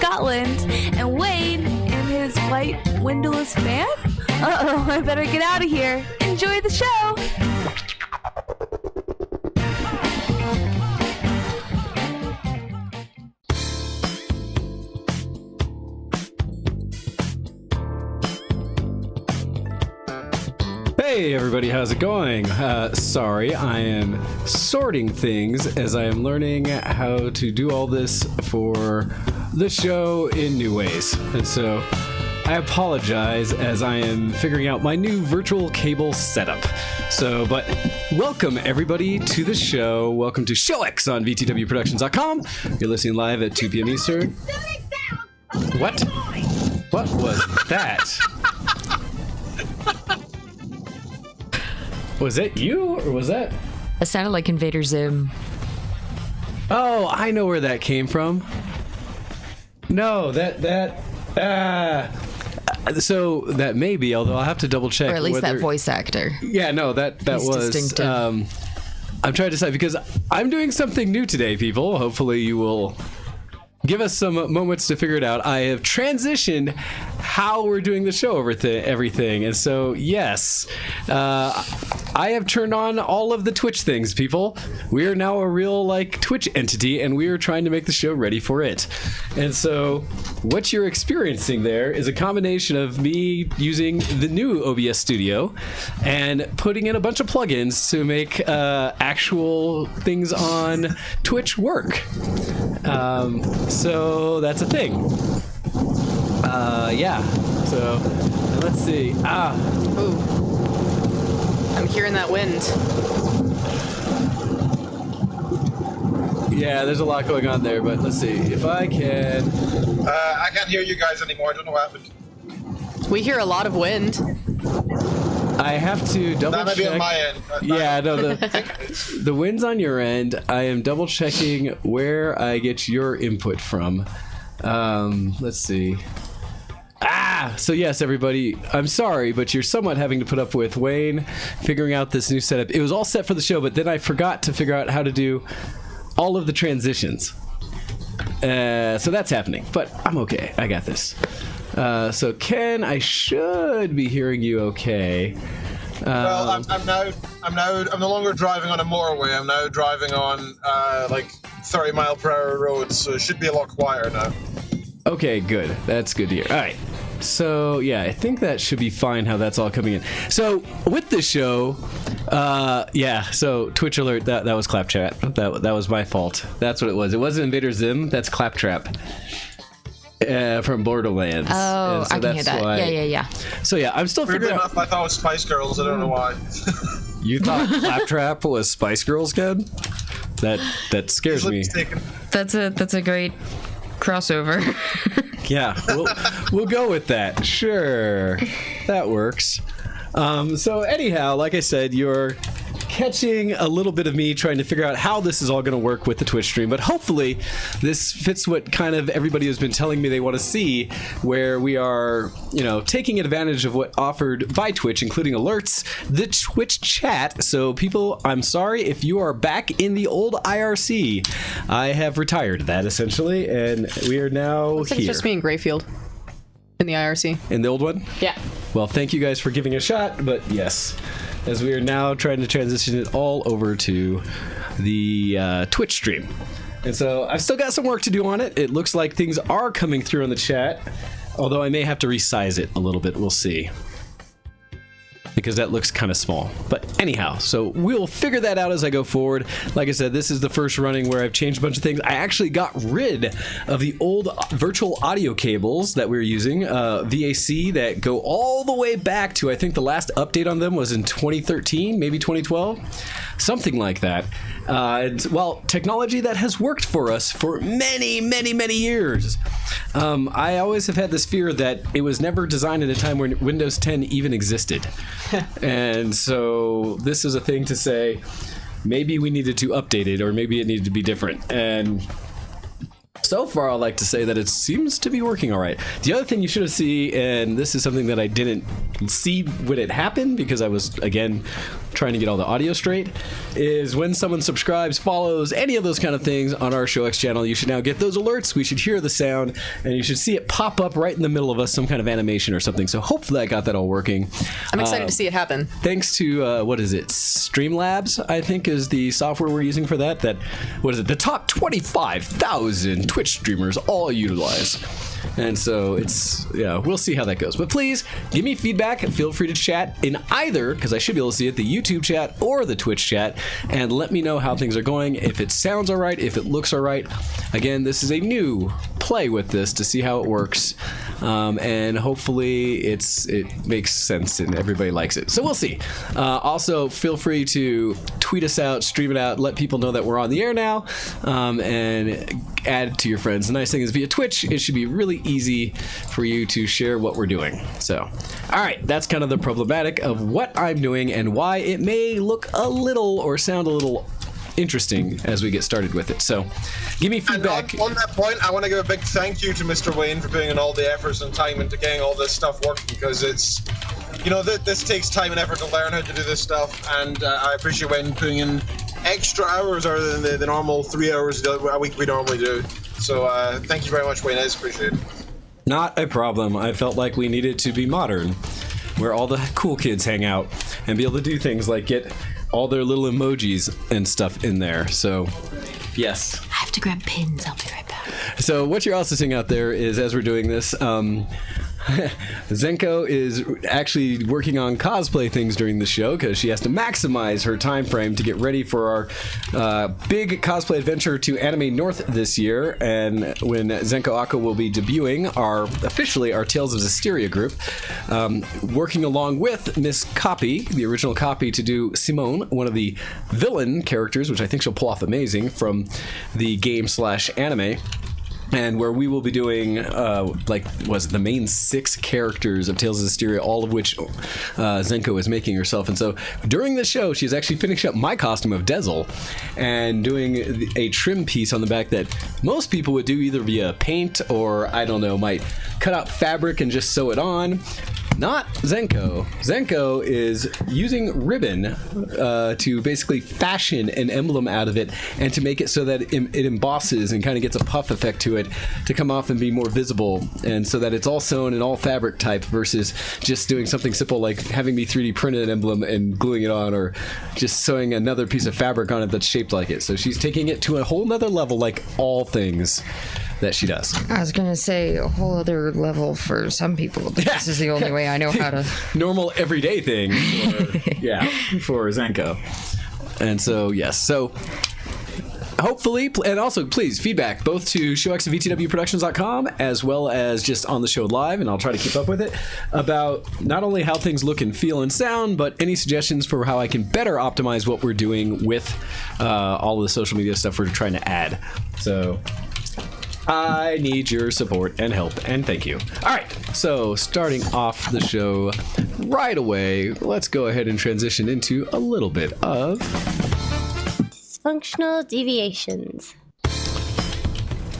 Scotland, and Wayne in his white windowless van. Uh-oh, I better get out of here. Enjoy the show! Hey everybody, how's it going? Sorry, I am sorting things as I am learning how to do all this for the show in new ways. And so I apologize as I am figuring out my new virtual cable setup. But welcome everybody to the show. Welcome to Show X on VTWProductions.com. You're listening live at 2 p.m. Eastern. What? What was that? Was that you, or was that? It sounded like Invader Zim. Oh, I know where that came from. No, so that may be, although I'll have to double check. Or at least that voice actor. Yeah, no, that He's was. distinctive. I'm trying to decide because I'm doing something new today, people. Hopefully you will give us some moments to figure it out. I have transitioned how we're doing the show over everything. And so, yes, I have turned on all of the Twitch things, people. We are now a real, Twitch entity, and we are trying to make the show ready for it. And so, what you're experiencing there is a combination of me using the new OBS Studio and putting in a bunch of plugins to make actual things on Twitch work. So that's a thing. Yeah. So let's see. Ooh. I'm hearing that wind. Yeah, there's a lot going on there, but let's see if I can. I can't hear you guys anymore. I don't know what happened. We hear a lot of wind. I have to double check. That might be on my end. Yeah, no, the wind's on your end. I am double checking where I get your input from. Let's see. So yes, everybody, I'm sorry, but you're somewhat having to put up with Wayne figuring out this new setup. It was all set for the show, but then I forgot to figure out how to do all of the transitions. So that's happening, but I'm okay. I got this. So Ken, I should be hearing you okay. Well, I'm no longer driving on a motorway. I'm now driving on 30-mile-per-hour roads, so it should be a lot quieter now. Okay, good. That's good to hear. All right. So, yeah, I think that should be fine how that's all coming in. So, with this show, so Twitch alert, that was Claptrap. That was my fault. That's what it was. It wasn't Invader Zim, that's Claptrap. From Borderlands. Oh, so I can hear that. Why... Yeah. So, yeah, I'm still Weirdly figuring out... enough, I thought it was Spice Girls. I don't know why. You thought Claptrap was Spice Girls, Ken? That scares me. That's a great crossover. Yeah, we'll go with that. Sure, that works. So anyhow, like I said, you're catching a little bit of me trying to figure out how this is all going to work with the Twitch stream, but hopefully this fits what kind of everybody has been telling me they want to see, where we are, taking advantage of what offered by Twitch, including alerts, the Twitch chat. So people, I'm sorry if you are back in the old IRC. I have retired that essentially, and we are now Looks like here. it's just me and Grayfield in the IRC. In the old one? Yeah. Well, thank you guys for giving it a shot, but yes, as we are now trying to transition it all over to the Twitch stream. And so I've still got some work to do on it. It looks like things are coming through on the chat, although I may have to resize it a little bit. We'll see. Because that looks kind of small. But anyhow, so we'll figure that out as I go forward. Like I said, this is the first running where I've changed a bunch of things. I actually got rid of the old virtual audio cables that we were using, VAC, that go all the way back to, I think the last update on them was in 2013, maybe 2012, something like that. Technology that has worked for us for many, many, many years. I always have had this fear that it was never designed at a time when Windows 10 even existed. And so this is a thing to say, maybe we needed to update it, or maybe it needed to be different. And so far, I like to say that it seems to be working all right. The other thing you should have seen, and this is something that I didn't see when it happened because I was, again, trying to get all the audio straight, is when someone subscribes, follows, any of those kind of things on our ShowX channel, you should now get those alerts. We should hear the sound, and you should see it pop up right in the middle of us, some kind of animation or something. So hopefully I got that all working. I'm excited to see it happen. Thanks to, what is it? Streamlabs, I think, is the software we're using for that. What is it? The top 25,000 Twitch streamers all utilize. And so we'll see how that goes. But please give me feedback and feel free to chat in either, because I should be able to see it, the YouTube chat or the Twitch chat, and let me know how things are going, if it sounds all right, if it looks all right. Again, this is a new play with this to see how it works, and hopefully it makes sense and everybody likes it. So we'll see. Also, feel free to tweet us out, stream it out, let people know that we're on the air now, and add to your friends. The nice thing is via Twitch, it should be really easy for you to share what we're doing. So, all right, that's kind of the problematic of what I'm doing and why it may look a little or sound a little interesting as we get started with it. So, give me feedback. And on that point, I want to give a big thank you to Mr. Wayne for putting in all the efforts and time into getting all this stuff working, because it's, this takes time and effort to learn how to do this stuff, and I appreciate Wayne putting in extra hours other than the normal 3 hours a week we normally do. So thank you very much, Wayne. I appreciate it. Not a problem. I felt like we needed to be modern, where all the cool kids hang out, and be able to do things like get all their little emojis and stuff in there. So, yes. I have to grab pins. I'll be right back. So what you're also seeing out there is, as we're doing this, Zenko is actually working on cosplay things during the show because she has to maximize her time frame to get ready for our big cosplay adventure to Anime North this year, and when Zenko Akko will be debuting officially our Tales of Zestiria group, working along with Miss Copy, the original Copy, to do Simone, one of the villain characters, which I think she'll pull off amazing from the game/anime. And where we will be doing, the main 6 characters of Tales of Zestiria, all of which Zenko is making herself. And so during the show, she's actually finishing up my costume of Dezel and doing a trim piece on the back that most people would do either via paint or, I don't know, might cut out fabric and just sew it on. Not Zenko. Zenko is using ribbon to basically fashion an emblem out of it and to make it so that it embosses and kind of gets a puff effect to it to come off and be more visible, and so that it's all sewn in all fabric type versus just doing something simple like having me 3D print an emblem and gluing it on, or just sewing another piece of fabric on it that's shaped like it. So she's taking it to a whole nother level, like all things that she does. I was gonna say a whole other level for some people, but this is the only way I know how to. Normal everyday thing for Zenko. And so, yes. So hopefully, and also please feedback both to showx at vtwproductions.com as well as just on the show live, and I'll try to keep up with it, about not only how things look and feel and sound, but any suggestions for how I can better optimize what we're doing with all of the social media stuff we're trying to add. So I need your support and help, and thank you. All right, so starting off the show right away, let's go ahead and transition into a little bit of dysfunctional deviations.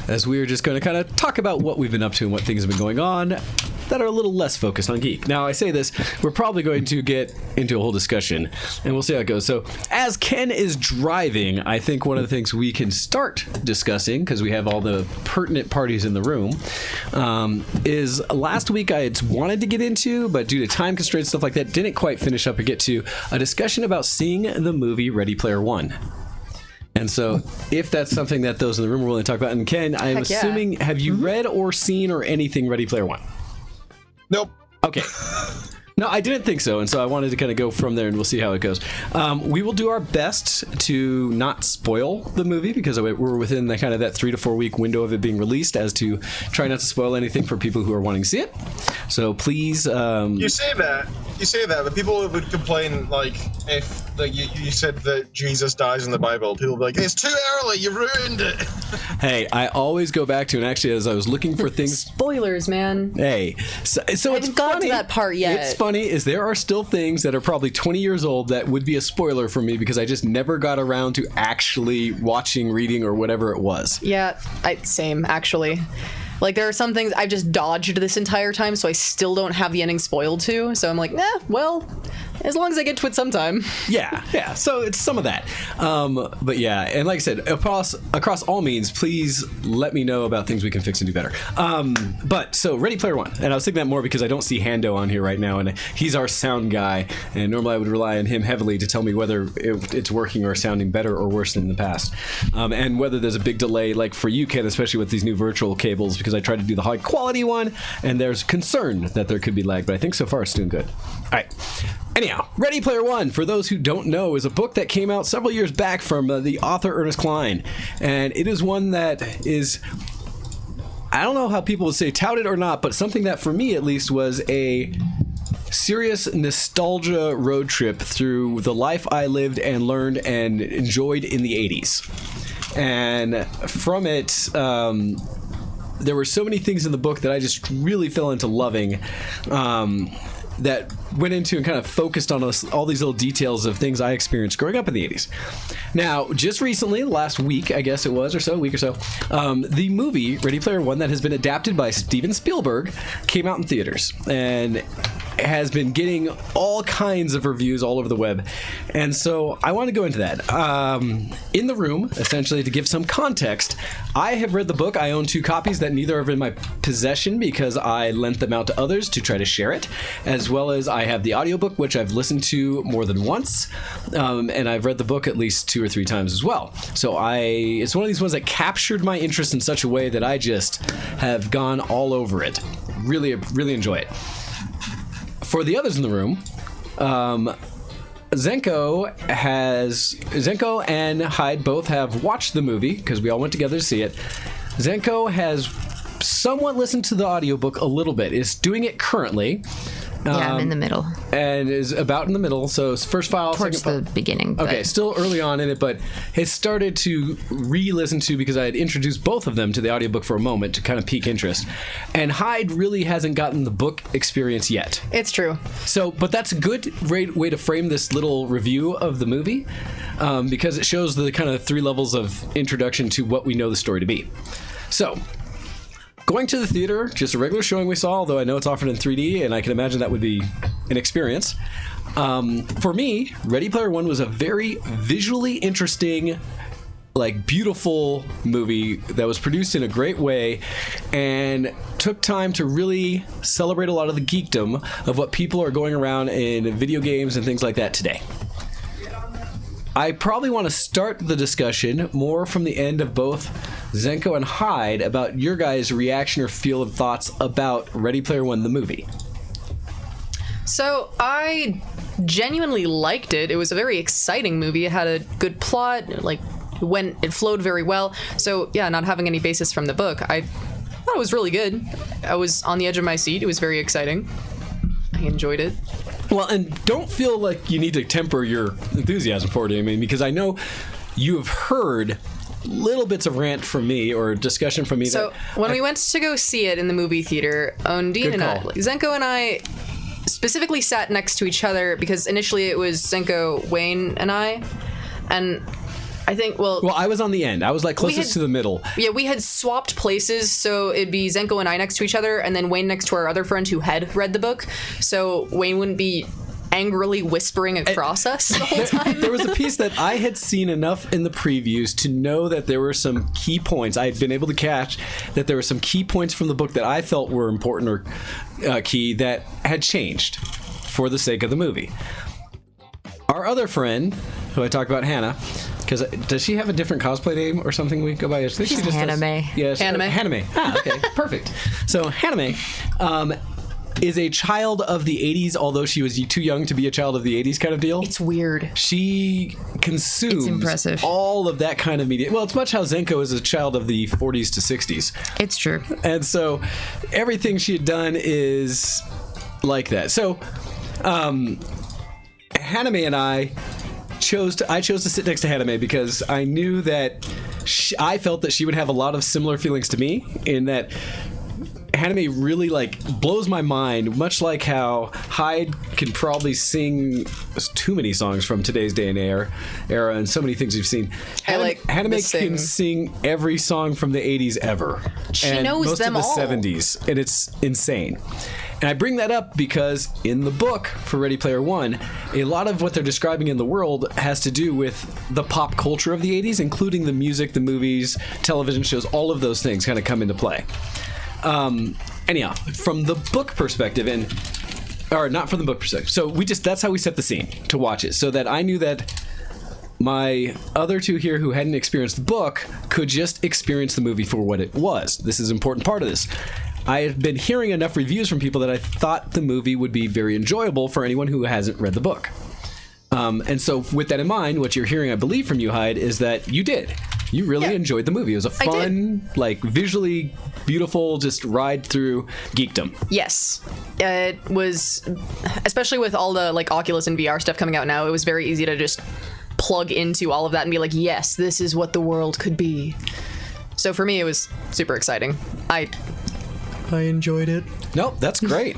As we're just going to kind of talk about what we've been up to and what things have been going on that are a little less focused on geek. Now, I say this, we're probably going to get into a whole discussion, and we'll see how it goes. So, as Ken is driving, I think one of the things we can start discussing, because we have all the pertinent parties in the room, is last week I had wanted to get into, but due to time constraints, stuff like that, didn't quite finish up and get to a discussion about seeing the movie Ready Player One. And so, if that's something that those in the room are willing to talk about, and Ken, I'm assuming, have you read or seen or anything Ready Player One? Nope. Okay. No, I didn't think so, and so I wanted to kind of go from there, and we'll see how it goes. We will do our best to not spoil the movie, because we're within the kind of that 3 to 4 week window of it being released, as to try not to spoil anything for people who are wanting to see it. So please... You say that, but people would complain, like, if you said that Jesus dies in the Bible, people would be like, it's too early, you ruined it. Hey, I always go back to, and actually as I was looking for things... Spoilers, man. Hey, so it's funny. I haven't gotten to that part yet. It's funny is there are still things that are probably 20 years old that would be a spoiler for me, because I just never got around to actually watching, reading, or whatever it was. Yeah, same, actually. Like, there are some things I've just dodged this entire time, so I still don't have the ending spoiled to. So I'm like, well, as long as I get to it sometime. Yeah. So it's some of that. But yeah, and like I said, across all means, please let me know about things we can fix and do better. But so Ready Player One, and I was thinking that more because I don't see Hando on here right now, and he's our sound guy, and normally I would rely on him heavily to tell me whether it's working or sounding better or worse than in the past, and whether there's a big delay, like for you, Ken, especially with these new virtual cables, because I tried to do the high quality one, and there's concern that there could be lag, but I think so far it's doing good. All right. Anyhow, Ready Player One, for those who don't know, is a book that came out several years back from the author Ernest Cline, and it is one that is, I don't know how people would say touted or not, but something that for me at least was a serious nostalgia road trip through the life I lived and learned and enjoyed in the 80s. And from it, there were so many things in the book that I just really fell into loving, that went into and kind of focused on all these little details of things I experienced growing up in the 80s. Now, just recently, last week, I guess it was, a week or so, the movie Ready Player One, that has been adapted by Stephen Speilburg, came out in theaters and has been getting all kinds of reviews all over the web. And so I want to go into that. In the room, essentially, to give some context, I have read the book. I own 2 copies that neither are in my possession because I lent them out to others to try to share it, as well as I have the audiobook, which I've listened to more than once, and I've read the book at least 2 or 3 times as well. So it's one of these ones that captured my interest in such a way that I just have gone all over it. Really, really enjoy it. For the others in the room, Zenko and Hyde both have watched the movie because we all went together to see it. Zenko has somewhat listened to the audiobook a little bit, is doing it currently. Yeah, I'm in the middle. And is about in the middle. So it's first file, towards the beginning. But... Okay, still early on in it, but has started to re-listen to, because I had introduced both of them to the audiobook for a moment to kind of pique interest. And Hyde really hasn't gotten the book experience yet. It's true. So, but that's a good way to frame this little review of the movie, because it shows the kind of 3 levels of introduction to what we know the story to be. So, going to the theater, just a regular showing we saw, although I know it's offered in 3D, and I can imagine that would be an experience. For me, Ready Player One was a very visually interesting, beautiful movie that was produced in a great way and took time to really celebrate a lot of the geekdom of what people are going around in video games and things like that today. I probably want to start the discussion more from the end of both Zenko and Hyde about your guys' reaction or feel and thoughts about Ready Player One, the movie. So I genuinely liked it. It was a very exciting movie. It had a good plot, it flowed very well. So yeah, not having any basis from the book, I thought it was really good. I was on the edge of my seat. It was very exciting. I enjoyed it. Well, and don't feel like you need to temper your enthusiasm for it, because I know you have heard little bits of rant from me or discussion from me. So when we went to go see it in the movie theater, Ondine and Zenko and I specifically sat next to each other because initially it was Zenko, Wayne, and I, and I think, well, I was on the end. I was closest to the middle. Yeah, we had swapped places, so it'd be Zenko and I next to each other, and then Wayne next to our other friend who had read the book, so Wayne wouldn't be angrily whispering across us the whole time. There was a piece that I had seen enough in the previews to know that there were some key points. I had been able to catch that there were some key points from the book that I felt were important or key that had changed for the sake of the movie. Our other friend, who I talked about, Hannah, because does she have a different cosplay name or something we go by? I think she's Haname. Yes, Haname. Haname. Ah, okay, perfect. So Haname is a child of the 80s, although she was too young to be a child of the 80s kind of deal. It's weird. She consumes all of that kind of media. Well, it's much how Zenko is a child of the 40s to 60s. It's true. And so everything she had done is like that. So Haname and I chose to sit next to Haname because I knew that I felt that she would have a lot of similar feelings to me, in that Haname really blows my mind, much like how Hyde can probably sing too many songs from today's day and era and so many things we've seen. Haname can sing every song from the 80s ever. She knows most them of the all. 70s, and it's insane. And I bring that up because in the book for Ready Player One, a lot of what they're describing in the world has to do with the pop culture of the 80s, including the music, the movies, television shows, all of those things kind of come into play. Anyhow, from the book perspective, or not from the book perspective, so that's how we set the scene to watch it, so that I knew that my other two here who hadn't experienced the book could just experience the movie for what it was. This is an important part of this. I have been hearing enough reviews from people that I thought the movie would be very enjoyable for anyone who hasn't read the book. And so with that in mind, what you're hearing, I believe, from you, Hyde, is that you did. You really enjoyed the movie. It was a fun, like, visually beautiful, just ride through geekdom. Yes. It was, especially with all the, like, Oculus and VR stuff coming out now, it was very easy to just plug into all of that and be like, yes, this is what the world could be. So for me, it was super exciting. I enjoyed it. No, that's great.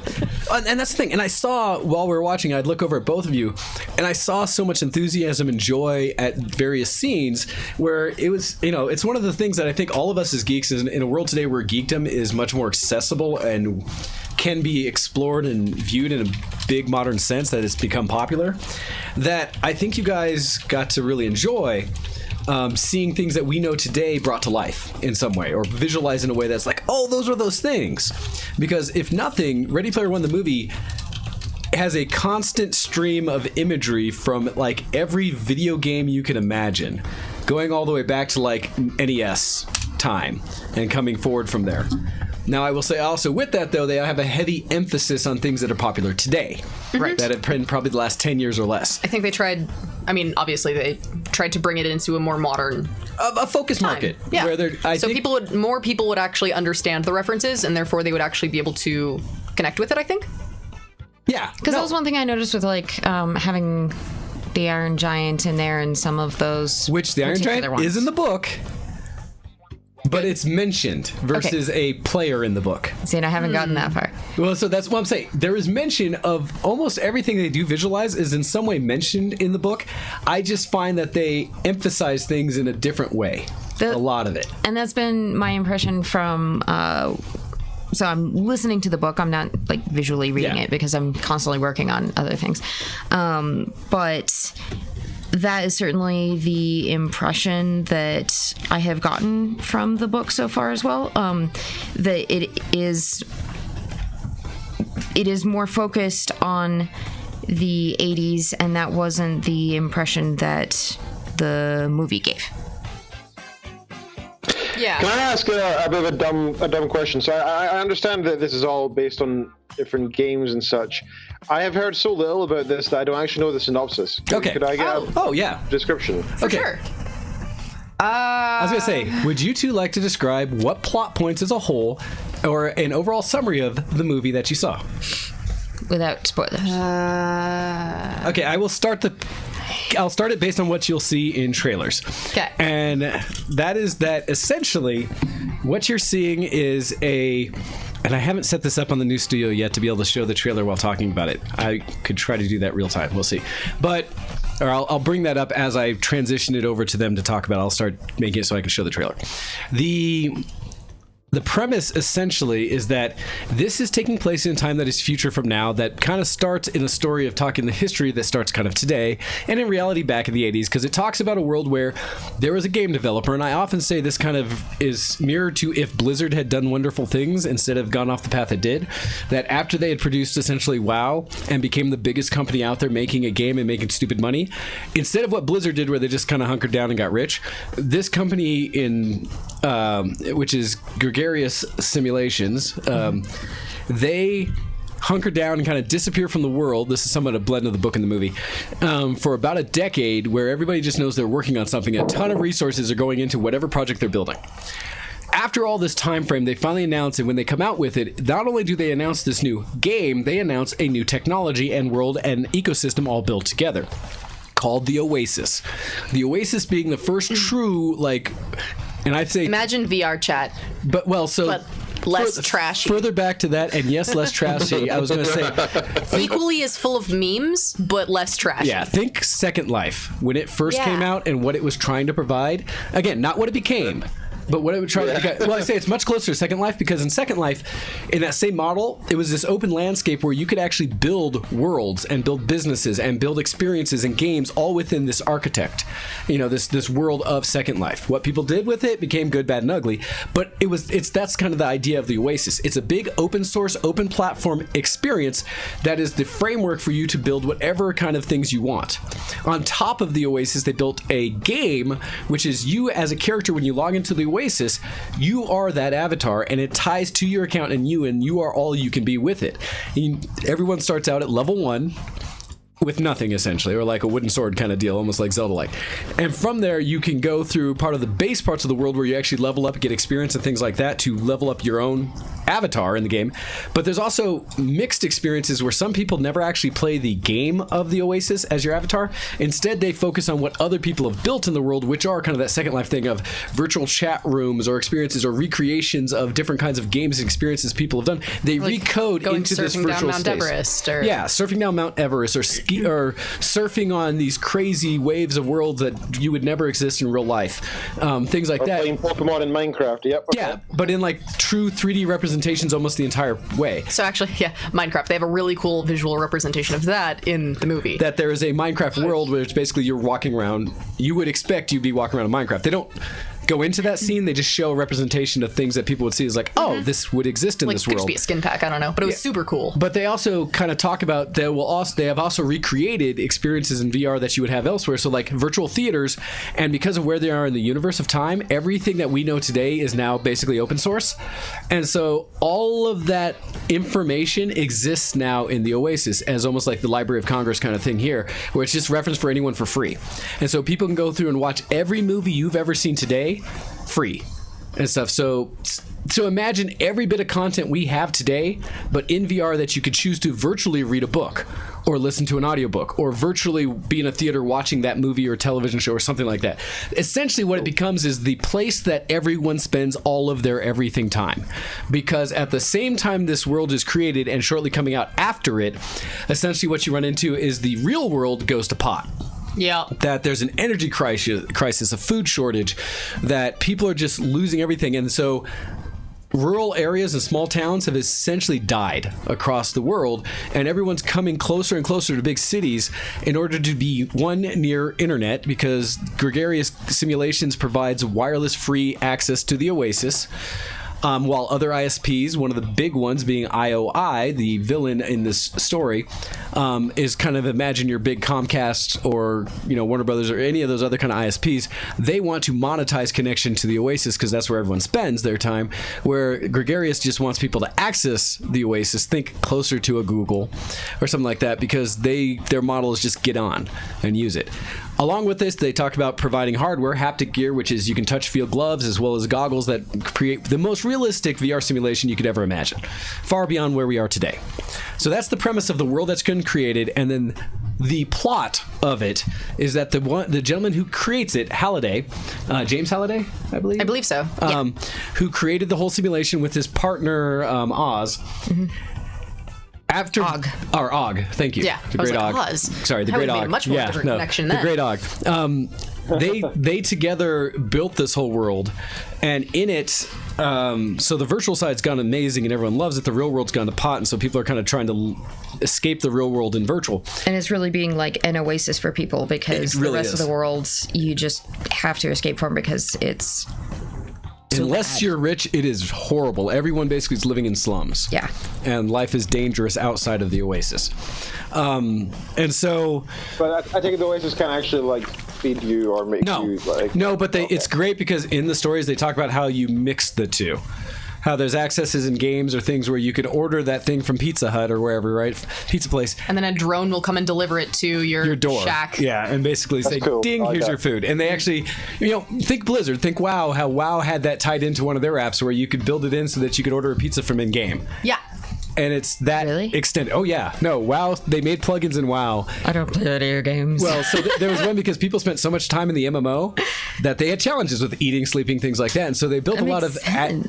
And that's the thing. And I saw, while we were watching, I'd look over at both of you, and I saw so much enthusiasm and joy at various scenes where it was, it's one of the things that I think all of us as geeks, in a world today where geekdom is much more accessible and can be explored and viewed in a big modern sense, that it's become popular, that I think you guys got to really enjoy seeing things that we know today brought to life in some way, or visualized in a way that's like, oh, those are those things. Because if nothing, Ready Player One, the movie, has a constant stream of imagery from like every video game you can imagine, going all the way back to like NES time and coming forward from there. Now, I will say also with that, though, they have a heavy emphasis on things that are popular today. Right. That have been probably the last 10 years or less. I think they tried, obviously they tried to bring it into a more modern... A focus market. Yeah. Where more people would actually understand the references, and therefore they would actually be able to connect with it, I think. Yeah. Because that was one thing I noticed with, like, having the Iron Giant in there and some of those... Which the Iron Giant is in the book... But it's mentioned versus a player in the book. See, and I haven't gotten that far. Well, so that's what I'm saying. There is mention of almost everything they do visualize is in some way mentioned in the book. I just find that they emphasize things in a different way. A lot of it. And that's been my impression from... so I'm listening to the book. I'm not like visually reading it because I'm constantly working on other things. But... that is certainly the impression that I have gotten from the book so far as well. That it is more focused on the 80s, and that wasn't the impression that the movie gave. Yeah. Can I ask a bit of a dumb question? So I understand that this is all based on different games and such. I have heard so little about this that I don't actually know the synopsis. Could I get a description? For sure. I was going to say, would you two like to describe what plot points as a whole, or an overall summary of the movie that you saw? Without spoilers. Okay, I'll start it based on what you'll see in trailers. Okay. And that is that essentially what you're seeing is and I haven't set this up on the new studio yet to be able to show the trailer while talking about it. I could try to do that real time. We'll see. I'll bring that up as I transition it over to them to talk about it. I'll start making it so I can show the trailer. The premise essentially is that this is taking place in a time that is future from now, that kind of starts in a story of talking the history that starts kind of today, and in reality back in the 80s, because it talks about a world where there was a game developer, and I often say this kind of is mirrored to if Blizzard had done wonderful things instead of gone off the path it did, that after they had produced essentially WoW and became the biggest company out there making a game and making stupid money, instead of what Blizzard did where they just kind of hunkered down and got rich, this company which is Gregarious Simulations, they hunker down and kind of disappear from the world. This is somewhat a blend of the book and the movie, for about a decade, where everybody just knows they're working on something. A ton of resources are going into whatever project they're building. After all this time frame, they finally announce it. When they come out with it, not only do they announce this new game, they announce a new technology and world and ecosystem all built together, called the Oasis. The Oasis being the first true, and I'd say... Imagine VR chat. But less trashy. Further back to that, and yes, less trashy, I was going to say... Equally as full of memes, but less trashy. Yeah, think Second Life, when it first came out and what it was trying to provide. Again, not what it became, But what I would try I say it's much closer to Second Life, because in Second Life, in that same model, it was this open landscape where you could actually build worlds and build businesses and build experiences and games all within this architect. This world of Second Life. What people did with it became good, bad, and ugly. But that's kind of the idea of the Oasis. It's a big open source, open platform experience that is the framework for you to build whatever kind of things you want. On top of the Oasis, they built a game, which is you as a character. When you log into the Oasis, you are that avatar, and it ties to your account and you are all you can be with it. Everyone starts out at level 1 with nothing, essentially, or like a wooden sword kind of deal, almost like Zelda-like. And from there, you can go through part of the base parts of the world where you actually level up, get experience and things like that to level up your own avatar in the game. But there's also mixed experiences where some people never actually play the game of the Oasis as your avatar. Instead, they focus on what other people have built in the world, which are kind of that Second Life thing of virtual chat rooms or experiences or recreations of different kinds of games and experiences people have done. They recode into this virtual surfing down Mount Everest, or surfing down Mount Everest, or or surfing on these crazy waves of worlds that you would never exist in real life. Things like that. Playing Pokemon in Minecraft, yep. Okay. Yeah, but in like true 3D representations almost the entire way. So actually, Minecraft, they have a really cool visual representation of that in the movie. That there is a Minecraft world where it's basically you're walking around. You would expect you'd be walking around in Minecraft. They don't go into that scene, they just show a representation of things that people would see as like, this would exist in this world. Could just be a skin pack, I don't know, but it was super cool. But they also kind of talk about they have also recreated experiences in VR that you would have elsewhere. So like virtual theaters, and because of where they are in the universe of time, everything that we know today is now basically open source. And so all of that information exists now in the Oasis as almost like the Library of Congress kind of thing here, where it's just referenced for anyone for free. And so people can go through and watch every movie you've ever seen today free and stuff. So imagine every bit of content we have today, but in VR, that you could choose to virtually read a book or listen to an audiobook or virtually be in a theater watching that movie or television show or something like that. Essentially what it becomes is the place that everyone spends all of their everything time, because at the same time this world is created and shortly coming out after it, essentially what you run into is the real world goes to pot. Yeah. That there's an energy crisis, a food shortage, that people are just losing everything. And so rural areas and small towns have essentially died across the world, and everyone's coming closer and closer to big cities in order to be near internet, because Gregarious Simulations provides wireless free access to the Oasis. While other ISPs, one of the big ones being IOI, the villain in this story, is kind of, imagine your big Comcast or Warner Brothers or any of those other kind of ISPs. They want to monetize connection to the Oasis because that's where everyone spends their time. Where Gregarious just wants people to access the Oasis, think closer to a Google or something like that, because their model is just get on and use it. Along with this, they talk about providing hardware, haptic gear, which is you can touch feel gloves, as well as goggles that create the most realistic VR simulation you could ever imagine, far beyond where we are today. So that's the premise of the world that's been created, and then the plot of it is that the gentleman who creates it, Halliday, James Halliday, I believe? I believe so. Who created the whole simulation with his partner, Oz. Mm-hmm. After Og, thank you. Yeah, the great Og. Oz. Sorry, the great Og. Much more different connection then. The great Og. They together built this whole world, and in it, so the virtual side's gone amazing and everyone loves it. The real world's gone to pot, and so people are kind of trying to escape the real world in virtual. And it's really being like an oasis for people, because the rest of the world you just have to escape from, because it's unless you're rich, it is horrible. Everyone basically is living in slums. Yeah. And life is dangerous outside of the Oasis. And so... But I think the Oasis can actually, like, feed you or make you, like... No, but it's great because in the stories they talk about how you mix the two. How there's accesses in games or things where you could order that thing from Pizza Hut or wherever, right? Pizza place. And then a drone will come and deliver it to your door. Shack. Yeah, and basically say, cool. ding, here's your food. And they actually, think Blizzard, think WoW, how WoW had that tied into one of their apps where you could build it in so that you could order a pizza from in-game. Yeah. And it's that extent. Oh, yeah. No, WoW, they made plugins in WoW. I don't play video games. Well, so there was one because people spent so much time in the MMO that they had challenges with eating, sleeping, things like that. And so they built a lot of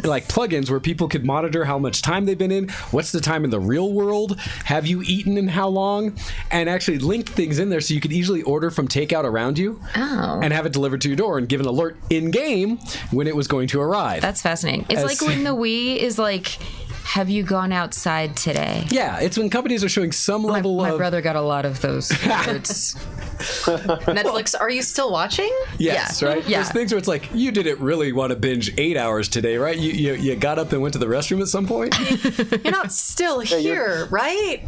like plugins where people could monitor how much time they've been in, what's the time in the real world, have you eaten and how long, and actually link things in there so you could easily order from takeout around you and have it delivered to your door and give an alert in game when it was going to arrive. That's fascinating. It's like when the Wii is like, have you gone outside today? Yeah, it's when companies are showing some level of... My brother got a lot of those words. Netflix, are you still watching? Yes, yeah. right? Yeah. There's things where it's like, you didn't really want to binge 8 hours today, right? You got up and went to the restroom at some point? You're not still here, right?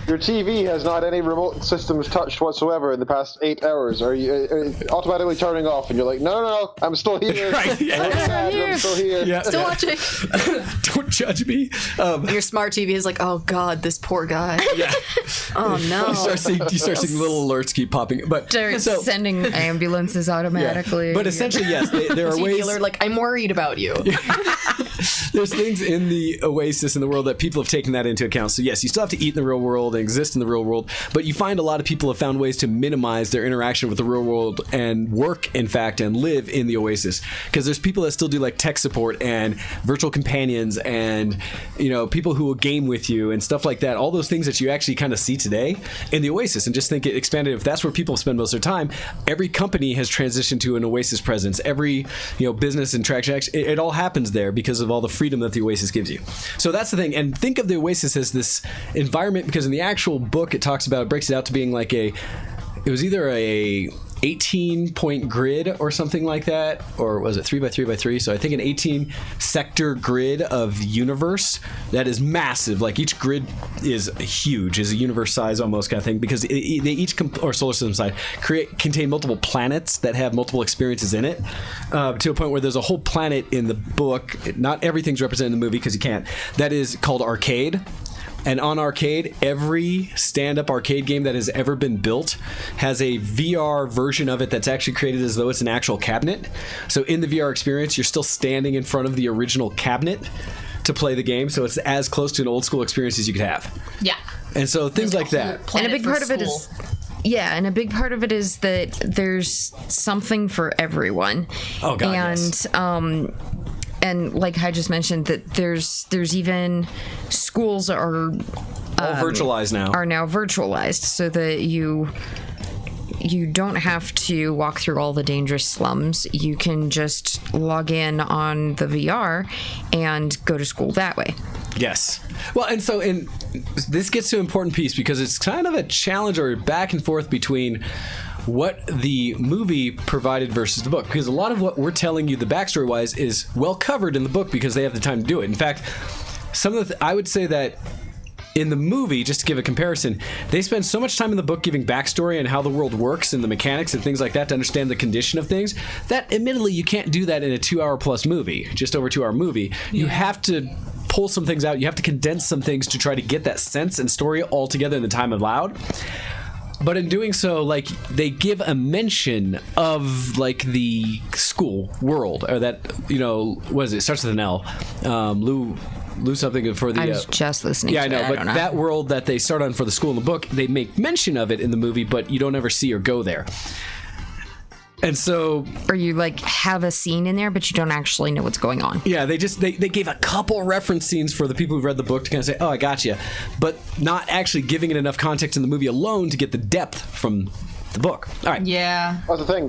Your TV has not any remote systems touched whatsoever in the past 8 hours. Are you automatically turning off? And you're like, no, I'm still here. Right, yeah. I'm still here. Yeah. Still watching. Don't judge me. Your smart TV is like, oh God, this poor guy. Yeah. Oh no. You start seeing little alerts keep popping. But They're sending ambulances automatically. Yeah. But essentially, yes, there are TV ways. alert, like, I'm worried about you. There's things in the Oasis in the world that people have taken that into account. So yes, you still have to eat in the real world and exist in the real world, but you find a lot of people have found ways to minimize their interaction with the real world and work, in fact, and live in the Oasis. Because there's people that still do like tech support and virtual companions and, you know, people who will game with you and stuff like that. All those things that you actually kind of see today in the Oasis, and just think it expanded. If that's where people spend most of their time, every company has transitioned to an Oasis presence. Every, you know, business and traction, it all happens there because of all the freedom that the Oasis gives you. So that's the thing. And think of the Oasis as this environment, because in the actual book it breaks it out to being like it was either a 18-point grid or something like that, or was it 3x3x3? So I think an 18-sector grid of universe that is massive. Like each grid is huge, is a universe size almost kind of thing, because they each or solar system side contain multiple planets that have multiple experiences in it, to a point where there's a whole planet in the book. Not everything's represented in the movie because you can't. That is called Arcade. And on Arcade, every stand-up arcade game that has ever been built has a VR version of it that's actually created as though it's an actual cabinet. So in the VR experience, you're still standing in front of the original cabinet to play the game. So it's as close to an old school experience as you could have. Yeah. And so things like that. And a big part of it is... Yeah, and a big part of it is that there's something for everyone. Oh, God, yes. And like I just mentioned, that there's even schools are all virtualized now. Are now virtualized, so that you don't have to walk through all the dangerous slums. You can just log in on the VR and go to school that way. Yes. Well, and so this gets to an important piece, because it's kind of a challenge or back and forth between what the movie provided versus the book, because a lot of what we're telling you the backstory wise is well covered in the book because they have the time to do it. In fact, some of I would say that in the movie, just to give a comparison, they spend so much time in the book giving backstory and how the world works and the mechanics and things like that to understand the condition of things, that admittedly you can't do that in a 2-hour plus movie, just over 2-hour movie. You have to pull some things out. You have to condense some things to try to get that sense and story all together in the time allowed. But in doing so, like, they give a mention of, like, the school world, or that, you know, what is it? It starts with an L. Lou something for the... I was just listening to I know, it. but that world that they start on for the school in the book, they make mention of it in the movie, but you don't ever see or go there. And so... Or you, like, have a scene in there, but you don't actually know what's going on. Yeah, they gave a couple reference scenes for the people who've read the book to kind of say, oh, I got you, but not actually giving it enough context in the movie alone to get the depth from the book. All right. Yeah. That's the thing.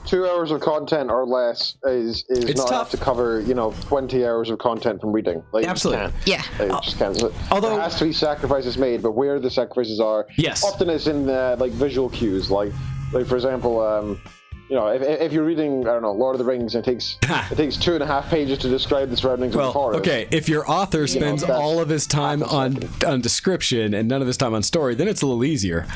2 hours of content or less is not enough to cover, 20 hours of content from reading. Like, absolutely. Yeah. Just can't. Although there has to be sacrifices made, but where the sacrifices are, yes, often it's in like visual cues. Like for example, if you're reading, I don't know, Lord of the Rings, and it takes 2.5 pages to describe the surroundings of the forest. Okay, if your author spends all of his time on description and none of his time on story, then it's a little easier.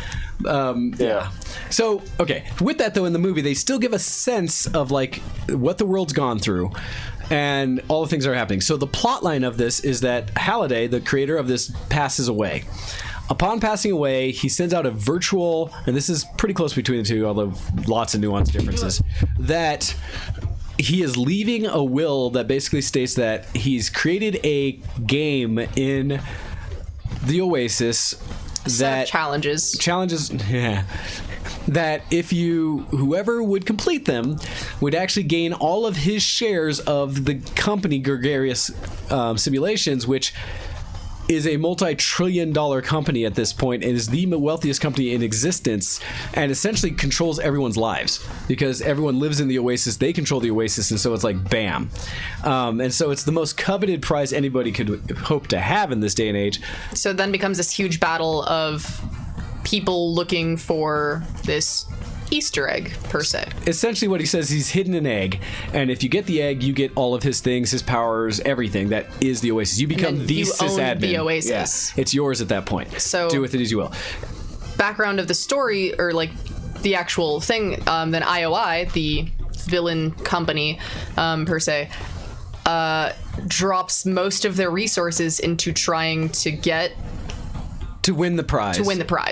Yeah. So, okay, with that though, in the movie, they still give a sense of like what the world's gone through and all the things that are happening. So the plot line of this is that Halliday, the creator of this, passes away. Upon passing away, he sends out a virtual, and this is pretty close between the two, although lots of nuanced differences, that he is leaving a will that basically states that he's created a game in the Oasis that challenges. Yeah. that if whoever would complete them would actually gain all of his shares of the company Gregarious Simulations, which is a multi-trillion-dollar company at this point and is the wealthiest company in existence, and essentially controls everyone's lives because everyone lives in the Oasis. They control the Oasis, and so it's like bam. And so it's the most coveted prize anybody could hope to have in this day and age. So then becomes this huge battle of people looking for this Easter egg, per se. Essentially what he says, he's hidden an egg, and if you get the egg, you get all of his things, his powers, everything that is the Oasis. You become the sysadmin. Own the Oasis. Yeah, it's yours at that point. So do with it as you will. Background of the story, or like the actual thing, then IOI, the villain company, per se, drops most of their resources into trying to get to win the prize.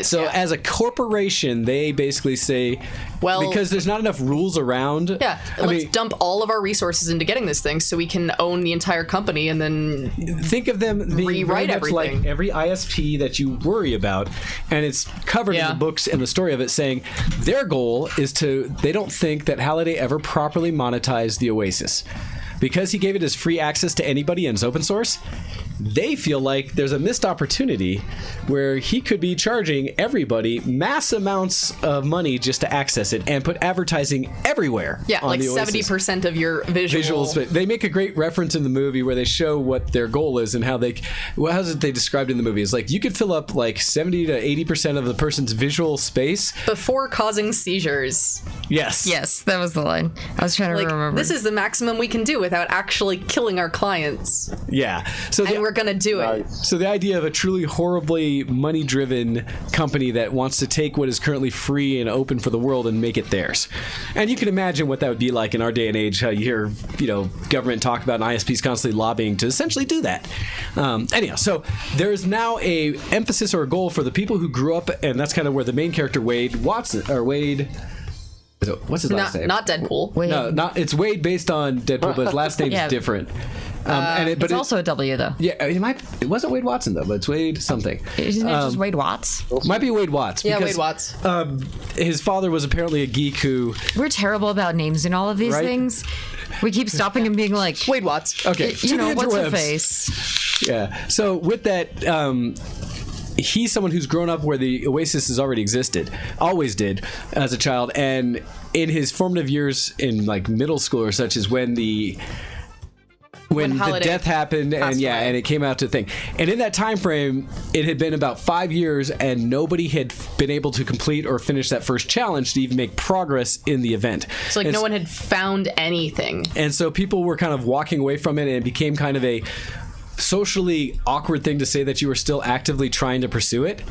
So yeah. As a corporation, they basically say, well, because there's not enough rules around. Yeah, let's dump all of our resources into getting this thing so we can own the entire company and then think of them being rewrite very much everything. like every ISP that you worry about, and it's covered in the books and the story of it, saying their goal is they don't think that Halliday ever properly monetized the Oasis. Because he gave it as free access to anybody and it's open source, they feel like there's a missed opportunity where he could be charging everybody mass amounts of money just to access it and put advertising everywhere. Yeah, on like the Oasis. 70% of your visual. They make a great reference in the movie where they show what their goal is and how how's it they described in the movie? It's like you could fill up like 70 to 80% of the person's visual space before causing seizures. Yes, that was the line. I was trying to remember. This is the maximum we can do without actually killing our clients. Yeah. And we're going to do it. So the idea of a truly horribly money-driven company that wants to take what is currently free and open for the world and make it theirs. And you can imagine what that would be like in our day and age, how you hear, government talk about and ISPs constantly lobbying to essentially do that. Anyhow, so there is now a emphasis or a goal for the people who grew up, and that's kind of where the main character, What's his last name? Not Deadpool. Wade. No, it's Wade based on Deadpool, but his last name's different. It's also a W, though. Yeah, it wasn't Wade Watson, though, but it's Wade something. Isn't it just Wade Watts? Might be Wade Watts. Yeah, because, Wade Watts. His father was apparently a geek who... We're terrible about names in all of these things. We keep stopping and being like... Wade Watts. Okay. What's her face? Yeah. So with that... he's someone who's grown up where the Oasis has already existed, always did as a child, and in his formative years in like middle school or such is when the death happened and it came out to thing. And in that time frame, it had been about 5 years and nobody had been able to complete or finish that first challenge to even make progress in the event. So no one had found anything. And so people were kind of walking away from it, and it became kind of a socially awkward thing to say that you were still actively trying to pursue it.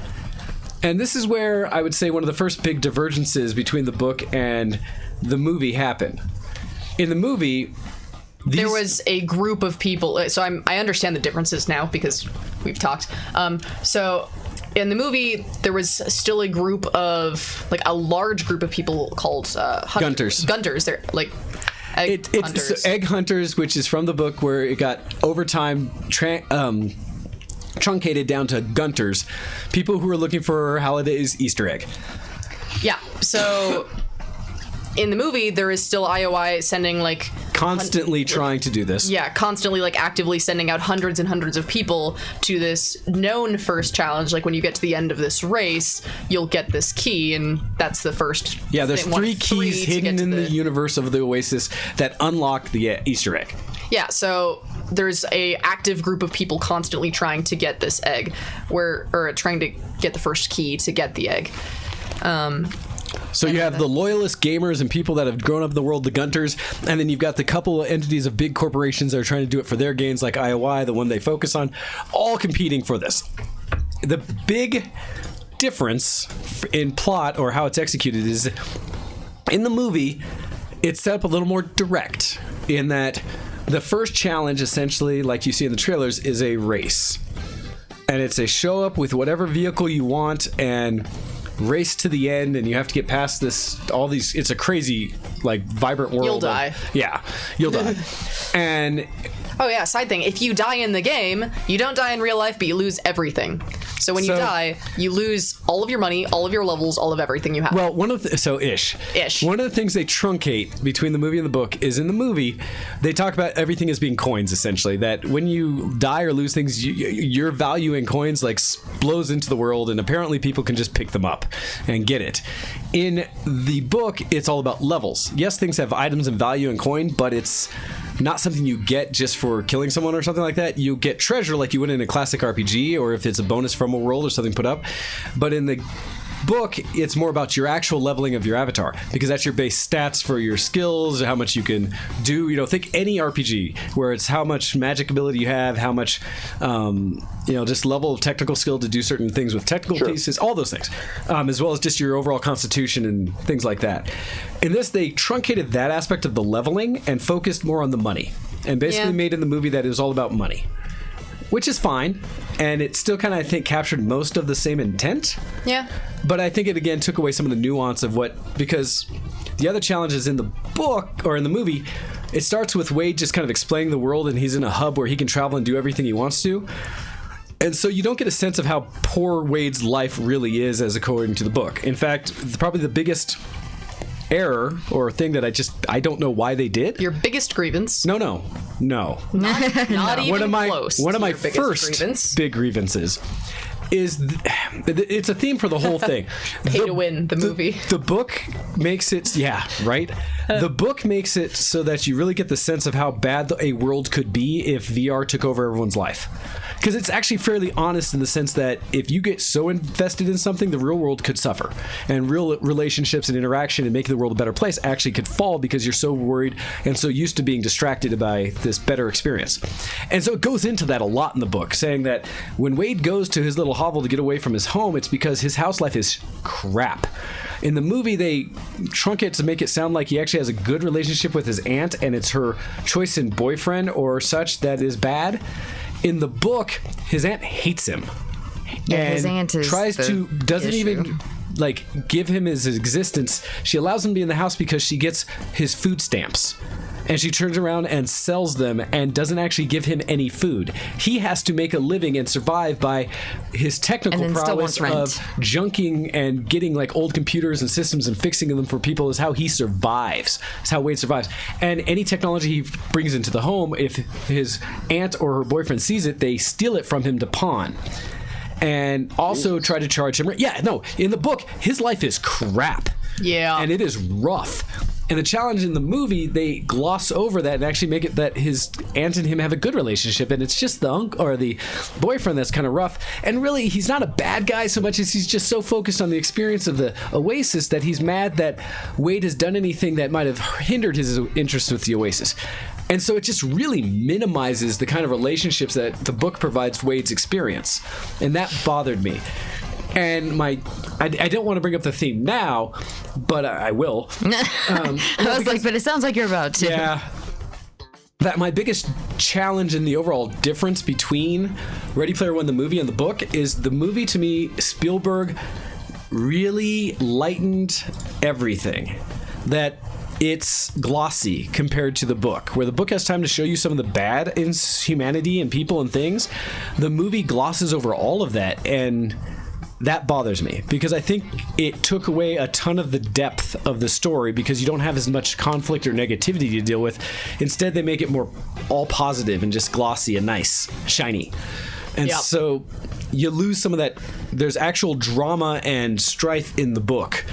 And this is where I would say one of the first big divergences between the book and the movie happened. In the movie, there was a group of people. So I understand the differences now because we've talked. So in the movie, there was still a group of, like a large group of people called Gunters. Gunters. They're like egg hunters. It's egg hunters, which is from the book where it got over time truncated down to Gunters, people who are looking for Halliday's Easter egg. Yeah. So in the movie, there is still IOI sending like constantly trying to do this. Yeah, constantly like actively sending out hundreds and hundreds of people to this known first challenge. Like when you get to the end of this race, you'll get this key, and that's the first. Yeah, there's three keys hidden in the universe of the Oasis that unlock the Easter egg. Yeah, so there's a active group of people constantly trying to get this egg, or trying to get the first key to get the egg. So you have the loyalist gamers and people that have grown up in the world, the Gunters, and then you've got the couple of entities of big corporations that are trying to do it for their gains, like IOI, the one they focus on, all competing for this. The big difference in plot or how it's executed is in the movie, it's set up a little more direct in that the first challenge, essentially, like you see in the trailers, is a race. And it's a show up with whatever vehicle you want and race to the end, and you have to get past it's a crazy, like, vibrant world. You'll die. Yeah, you'll die. And Oh yeah, side thing. If you die in the game, you don't die in real life, but you lose everything. So when you die, you lose all of your money, all of your levels, all of everything you have. Well, one of the, ish. One of the things they truncate between the movie and the book is in the movie, they talk about everything as being coins, essentially. That when you die or lose things, your value in coins like blows into the world, and apparently people can just pick them up and get it. In the book, it's all about levels. Yes, things have items and value in coin, but it's not something you get just for killing someone or something like that. You get treasure like you would in a classic RPG, or if it's a bonus from a world or something put up. But in the book, it's more about your actual leveling of your avatar, because that's your base stats for your skills, how much you can do. Think any RPG where it's how much magic ability you have, how much just level of technical skill to do certain things with technical pieces, all those things, as well as just your overall constitution and things like that. In this, they truncated that aspect of the leveling and focused more on the money, and basically made in the movie that it was all about money, which is fine, and it still kind of, I think, captured most of the same intent. Yeah. But I think it, again, took away some of the nuance of because the other challenges in the book, or in the movie, it starts with Wade just kind of explaining the world, and he's in a hub where he can travel and do everything he wants to. And so you don't get a sense of how poor Wade's life really is as according to the book. In fact, probably the biggest error or thing that I don't know why they did. Your biggest grievance. No. Not even close. One of my first big grievances is it's a theme for the whole thing. Pay to win the movie. The book makes it, the book makes it so that you really get the sense of how bad a world could be if VR took over everyone's life. Because it's actually fairly honest in the sense that if you get so invested in something, the real world could suffer. And real relationships and interaction and making the world a better place actually could fall because you're so worried and so used to being distracted by this better experience. And so it goes into that a lot in the book, saying that when Wade goes to his little hovel to get away from his home, it's because his house life is crap. In the movie, they trunk it to make it sound like he actually has a good relationship with his aunt, and it's her choice in boyfriend or such that is bad. In the book, his aunt hates him. Yeah, and his aunt is doesn't even give him his existence. She allows him to be in the house because she gets his food stamps. And she turns around and sells them and doesn't actually give him any food. He has to make a living and survive by his technical prowess of junking and getting old computers and systems and fixing them for people is how he survives. It's how Wade survives. And any technology he brings into the home, if his aunt or her boyfriend sees it, they steal it from him to pawn. And also try to charge him. In the book, his life is crap. Yeah. And it is rough. And the challenge in the movie, they gloss over that and actually make it that his aunt and him have a good relationship, and it's just the uncle or the boyfriend that's kind of rough. And really, he's not a bad guy so much as he's just so focused on the experience of the Oasis that he's mad that Wade has done anything that might have hindered his interest with the Oasis. And so it just really minimizes the kind of relationships that the book provides Wade's experience. And that bothered me. And I don't want to bring up the theme now, but I will. I was but it sounds like you're about to. Yeah. That my biggest challenge in the overall difference between Ready Player One, the movie, and the book is the movie, to me, Spielberg really lightened everything. That it's glossy compared to the book, where the book has time to show you some of the bad in humanity and people and things. The movie glosses over all of that, and that bothers me because I think it took away a ton of the depth of the story because you don't have as much conflict or negativity to deal with. Instead, they make it more all positive and just glossy and nice, shiny. And so you lose some of that. There's actual drama and strife in the book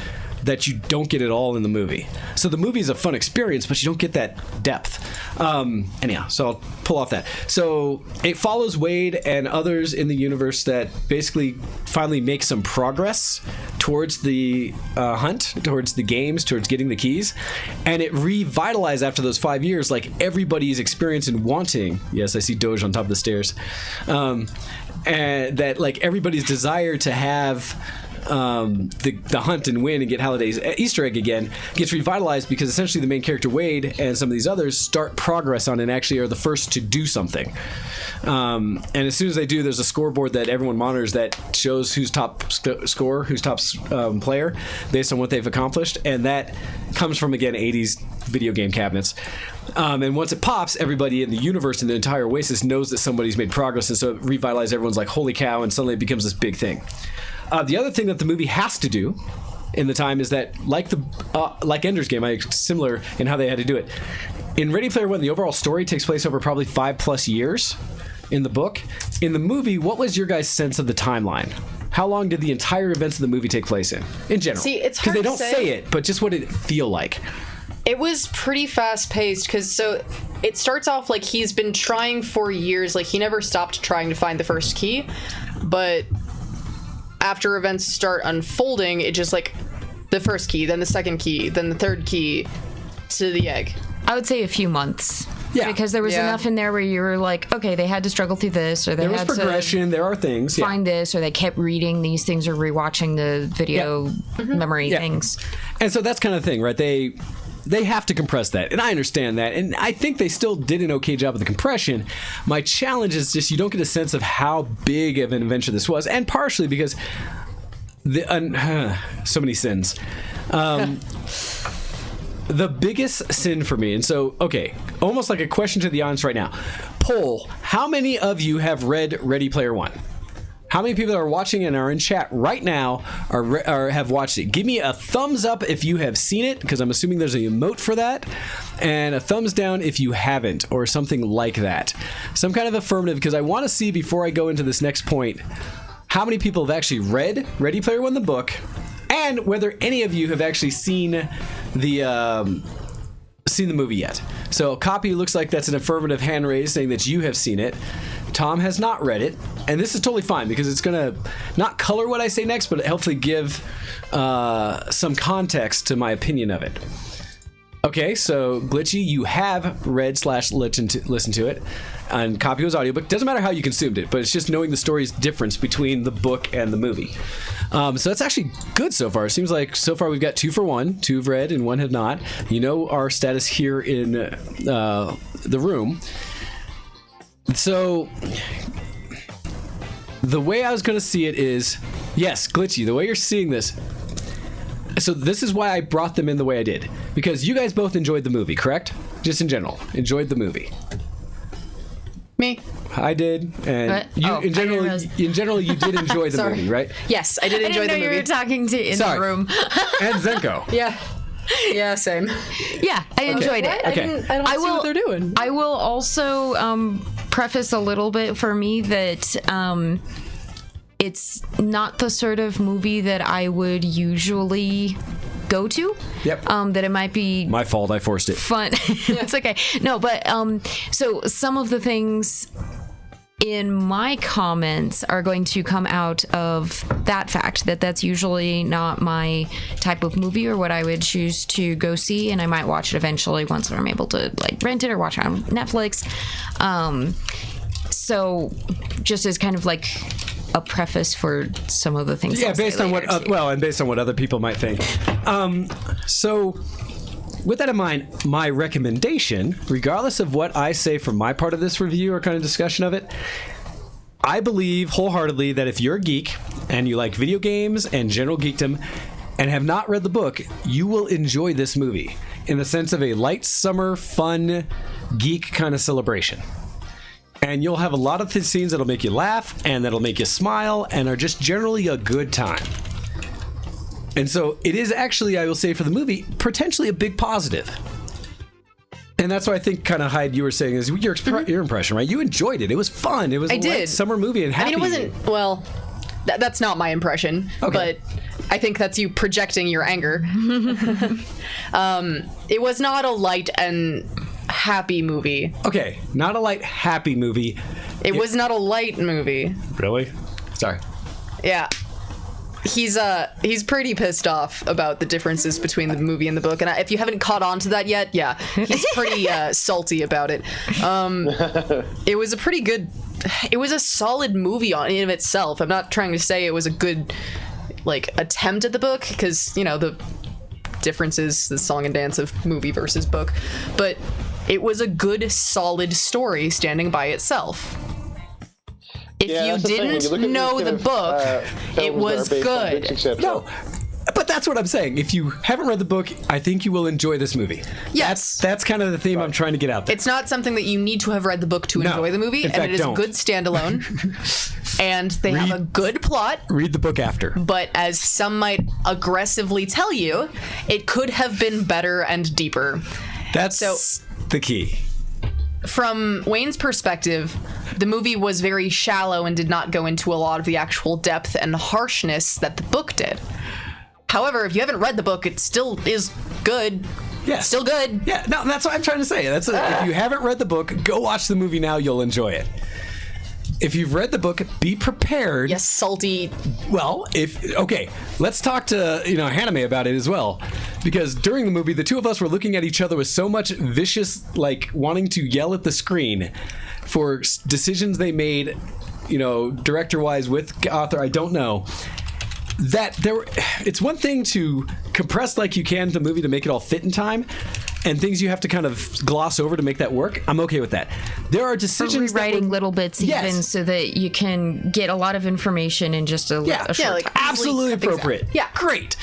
that you don't get at all in the movie. So the movie is a fun experience, but you don't get that depth. Anyhow, so I'll pull off that. So it follows Wade and others in the universe that basically finally make some progress towards the hunt, towards the games, towards getting the keys. And it revitalized after those 5 years, everybody's experience in wanting. Yes, I see Doge on top of the stairs. And that everybody's desire to have the hunt and win and get Halliday's Easter egg again gets revitalized because essentially the main character Wade and some of these others start progress on it and actually are the first to do something. And as soon as they do, there's a scoreboard that everyone monitors that shows who's top scorer, who's top player based on what they've accomplished, and that comes from, again, 80s video game cabinets. And once it pops, everybody in the universe and the entire Oasis knows that somebody's made progress, and so it revitalizes. Everyone's like, holy cow, and suddenly it becomes this big thing. The other thing that the movie has to do in the time is that, like Ender's Game, similar in how they had to do it. In Ready Player One, the overall story takes place over probably 5+ years in the book. In the movie, what was your guys' sense of the timeline? How long did the entire events of the movie take place in general? See, it's hard because they don't to say it, but just what did it feel like? It was pretty fast-paced, because it starts off like he's been trying for years. Like, he never stopped trying to find the first key, but after events start unfolding, it just, like, the first key, then the second key, then the third key to the egg. I would say a few months. Yeah. Because there was enough in there where you were like, okay, they had to struggle through this, or they had progression, there are things. Find this, or they kept reading these things or rewatching the video memory things. And so that's kind of the thing, right? They have to compress that, and I understand that, and I think they still did an okay job of the compression. My challenge is just you don't get a sense of how big of an adventure this was, and partially because so many sins. The biggest sin for me, and so, okay, almost like a question to the audience right now. Poll, how many of you have read Ready Player One? How many people that are watching and are in chat right now are have watched it? Give me a thumbs up if you have seen it, because I'm assuming there's an emote for that, and a thumbs down if you haven't, or something like that. Some kind of affirmative, because I want to see, before I go into this next point, how many people have actually read Ready Player One, the book, and whether any of you have actually seen the movie yet. So copy looks like that's an affirmative hand raised saying that you have seen it. Tom has not read it, and this is totally fine because it's going to not color what I say next, but hopefully give some context to my opinion of it. Okay, so Glitchy, you have read / listened to it, and copy was audiobook. Doesn't matter how you consumed it, but it's just knowing the story's difference between the book and the movie. So that's actually good so far. It seems like so far we've got 2 for 1. 2 have read and 1 have not. You know our status here in the room. So the way I was going to see it is, yes, Glitchy, the way you're seeing this. So this is why I brought them in the way I did. Because you guys both enjoyed the movie, correct? Just in general. Enjoyed the movie. Me. I did, and in general, you did enjoy the movie, right? Yes, I did enjoy the movie. I didn't know you were talking to in the room. And Zenko. Yeah, same. Yeah, I enjoyed it. Okay. I don't see what they're doing. I will also preface a little bit for me that it's not the sort of movie that I would usually go to. Yep. That it might be my fault. I forced it. Fun. It's okay. No, but so some of the things in my comments are going to come out of that fact that that's usually not my type of movie or what I would choose to go see, and I might watch it eventually once I'm able to like rent it or watch it on Netflix. So just as kind of like a preface for some of the things. Yeah, based on what and based on what other people might think. So with that in mind, my recommendation, regardless of what I say from my part of this review or kind of discussion of it, I believe wholeheartedly that if you're a geek and you like video games and general geekdom and have not read the book, you will enjoy this movie in the sense of a light summer, fun, geek kind of celebration. And you'll have a lot of scenes that'll make you laugh and that'll make you smile and are just generally a good time. And so it is actually, I will say for the movie, potentially a big positive. And that's what I think kind of Hyde, you were saying is your impression, right? You enjoyed it. It was fun. It was a light summer movie and happy. I mean, it wasn't, well, that's not my impression, but I think that's you projecting your anger. It was not a light and happy movie. Okay, not a light, happy movie. It was not a light movie. Really? Sorry. Yeah. He's pretty pissed off about the differences between the movie and the book, and if you haven't caught on to that yet, yeah, he's pretty salty about it. It was a solid movie in and of itself. I'm not trying to say it was a good like attempt at the book, because the difference is the song and dance of movie versus book, but it was a good, solid story standing by itself. If you didn't know the book, it was good. No, but that's what I'm saying. If you haven't read the book, I think you will enjoy this movie. Yes. That's kind of the theme I'm trying to get out there. It's not something that you need to have read the book to enjoy the movie, and it is a good standalone. And they have a good plot. Read the book after. But as some might aggressively tell you, it could have been better and deeper. That's the key. From Wayne's perspective, the movie was very shallow and did not go into a lot of the actual depth and harshness that the book did. However, if you haven't read the book, it still is good. Yes. Still good. Yeah, no, that's what I'm trying to say. If you haven't read the book, go watch the movie now. You'll enjoy it. If you've read the book, be prepared. Yes, salty. Well, let's talk to Haname about it as well, because during the movie, the two of us were looking at each other with so much vicious, like wanting to yell at the screen for decisions they made, director-wise with author. I don't know. It's one thing to compress like you can the movie to make it all fit in time, and things you have to kind of gloss over to make that work. I'm okay with that. There are decisions rewriting little bits even so that you can get a lot of information in just a short time. Absolutely appropriate. Yeah, great.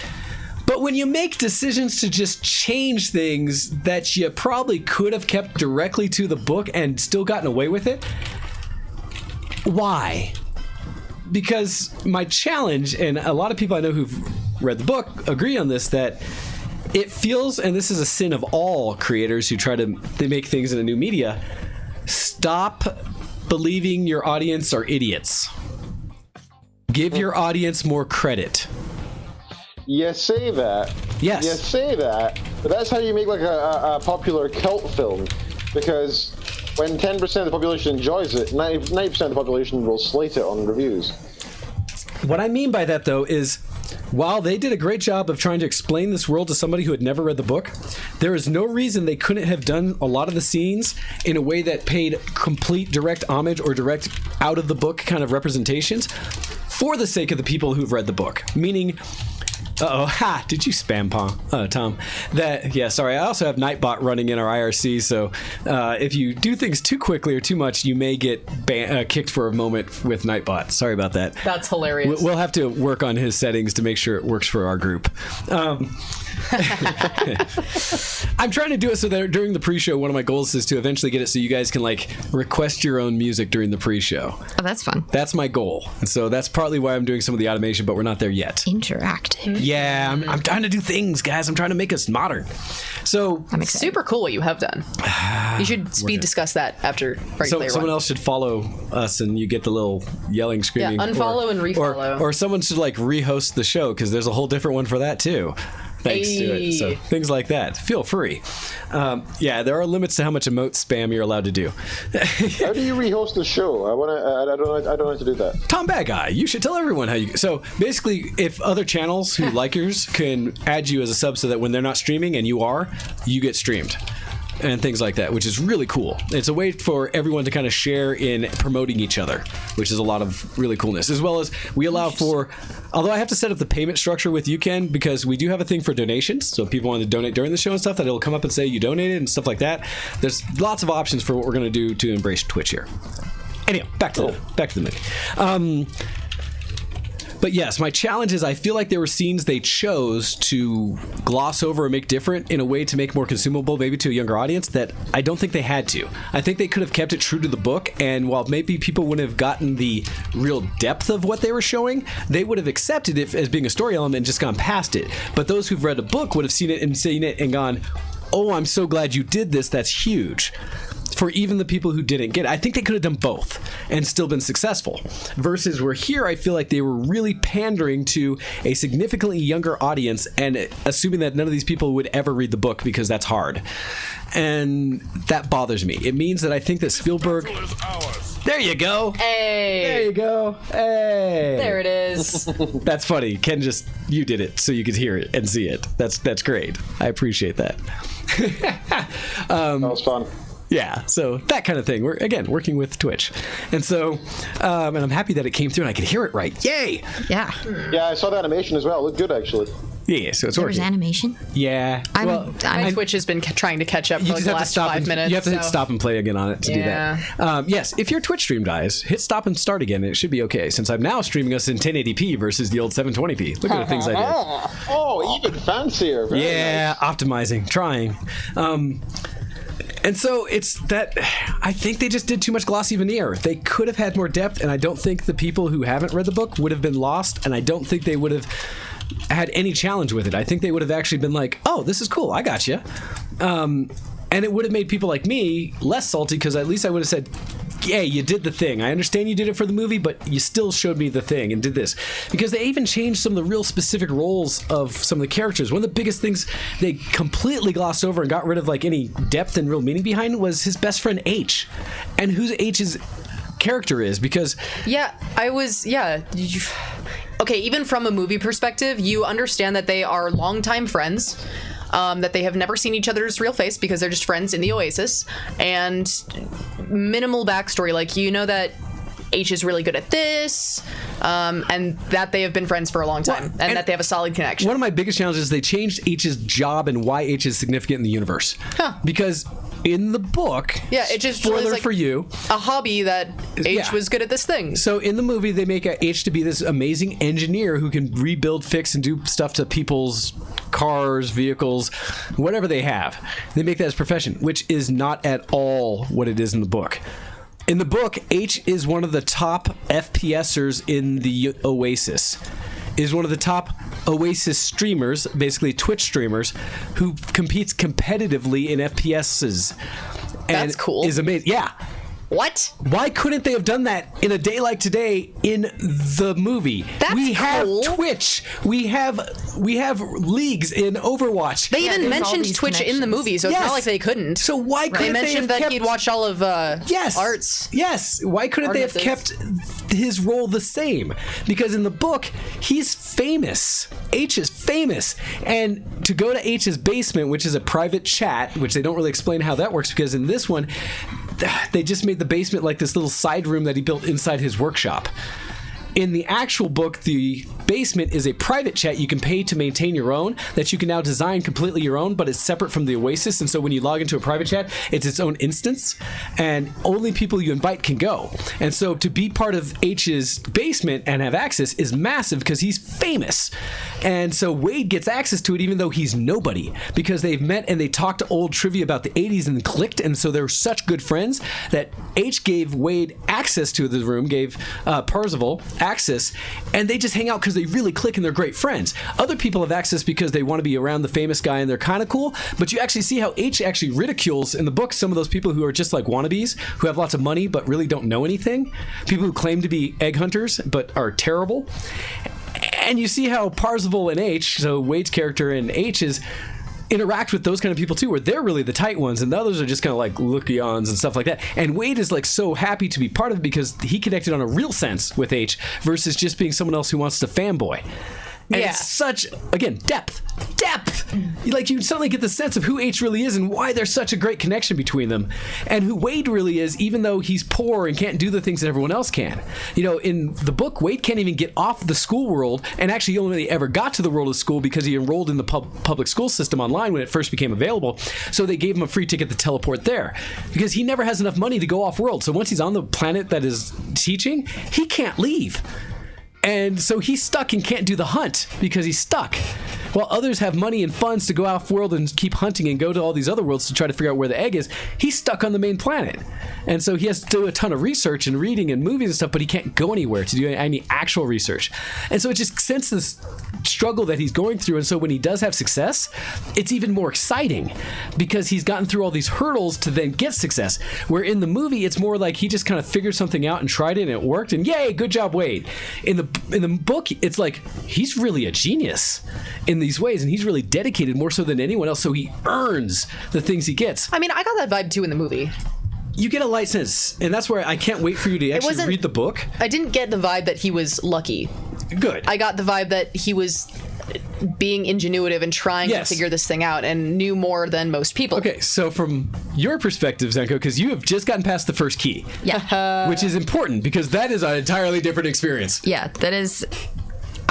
But when you make decisions to just change things that you probably could have kept directly to the book and still gotten away with it, why? Because my challenge, and a lot of people I know who've read the book agree on this, that it feels, and this is a sin of all creators who they make things in a new media, stop believing your audience are idiots. Give your audience more credit. You say that. Yes. You say that, but that's how you make like a popular cult film, because when 10% of the population enjoys it, 90% of the population will slate it on reviews. What I mean by that, though, is while they did a great job of trying to explain this world to somebody who had never read the book, there is no reason they couldn't have done a lot of the scenes in a way that paid complete direct homage or direct out-of-the-book kind of representations for the sake of the people who've read the book. Meaning... did you spam Tom? Sorry, I also have Nightbot running in our IRC, so if you do things too quickly or too much, you may get kicked for a moment with Nightbot. Sorry about that. That's hilarious. We'll have to work on his settings to make sure it works for our group. I'm trying to do it so that during the pre-show, one of my goals is to eventually get it so you guys can request your own music during the pre-show. Oh, that's fun. That's my goal. And so that's partly why I'm doing some of the automation, but we're not there yet. Interactive. Yeah, I'm trying to do things, guys. I'm trying to make us modern. So I'm excited. Super cool what you have done. You should speed discuss that after someone else should follow us, and you get the little yelling, screaming. Yeah, unfollow and refollow. Or someone should rehost the show, because there's a whole different one for that too. Thanks to it. So things like that. Feel free. There are limits to how much emote spam you're allowed to do. How do you rehost the show? I don't know how to do that. Tom Bad Guy, you should tell everyone how you. So basically, if other channels who like yours can add you as a sub, so that when they're not streaming and you get streamed. And things like that, which is really cool. It's a way for everyone to kind of share in promoting each other, which is a lot of really coolness. As well as we allow for, although I have to set up the payment structure with UCAN, because we do have a thing for donations. So if people want to donate during the show and stuff, that it'll come up and say you donated and stuff like that. There's lots of options for what we're going to do to embrace Twitch here. Anyhow, back to the movie. But yes, my challenge is I feel like there were scenes they chose to gloss over or make different in a way to make more consumable, maybe to a younger audience, that I don't think they had to. I think they could have kept it true to the book, and while maybe people wouldn't have gotten the real depth of what they were showing, they would have accepted it as being a story element and just gone past it. But those who've read a book would have seen it and gone, oh, I'm so glad you did this, that's huge. For even the people who didn't get it. I think they could have done both and still been successful. Versus where here, I feel like they were really pandering to a significantly younger audience and assuming that none of these people would ever read the book, because that's hard. And that bothers me. It means that I think that Speilburg... There you go. Hey. There you go. Hey. There it is. That's funny. Ken you did it so you could hear it and see it. That's great. I appreciate that. That was fun. Yeah, so that kind of thing. We're, again, working with Twitch. And so, and I'm happy that it came through and I could hear it right. Yay! Yeah. Yeah, I saw the animation as well. It looked good, actually. Yeah, so it's There working. was animation? Yeah. My Twitch has been trying to catch up for like the last 5 minutes. You have to hit stop and play again on it to do that. Yes, if your Twitch stream dies, hit stop and start again, and it should be okay, since I'm now streaming us in 1080p versus the old 720p. Look at the things I did. Oh, even fancier. Very nice. Optimizing, trying. And so it's that I think they just did too much glossy veneer. They could have had more depth, and I don't think the people who haven't read the book would have been lost, and I don't think they would have had any challenge with it. I think they would have actually been like, oh, this is cool, I got you. And it would have made people like me less salty, because at least I would have said, yeah, you did the thing. I understand you did it for the movie, but you still showed me the thing and did this. Because they even changed some of the real specific roles of some of the characters. One of the biggest things they completely glossed over and got rid of like any depth and real meaning behind was his best friend H. And who H's character is, because... Okay, even from a movie perspective, you understand that they are longtime friends, that they have never seen each other's real face because they're just friends in the Oasis, and minimal backstory. Like, you know that H is really good at this, and that they have been friends for a long time, and that they have a solid connection. One of my biggest challenges is they changed H's job and why H is significant in the universe. Because in the book, it just spoiler like for you, a hobby that H was good at this thing. So in the movie, they make H to be this amazing engineer who can rebuild, fix, and do stuff to people's cars, vehicles, whatever they have. They make that his profession, which is not at all what it is in the book. In the book, H is one of the top FPSers in the Oasis. Is one of the top Oasis streamers, basically Twitch streamers, who competes competitively in FPSs. That's cool. Is amazing. Yeah. What? Why couldn't they have done that in a day like today in the movie? That's we have cool. Twitch. We have leagues in Overwatch. They even mentioned Twitch in the movie, so it's not like they couldn't. So why couldn't they mentioned that he'd watch all of Arts? Yes. Why couldn't they have kept his role the same? Because in the book, he's famous. H is famous. And to go to H's basement, which is a private chat, which they don't really explain how that works, because in this one, they just made the basement like this little side room that he built inside his workshop. In the actual book, the basement is a private chat you can pay to maintain your own, that you can now design completely your own, but it's separate from the Oasis. And so when you log into a private chat, it's its own instance, and only people you invite can go. And so to be part of H's basement and have access is massive because he's famous. And so Wade gets access to it even though he's nobody, because they've met and they talked to old trivia about the 80s and clicked. And so they're such good friends that H gave Wade access to the room, gave Parzival access, and they just hang out because they really click and they're great friends. Other people have access because they want to be around the famous guy and they're kind of cool, but you actually see how H actually ridicules in the book some of those people who are just like wannabes, who have lots of money but really don't know anything, people who claim to be egg hunters but are terrible. And you see how Parzival and H, so Wade's character and H's, interact with those kind of people too, where they're really the tight ones and the others are just kind of like looky-ons and stuff like that. And Wade is like so happy to be part of it because he connected on a real sense with H versus just being someone else who wants to fanboy. And it's such, again, depth. Like, you suddenly get the sense of who H really is and why there's such a great connection between them, and who Wade really is, even though he's poor and can't do the things that everyone else can. You know, in the book, Wade can't even get off the school world, and actually he only really ever got to the world of school because he enrolled in the public school system online when it first became available. So they gave him a free ticket to teleport there because he never has enough money to go off world. So once he's on the planet that is teaching, he can't leave. And so he's stuck and can't do the hunt because he's stuck. While others have money and funds to go off-world and keep hunting and go to all these other worlds to try to figure out where the egg is, he's stuck on the main planet. And so he has to do a ton of research and reading and movies and stuff, but he can't go anywhere to do any actual research. And so it just senses this struggle that he's going through. And so when he does have success, it's even more exciting because he's gotten through all these hurdles to then get success. Where in the movie, it's more like he just kind of figured something out and tried it and it worked, and yay, good job, Wade. In the book, it's like he's really a genius in these ways, and he's really dedicated more so than anyone else, so he earns the things he gets. I mean, I got that vibe too in the movie. You get a light sense, and that's where I can't wait for you to actually read the book. I didn't get the vibe that he was lucky. Good. I got the vibe that he was being ingenuitive and trying to figure this thing out, and knew more than most people. Okay, so from your perspective, Zenko, because you have just gotten past the first key. Yeah. Which is important, because that is an entirely different experience. Yeah, that is...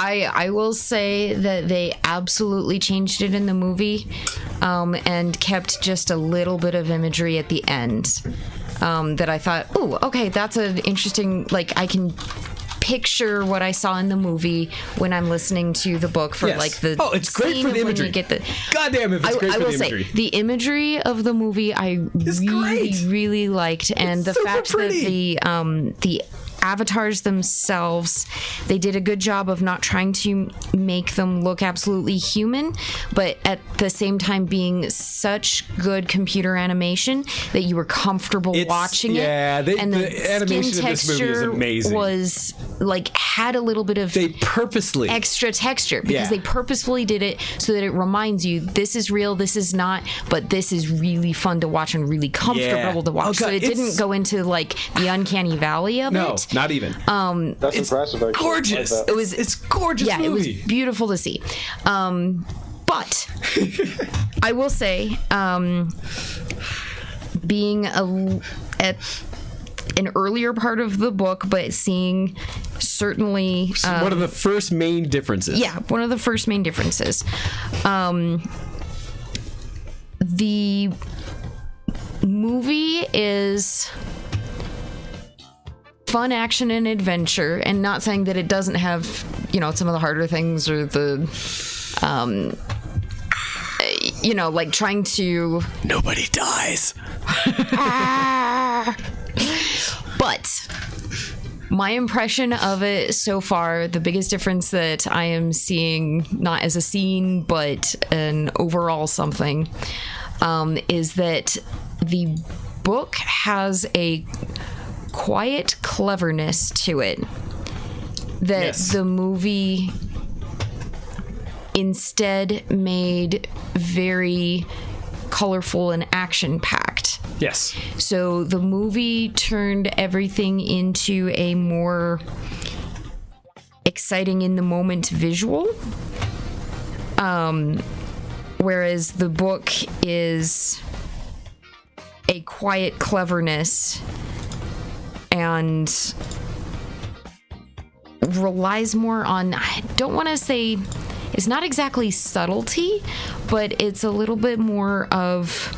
I will say that they absolutely changed it in the movie, and kept just a little bit of imagery at the end, that I thought, oh, okay, that's an interesting, like, I can picture what I saw in the movie when I'm listening to the book for like the it's great scene for the of when imagery. you get the Goddamn, if it's great for the imagery. Say, the imagery of the movie I really liked, and the fact that the avatars themselves, they did a good job of not trying to make them look absolutely human, but at the same time being such good computer animation that you were comfortable watching it. And the animation in this movie is amazing. Was like had a little bit of extra texture, because they purposefully did it so that it reminds you this is real, this is not, but this is really fun to watch and really comfortable to watch. So it didn't go into like the uncanny valley of it. Not even. That's impressive. Actually. Gorgeous. Like It's gorgeous. Yeah, movie. It was beautiful to see. But I will say, being at an earlier part of the book, but seeing certainly one of the first main differences. Yeah, one of the first main differences. The movie is fun action and adventure, and not saying that it doesn't have, some of the harder things or the like trying to... Nobody dies. But my impression of it so far, the biggest difference that I am seeing, not as a scene, but an overall something, is that the book has a quiet cleverness to it that the movie instead made very colorful and action-packed. Yes. So the movie turned everything into a more exciting in the moment visual, whereas the book is a quiet cleverness and relies more on, I don't want to say, it's not exactly subtlety, but it's a little bit more of,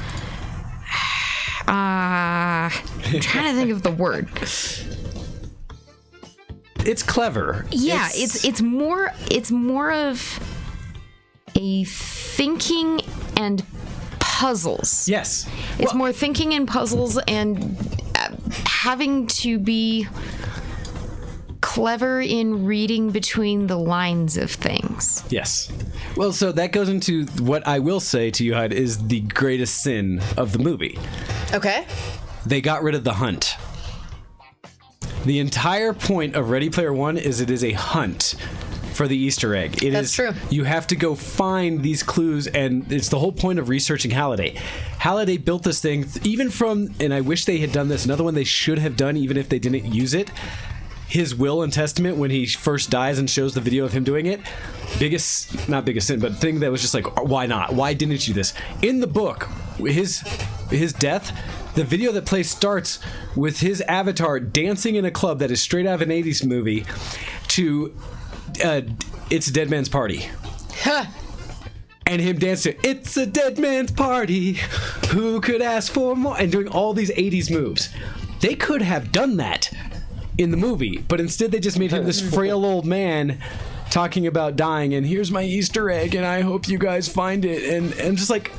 I'm trying to think of the word. It's clever. Yeah, it's more of a thinking and puzzles. Yes. It's more thinking and puzzles and having to be clever in reading between the lines of things. Yes. Well, so that goes into what I will say to you, Hyde, is the greatest sin of the movie. Okay. They got rid of the hunt. The entire point of Ready Player One is it is a hunt for the Easter egg. That's true. You have to go find these clues, and it's the whole point of researching Halliday. Halliday built this thing, even from, and I wish they had done this, another one they should have done even if they didn't use it, his will and testament when he first dies and shows the video of him doing it. Not biggest sin, but thing that was just like, why not? Why didn't you this? In the book, his death, the video that plays starts with his avatar dancing in a club that is straight out of an 80s movie to It's a Dead Man's Party. Huh. And him dancing, it's a dead man's party, who could ask for more? And doing all these 80s moves. They could have done that in the movie, but instead they just made him this frail old man talking about dying, and here's my Easter egg, and I hope you guys find it, and just like,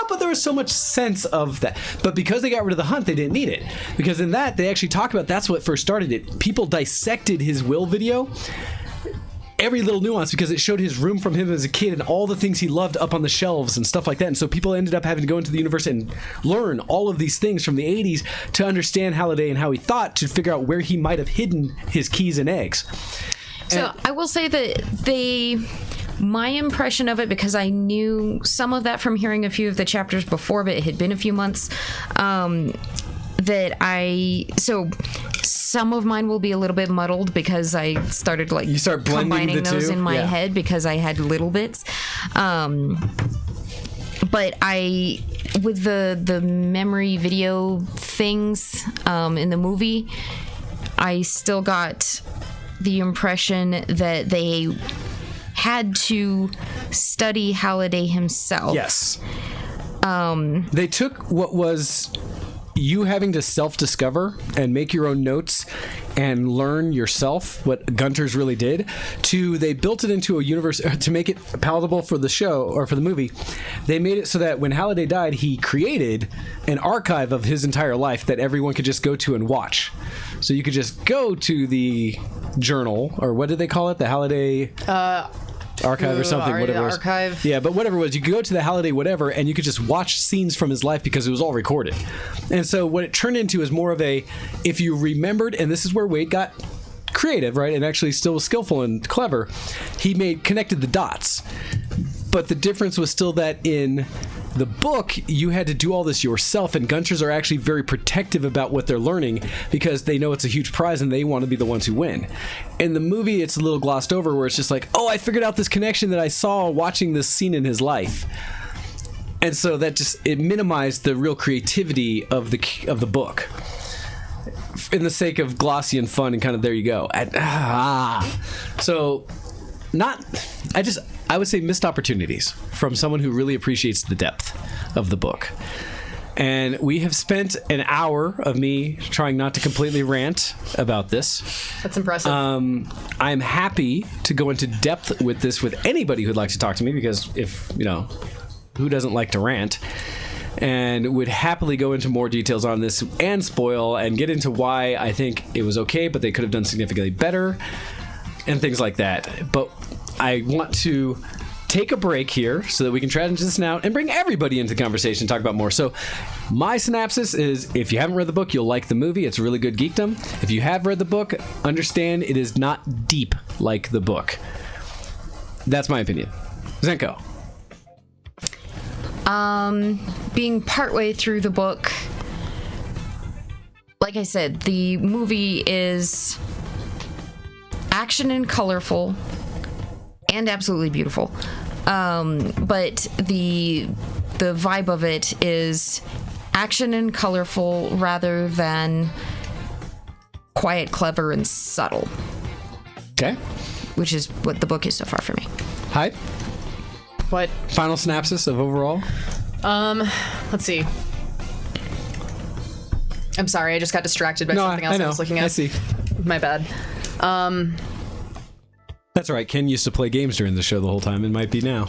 but there was so much sense of that. But because they got rid of the hunt, they didn't need it. Because in that, they actually talk about, that's what first started it. People dissected his will video, every little nuance, because it showed his room from him as a kid and all the things he loved up on the shelves and stuff like that. And so people ended up having to go into the universe and learn all of these things from the 80s to understand Halliday and how he thought, to figure out where he might have hidden his keys and eggs. So I will say that my impression of it, because I knew some of that from hearing a few of the chapters before, but it had been a few months, some of mine will be a little bit muddled because I started like you start combining those two? in my Yeah. head because I had little bits. But with the memory video things in the movie, I still got the impression that they had to study Halliday himself. Yes. They took what was you having to self-discover and make your own notes and learn yourself what Gunter's really did they built it into a universe to make it palatable for the show or for the movie. They made it so that when Halliday died, he created an archive of his entire life that everyone could just go to and watch. So you could just go to the journal, or what did they call it? The Halliday archive or something, whatever it was. Archive. Yeah, but whatever it was, you could go to the Halliday whatever, and you could just watch scenes from his life because it was all recorded. And so what it turned into is more of a, if you remembered, and this is where Wade got creative, right, and actually still was skillful and clever, he connected the dots. But the difference was still that in the book, you had to do all this yourself, and Gunters are actually very protective about what they're learning because they know it's a huge prize and they want to be the ones who win. In the movie, it's a little glossed over where it's just like, oh, I figured out this connection that I saw watching this scene in his life. And so that it minimized the real creativity of the book in the sake of glossy and fun and kind of there you go. So I would say missed opportunities from someone who really appreciates the depth of the book. And we have spent an hour of me trying not to completely rant about this. That's impressive. I'm happy to go into depth with this with anybody who'd like to talk to me because who doesn't like to rant? And would happily go into more details on this and spoil and get into why I think it was okay, but they could have done significantly better and things like that. But I want to take a break here so that we can transition this now and bring everybody into the conversation and talk about more. So my synopsis is, if you haven't read the book, you'll like the movie. It's really good geekdom. If you have read the book, understand it is not deep like the book. That's my opinion. Zenko. Being partway through the book, like I said, the movie is action and colorful and absolutely beautiful. But the vibe of it is action and colorful rather than quiet, clever, and subtle. Okay. Which is what the book is so far for me. Hi. What? Final synopsis of overall? Let's see. I'm sorry, I just got distracted by something else I was looking at. I see. My bad. That's all right. Ken used to play games during the show the whole time and might be now.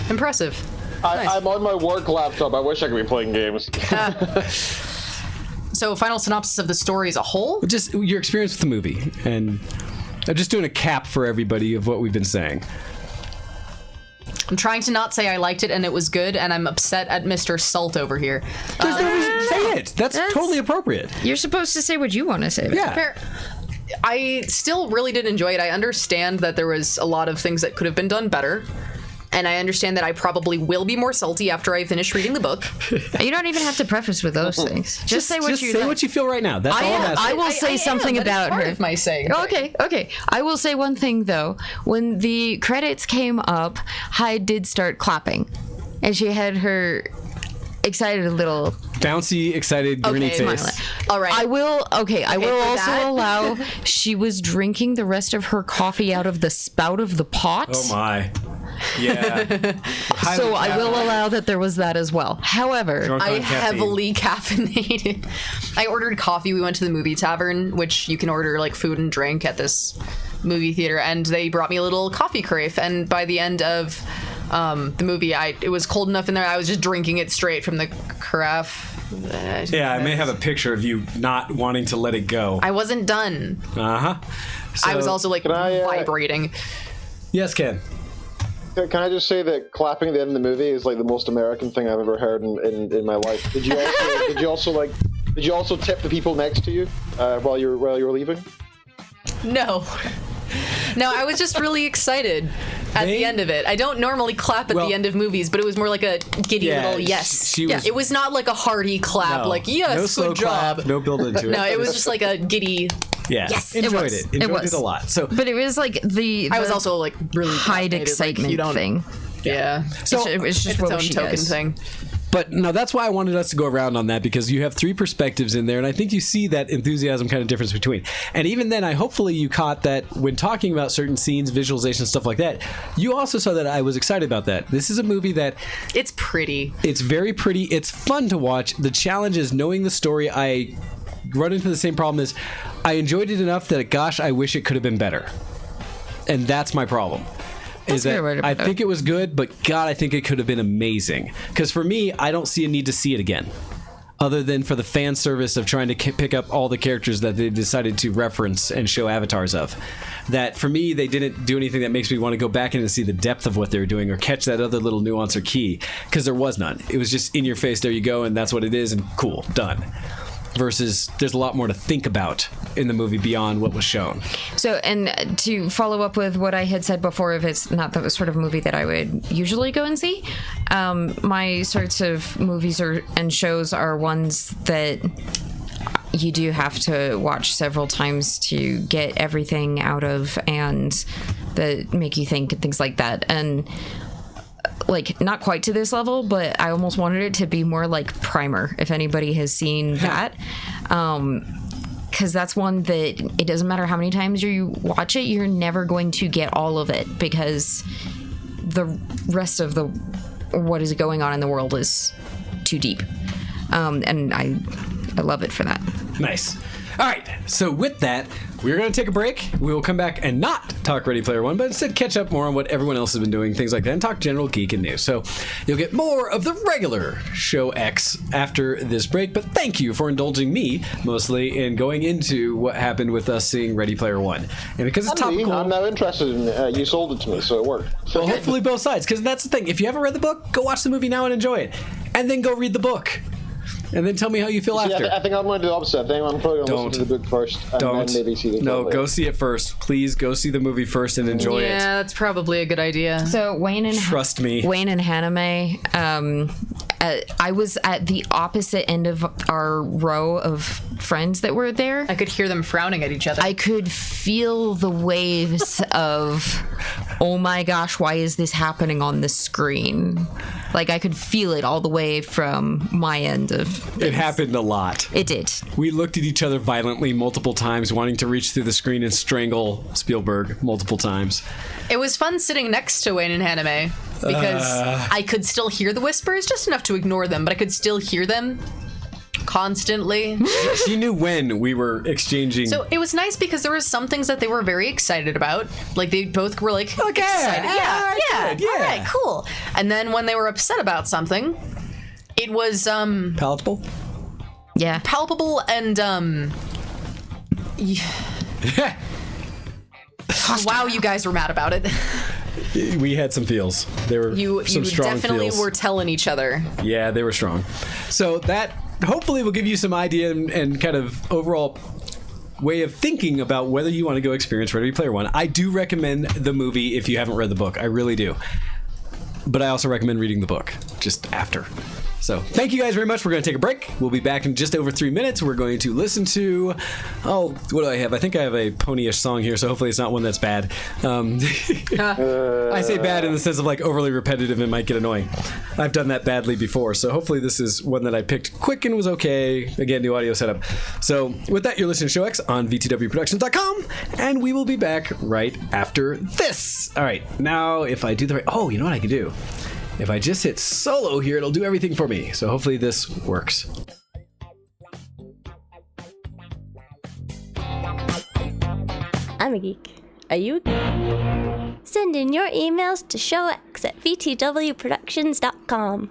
Impressive. Nice. I'm on my work laptop. I wish I could be playing games. So, final synopsis of the story as a whole? Just your experience with the movie. And I'm just doing a cap for everybody of what we've been saying. I'm trying to not say I liked it and it was good, and I'm upset at Mr. Salt over here. There's no reason to say it. That's totally appropriate. You're supposed to say what you want to say. Yeah. Fair. I still really did enjoy it. I understand that there was a lot of things that could have been done better. And I understand that I probably will be more salty after I finish reading the book. You don't even have to preface with those things. Just say what you feel right now. That's all I'm asking. I will say something about part her. Of my saying. Okay. I will say one thing though. When the credits came up, Hyde did start clapping, and she had her excited little bouncy, excited, grinny face. Smiling. All right. I will also that. allow she was drinking the rest of her coffee out of the spout of the pot. Oh my. Yeah. So I will allow that there was that as well. However, I heavily caffeinated. I ordered coffee. We went to the movie tavern, which you can order like food and drink at this movie theater, and they brought me a little coffee carafe. And by the end of the movie, it was cold enough in there. I was just drinking it straight from the carafe. Yeah, I may have a picture of you not wanting to let it go. I wasn't done. So, I was also like vibrating. Yes, Ken. Can I just say that clapping at the end of the movie is like the most American thing I've ever heard in my life? Did you also tip the people next to you while you were leaving? No, I was just really excited. at the end of it. I don't normally clap at the end of movies, but it was more like a giddy little yes. It was not like a hearty clap, like, yes, no slow good job. Clap, no build into it. No, it was just like a giddy... Yeah, yes, enjoyed it. Enjoyed it a lot. So, but it was like I was also like really hide excitement thing. Yeah. So it's just its own token thing. But no, that's why I wanted us to go around on that, because you have three perspectives in there, and I think you see that enthusiasm kind of difference between. And even then, hopefully you caught that when talking about certain scenes, visualization, stuff like that, you also saw that I was excited about that. This is a movie that... It's pretty. It's very pretty. It's fun to watch. The challenge is knowing the story. I run into the same problem as I enjoyed it enough that, gosh, I wish it could have been better. And that's my problem. Is that I think it was good, but God, I think it could have been amazing. Because for me, I don't see a need to see it again, other than for the fan service of trying to pick up all the characters that they decided to reference and show avatars of. That for me, they didn't do anything that makes me want to go back in and see the depth of what they were doing or catch that other little nuance or key, because there was none. It was just in your face, there you go, and that's what it is, and cool, done. Versus there's a lot more to think about in the movie beyond what was shown. So, and to follow up with what I had said before, if it's not the sort of movie that I would usually go and see, my sorts of movies and shows are ones that you do have to watch several times to get everything out of, and that make you think and things like that. And like, not quite to this level, but I almost wanted it to be more like Primer, if anybody has seen that. Because that's one that it doesn't matter how many times you watch it, you're never going to get all of it, because the rest of what is going on in the world is too deep. And I love it for that. Nice. All right, so with that, we're going to take a break. We will come back and not talk Ready Player One, but instead catch up more on what everyone else has been doing, things like that, and talk general geek and news. So you'll get more of the regular Show X after this break, but thank you for indulging me, mostly, in going into what happened with us seeing Ready Player One. And because it's topical... I'm now interested in you sold it to me, so it worked. Well, hopefully both sides, because that's the thing. If you haven't read the book, go watch the movie now and enjoy it. And then go read the book. And then tell me how you feel after. I think I'm going to do the opposite. I think I'm probably going to listen to the book first and then maybe see the movie. No, go see it first. Please go see the movie first and enjoy it. Yeah, that's probably a good idea. So Trust me. Wayne and Haname, I was at the opposite end of our row of friends that were there. I could hear them frowning at each other. I could feel the waves of, oh my gosh, why is this happening on the screen? Like, I could feel it all the way from my end of things. It happened a lot. It did. We looked at each other violently multiple times, wanting to reach through the screen and strangle Spielberg multiple times. It was fun sitting next to Wayne and Haname, because I could still hear the whispers, just enough to ignore them, but I could still hear them constantly. She knew when we were exchanging. So it was nice because there were some things that they were very excited about. Like, they both were like, okay, excited. Yeah. All right, cool. And then when they were upset about something, it was palatable. Yeah, palpable and wow, you guys were mad about it. We had some feels. There were some strong feels. You definitely were telling each other. Yeah, they were strong. So that hopefully will give you some idea and kind of overall way of thinking about whether you want to go experience Ready Player One. I do recommend the movie if you haven't read the book. I really do. But I also recommend reading the book just after. So thank you guys very much. We're going to take a break. We'll be back in just over 3 minutes. We're going to listen to, what do I have? I think I have a ponyish song here, so hopefully it's not one that's bad. I say bad in the sense of like overly repetitive and might get annoying. I've done that badly before, so hopefully this is one that I picked quick and was okay. Again, new audio setup. So with that, you're listening to Show X on VTWProductions.com, and we will be back right after this. All right, now if I do the right... Oh, you know what I can do? If I just hit solo here, it'll do everything for me. So hopefully this works. I'm a geek. Are you a geek? Send in your emails to showx@vtwproductions.com.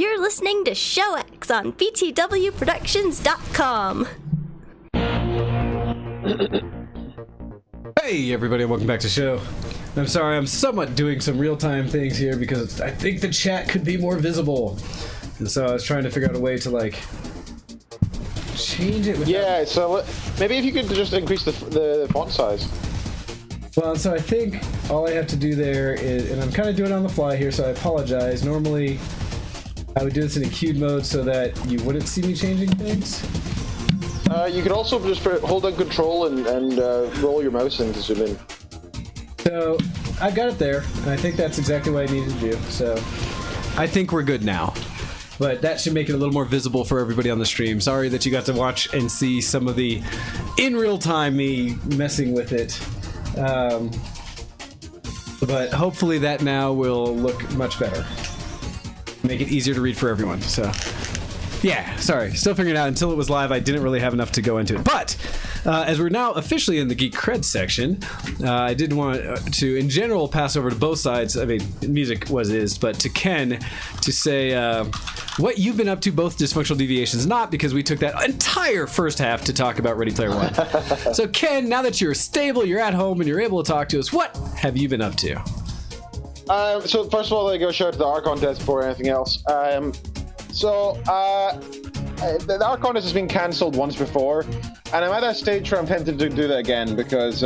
You're listening to Show X on btwproductions.com. Hey everybody, and welcome back to the show. I'm sorry, I'm somewhat doing some real-time things here because I think the chat could be more visible. And so I was trying to figure out a way to, like, change it. Yeah, so maybe if you could just increase the font size. Well, so I think all I have to do there is, and I'm kind of doing it on the fly here, so I apologize. Normally, I would do this in a queued mode so that you wouldn't see me changing things. You could also just hold down control and roll your mouse in to zoom in. So, I've got it there, and I think that's exactly what I needed to do, so I think we're good now. But that should make it a little more visible for everybody on the stream. Sorry that you got to watch and see some of the, in real time, me messing with it. But hopefully that now will look much better. Make it easier to read for everyone, so... Yeah, sorry. Still figuring it out. Until it was live, I didn't really have enough to go into it. But, as we're now officially in the Geek Cred section, I did want to, in general, pass over to both sides. I mean, music is, but to Ken to say what you've been up to, both Dysfunctional Deviations, not because we took that entire first half to talk about Ready Player One. So, Ken, now that you're stable, you're at home, and you're able to talk to us, what have you been up to? So, first of all, I go shout out to the art contest before anything else. The art contest has been cancelled once before, and I'm at that stage where I'm tempted to do that again because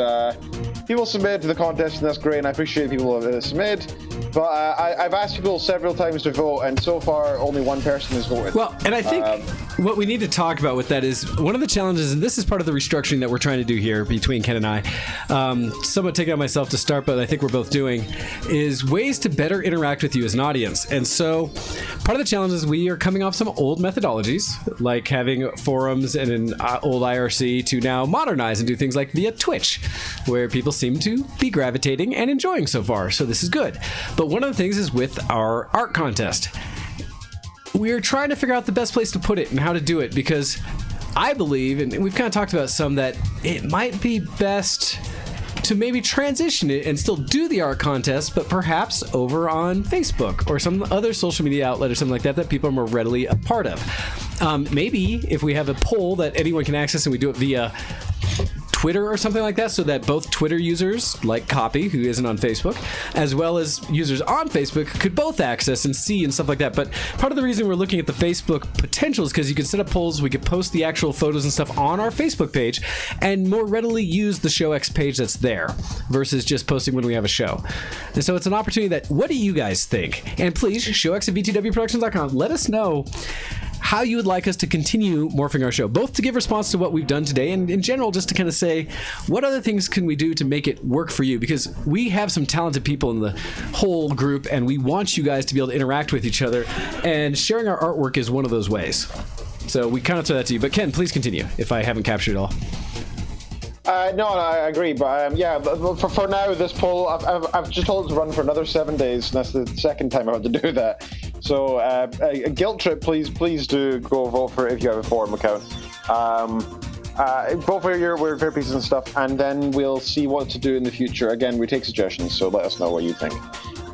people submit to the contest, and that's great, and I appreciate people that submit. But I've asked people several times to vote, and so far only one person has voted. Well, and I think what we need to talk about with that is one of the challenges, and this is part of the restructuring that we're trying to do here between Ken and I, somewhat taking on myself to start, but I think we're both doing, is ways to better interact with you as an audience. And so part of the challenge is we are coming off some old methodologies, like having forums and an old IRC, to now modernize and do things like via Twitch, where people seem to be gravitating and enjoying so far. So this is good. But one of the things is with our art contest. We're trying to figure out the best place to put it and how to do it, because I believe, and we've kind of talked about some, that it might be best to maybe transition it and still do the art contest, but perhaps over on Facebook or some other social media outlet or something like that that people are more readily a part of. Maybe if we have a poll that anyone can access and we do it via Twitter or something like that, so that both Twitter users, like Copy, who isn't on Facebook, as well as users on Facebook could both access and see and stuff like that. But part of the reason we're looking at the Facebook potential is because you can set up polls, we could post the actual photos and stuff on our Facebook page, and more readily use the Show X page that's there, versus just posting when we have a show. And so it's an opportunity that, what do you guys think? And please, showx@btwproductions.com, let us know how you would like us to continue morphing our show, both to give response to what we've done today and in general just to kind of say what other things can we do to make it work for you, because we have some talented people in the whole group and we want you guys to be able to interact with each other, and sharing our artwork is one of those ways. So we kind of throw that to you, but Ken, please continue if I haven't captured it all. No, I agree, but yeah, for now, this poll, I've just told it to run for another 7 days, and that's the second time I've had to do that. So, a guilt trip, please do go vote for it if you have a forum account. Vote for your favorite pieces and stuff, and then we'll see what to do in the future. Again, we take suggestions, so let us know what you think.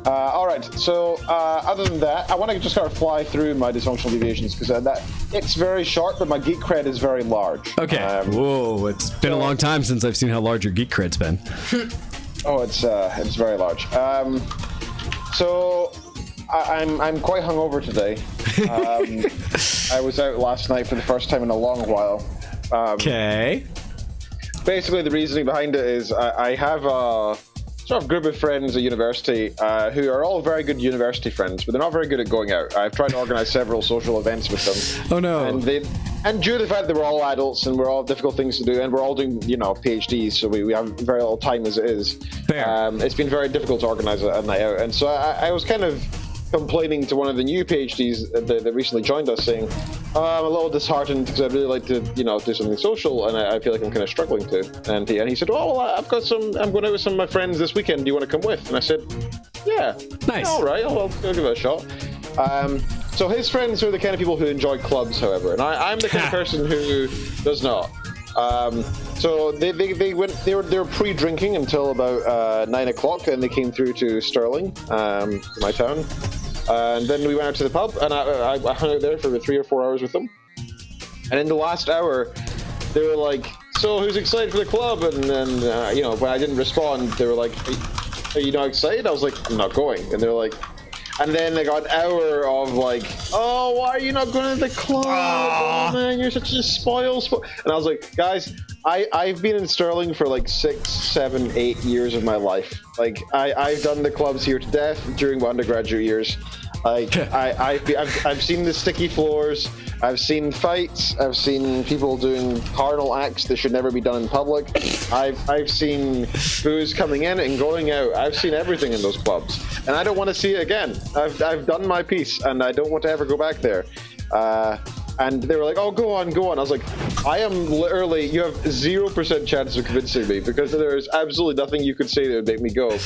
All right, so other than that, I want to just kind of fly through my dysfunctional deviations, because it's very short, but my geek cred is very large. Okay. Whoa, it's been a long time since I've seen how large your geek cred's been. Oh, it's very large. So I'm quite hungover today. I was out last night for the first time in a long while. Okay. Basically, the reasoning behind it is I have a sort of group of friends at university who are all very good university friends, but they're not very good at going out. I've tried to organize several social events with them. Oh no! And due to the fact that we're all adults and we're all difficult things to do, and we're all doing PhDs, so we have very little time as it is. Fair. It's been very difficult to organize a night out, and so I was kind of complaining to one of the new PhDs that recently joined us, saying, I'm a little disheartened because I'd really like to, do something social, and I feel like I'm kind of struggling to. And he said, oh, well, I'm going out with some of my friends this weekend. Do you want to come with? And I said, yeah. Nice. All right, I'll give it a shot. So his friends are the kind of people who enjoy clubs, however, and I'm the kind of person who does not. So they were pre-drinking until about 9 o'clock, and they came through to Stirling, my town. And then we went out to the pub, and I hung out there for 3 or 4 hours with them. And in the last hour, they were like, "So who's excited for the club?" And then, when I didn't respond, they were like, "Are you not excited?" I was like, "I'm not going." And they're like, and then they got an hour of like, "Oh, why are you not going to the club? Oh man, you're such a spoil." And I was like, "Guys, I've been in Sterling for like 6, 7, 8 years of my life. Like I've done the clubs here to death during my undergraduate years. Like I've seen the sticky floors. I've seen fights. I've seen people doing carnal acts that should never be done in public. I've seen booze coming in and going out. I've seen everything in those clubs, and I don't want to see it again. I've done my piece, and I don't want to ever go back there." And they were like, "Oh, go on." I was like, "I am literally, you have 0% chance of convincing me because there is absolutely nothing you could say that would make me go.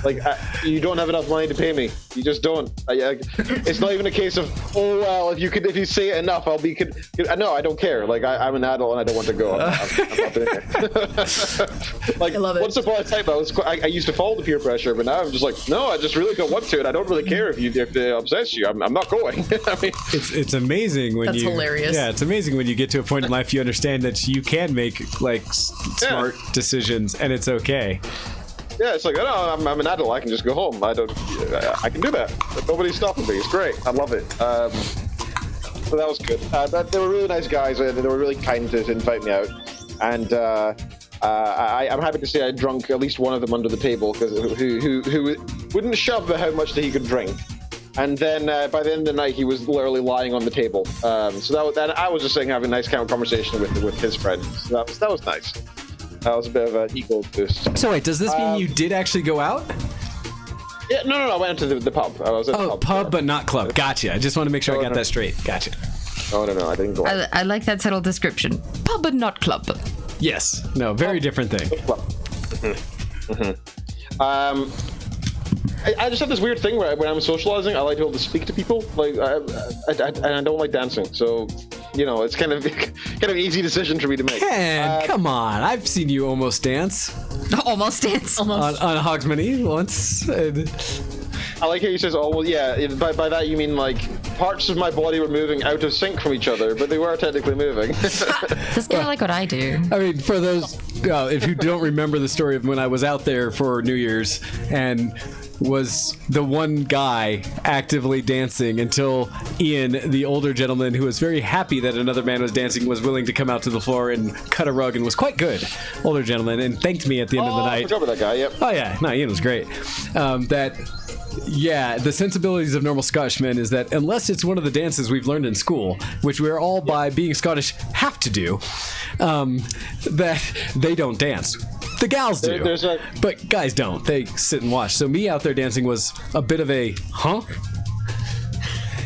Like, you don't have enough money to pay me. You just don't. It's not even a case of, oh, well, if you say it enough, I'll be, no, I don't care. Like, I'm an adult and I don't want to go. I'm not doing it." Like, I love it. Once upon a time, I used to fall to peer pressure, but now I'm just like, no, I just really don't want to, and I don't really care if they upsets you. I'm not going. I mean, it's amazing when That's hilarious. Yeah, it's amazing when you get to a point in life you understand that you can make like smart decisions and it's okay. Yeah, it's like, oh, I'm an adult. I can just go home. I can do that. Nobody's stopping me. It's great. I love it. So that was good. They were really nice guys. They were really kind to invite me out. And I'm happy to say I drunk at least one of them under the table who wouldn't shove at how much that he could drink. And then by the end of the night, he was literally lying on the table. So I was just saying, having a nice kind of conversation with his friend. So that was nice. That was a bit of an ego boost. So wait, does this mean you did actually go out? Yeah, no, I went to the pub. I was at the pub but not club. Gotcha. I just want to make sure I got that straight. Gotcha. No, I didn't go out. I like that subtle description. Pub but not club. Yes. No, very different thing. I just have this weird thing where when I'm socializing, I like to be able to speak to people. Like, and I don't like dancing, so it's kind of an easy decision for me to make. Ken, come on! I've seen you almost dance. Almost dance. Almost. On Hogsmeade once. I like how he says, "Oh well, yeah." By that you mean like parts of my body were moving out of sync from each other, but they were technically moving. That's kind of like what I do. I mean, for those if you don't remember the story of when I was out there for New Year's and was the one guy actively dancing until Ian, the older gentleman who was very happy that another man was dancing, was willing to come out to the floor and cut a rug and was quite good. Older gentleman, and thanked me at the end of the night. I forgot about that guy, yep. Oh yeah, no, Ian was great. The sensibilities of normal Scottish men is that unless it's one of the dances we've learned in school, which we're all by being Scottish have to do, that they don't dance. The gals do, but guys don't. They sit and watch. So me out there dancing was a bit of a, huh?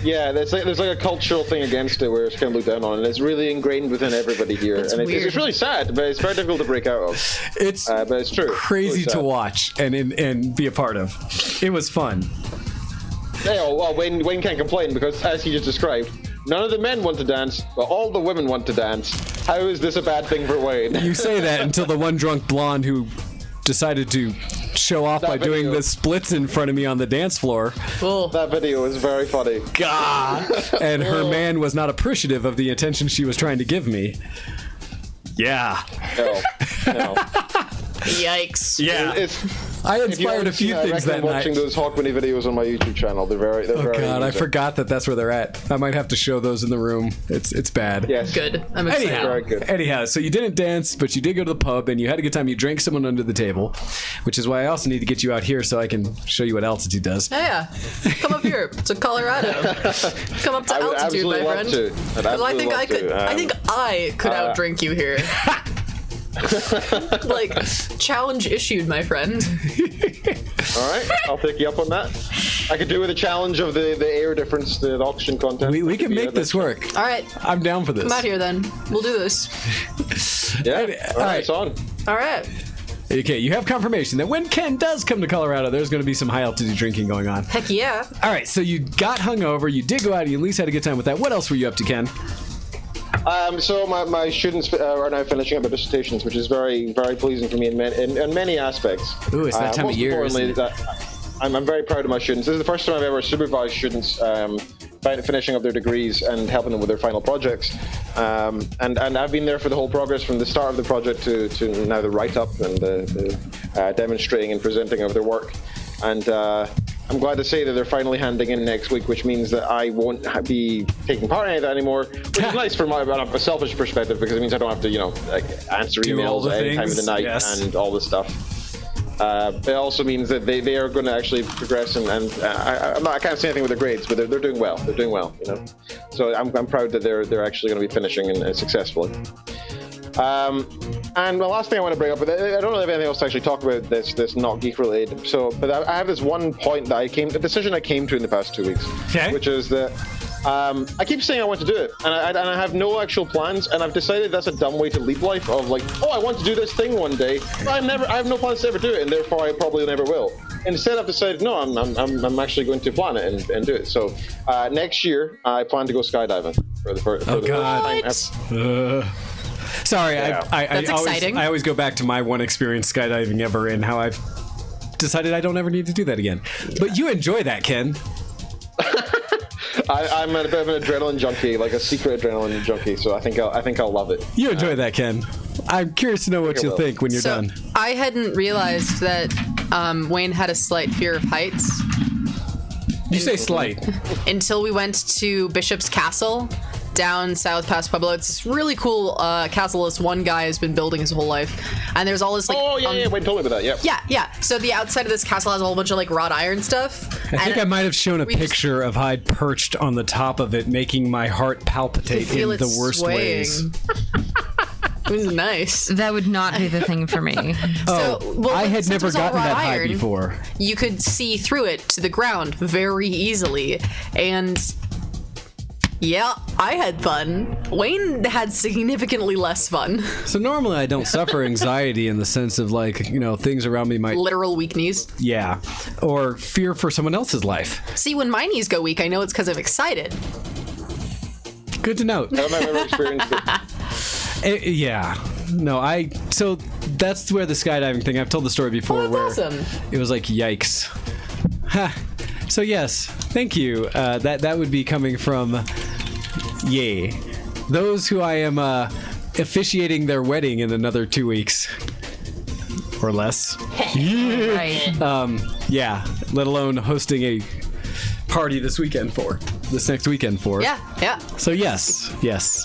Yeah, there's like a cultural thing against it where it's kind of looked down on, and it's really ingrained within everybody here. It's really sad, but it's very difficult to break out of. But it's true. Crazy to watch and be a part of. It was fun. Yeah, well, Wayne can't complain because, as he just described, none of the men want to dance, but all the women want to dance. How is this a bad thing for Wayne? You say that until the one drunk blonde who decided to show off by doing the splits in front of me on the dance floor. That video was very funny. God. And her man was not appreciative of the attention she was trying to give me. Yeah. No. Yikes. Yeah. I inspired a few things that night. Watching those Hawkmoney videos on my YouTube channel, they're very God, I forgot that's where they're at. I might have to show those in the room. It's bad. Yes. Good. I'm excited. Very good. Anyhow, so you didn't dance, but you did go to the pub and you had a good time. You drank someone under the table, which is why I also need to get you out here so I can show you what altitude does. Yeah. Come up here to Colorado. Come up to altitude, my friend. I think I could outdrink you here. Like, challenge issued, my friend. All right, I'll take you up on that. I could do with a challenge of the air difference, the oxygen content. We can make this work. All right. I'm down for this. Come out here then. We'll do this. Yeah. All right, it's on. All right. Okay, you have confirmation that when Ken does come to Colorado, there's going to be some high altitude drinking going on. Heck yeah. All right, so you got hungover, you did go out, and you at least had a good time with that. What else were you up to, Ken? So my students are now finishing up their dissertations, which is very, very pleasing for me in many aspects. Ooh, it's that time of year, isn't it? I'm very proud of my students. This is the first time I've ever supervised students finishing up their degrees and helping them with their final projects. And I've been there for the whole progress from the start of the project to now the write-up and the demonstrating and presenting of their work. And I'm glad to say that they're finally handing in next week, which means that I won't be taking part in it anymore, which is nice from a selfish perspective, because it means I don't have to, answer emails at any time of the night and all this stuff. It also means that they are going to actually progress, and I can't say anything with their grades, but they're doing well. They're doing well, So I'm proud that they're actually going to be finishing and successfully. And the last thing I want to bring up, I don't really have anything else to actually talk about this not geek related. But I have this one point that a decision I came to in the past 2 weeks, which is that I keep saying I want to do it, and I have no actual plans, and I've decided that's a dumb way to lead life. Of like, I want to do this thing one day. I have no plans to ever do it, and therefore I probably never will. Instead, I've decided no, I'm actually going to plan it and do it. So next year, I plan to go skydiving for the first time. Sorry, yeah. That's exciting. I always go back to my one experience skydiving ever and how I've decided I don't ever need to do that again. Yeah. But you enjoy that, Ken. I'm a bit of an adrenaline junkie, like a secret adrenaline junkie. So I think I'll love it. You enjoy that, Ken. I'm curious to know what you'll think when you're done. I hadn't realized that Wayne had a slight fear of heights. You say slight. Until we went to Bishop's Castle down south past Pueblo. It's this really cool castle this one guy has been building his whole life. And there's all this like... Wait, totally with that, Yeah. So the outside of this castle has a whole bunch of like wrought iron stuff. I think I might have shown a picture of Hyde perched on the top of it, making my heart palpitate in the worst ways. It was nice. That would not be the thing for me. I had never gotten that high before. You could see through it to the ground very easily. And... yeah, I had fun. Wayne had significantly less fun. So normally I don't suffer anxiety in the sense of like, things around me might... literal weak knees? Yeah. Or fear for someone else's life. See, when my knees go weak, I know it's because I'm excited. Good to note. I don't ever experienced it. Yeah. No, so that's where the skydiving thing, I've told the story before where awesome. It was like, yikes. Ha. So yes, thank you. That would be coming from, those who I am officiating their wedding in another 2 weeks or less. Right. Let alone hosting a party this next weekend for. Yeah. So yes.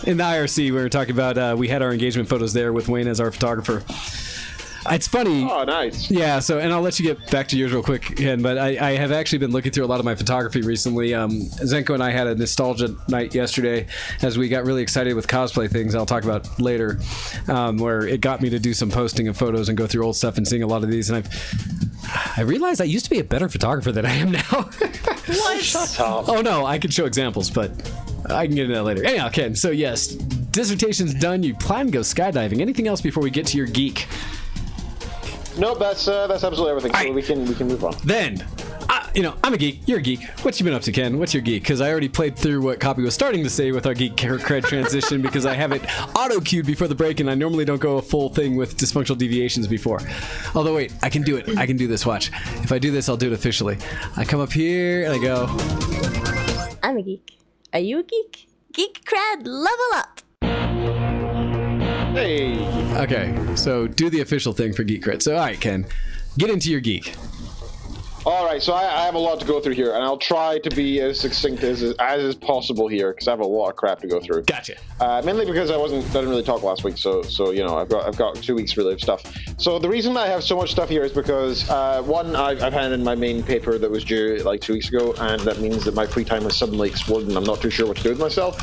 In the IRC, we were talking about, we had our engagement photos there with Wayne as our photographer. It's funny. Oh, nice. Yeah, and I'll let you get back to yours real quick, Ken, but I have actually been looking through a lot of my photography recently. Zenko and I had a nostalgia night yesterday as we got really excited with cosplay things I'll talk about later, where it got me to do some posting of photos and go through old stuff and seeing a lot of these, and I realized I used to be a better photographer than I am now. What? Shut up. Oh, no, I could show examples, but I can get into that later. Anyhow, Ken, so yes, dissertation's done. You plan to go skydiving. Anything else before we get to your geek? Nope, that's absolutely everything. So we can move on. Then, I'm a geek. You're a geek. What you been up to, Ken? What's your geek? Because I already played through what Copy was starting to say with our geek cred transition because I have it auto-cued before the break, and I normally don't go a full thing with dysfunctional deviations before. Although, wait, I can do it. I can do this. Watch. If I do this, I'll do it officially. I come up here, and I go... I'm a geek. Are you a geek? Geek cred, level up! Hey. Okay, so do the official thing for Geek Cred. So, all right, Ken, get into your geek. All right, so I have a lot to go through here, and I'll try to be as succinct as is possible here, because I have a lot of crap to go through. Gotcha. Mainly because I didn't really talk last week, so I've got 2 weeks really of stuff. So the reason I have so much stuff here is because one, I've handed in my main paper that was due like 2 weeks ago, and that means that my free time has suddenly exploded, and I'm not too sure what to do with myself.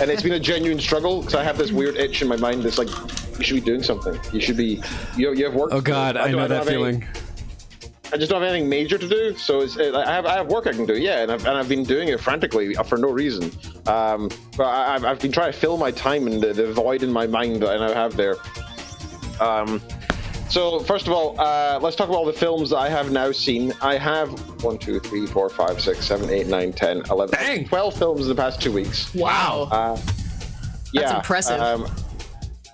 And it's been a genuine struggle because I have this weird itch in my mind that's like, you should be doing something. You should be, you have work. Oh God, I know that feeling. I just don't have anything major to do, so I have work I can do, and I've been doing it frantically for no reason. But I've been trying to fill my time in the void in my mind that I now have there. So first of all, let's talk about all the films that I have now seen. I have 1, 2, 3, 4, 5, 6, 7, 8, 9, 10, 11, Dang. 12 films in the past 2 weeks. Wow. That's impressive.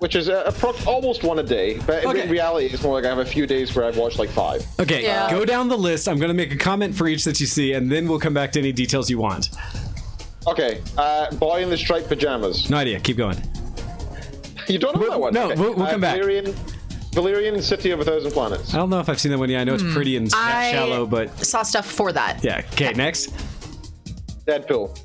which is almost one a day. But in reality, it's more like I have a few days where I've watched like 5. Okay, go down the list. I'm going to make a comment for each that you see, and then we'll come back to any details you want. Okay, Boy in the Striped Pajamas. No idea. Keep going. You don't know that one? No, okay. we'll come back. Valerian City of a Thousand Planets. I don't know if I've seen that one yet. I know it's pretty and shallow, but... saw stuff for that. Yeah, okay, next. Deadpool.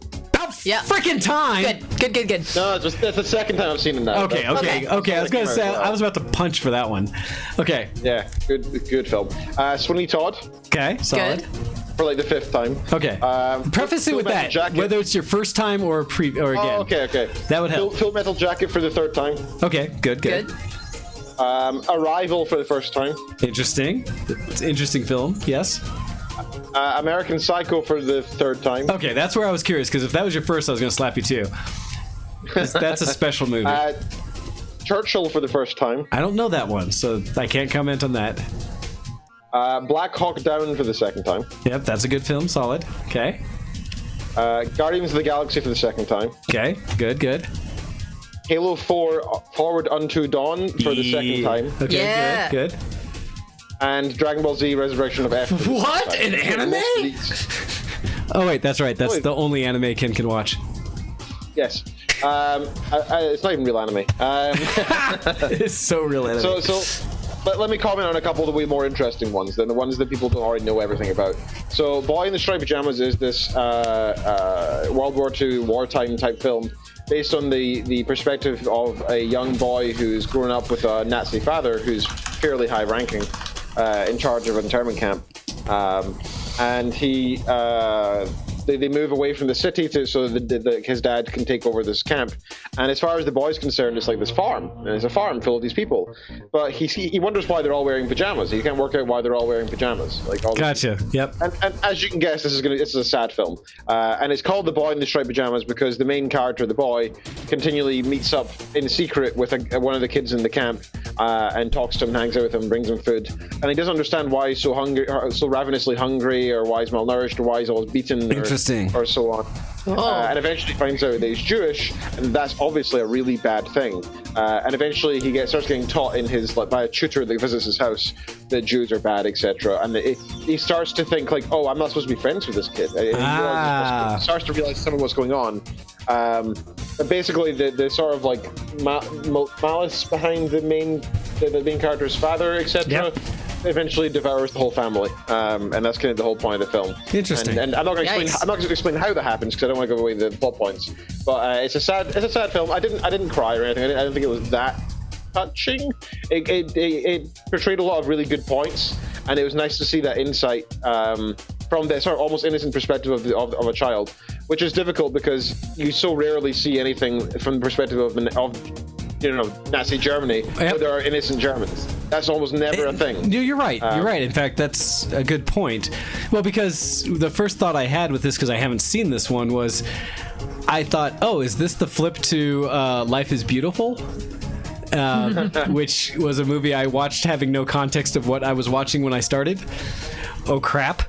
Yeah. Freaking time. Good. No, that's the second time I've seen it now. Okay. I was gonna say I was about to punch for that one. Okay. Yeah, good film. Sweeney Todd. Okay, solid. Good. For like the 5th time. Okay. Preface it with that, whether it's your first time or again. Oh, okay. That would help. Full Metal Jacket for the 3rd time. Okay, good. Arrival for the 1st time. Interesting. It's an interesting film. Yes. American Psycho for the 3rd time. Okay, that's where I was curious, because if that was your first, I was going to slap you too. That's a special movie. Churchill for the 1st time. I don't know that one, so I can't comment on that. Black Hawk Down for the 2nd time. Yep, that's a good film. Solid. Okay. Guardians of the Galaxy for the 2nd time. Okay, good. Halo 4 Forward Unto Dawn for the 2nd time. Okay, Yeah. good. And Dragon Ball Z Resurrection of F. What? An anime? Oh wait, that's right. That's the only anime Ken can watch. Yes. It's not even real anime. It's so real anime. But let me comment on a couple of the way more interesting ones than the ones that people don't already know everything about. So, Boy in the Striped Pajamas is this World War II wartime type film based on the perspective of a young boy who's grown up with a Nazi father who's fairly high ranking, in charge of an internment camp. And they move away from the city so that his dad can take over this camp. And as far as the boy's concerned, it's like this farm, and it's a farm full of these people. But he wonders why they're all wearing pajamas. He can't work out why they're all wearing pajamas. Gotcha. Yep. And as you can guess, this is a sad film. And it's called The Boy in the Striped Pajamas because the main character, the boy, continually meets up in secret with one of the kids in the camp and talks to him, hangs out with him, brings him food. And he doesn't understand why he's so hungry, or so ravenously hungry, or why he's malnourished, or why he's always beaten. Or so on. And eventually finds out that he's Jewish, and that's obviously a really bad thing. And eventually he starts getting taught by a tutor that visits his house that Jews are bad, etc. And he starts to think like, oh, I'm not supposed to be friends with this kid. And he starts to realize some of what's going on. But basically, the sort of like malice behind the main character's father, etc. Eventually devours the whole family, and that's kind of the whole point of the film. Interesting. And I'm not going to explain how that happens because I don't want to give away the plot points. But it's a sad film. I didn't cry or anything. I didn't think it was that touching. It portrayed a lot of really good points, and it was nice to see that insight from the sort of almost innocent perspective of a child, which is difficult because you so rarely see anything from the perspective of Nazi Germany, where there are innocent Germans. That's almost never a thing. You're right. You're right. In fact, that's a good point. Well, because the first thought I had with this, because I haven't seen this one, was I thought, oh, is this the flip to Life is Beautiful? Which was a movie I watched having no context of what I was watching when I started. Oh, crap.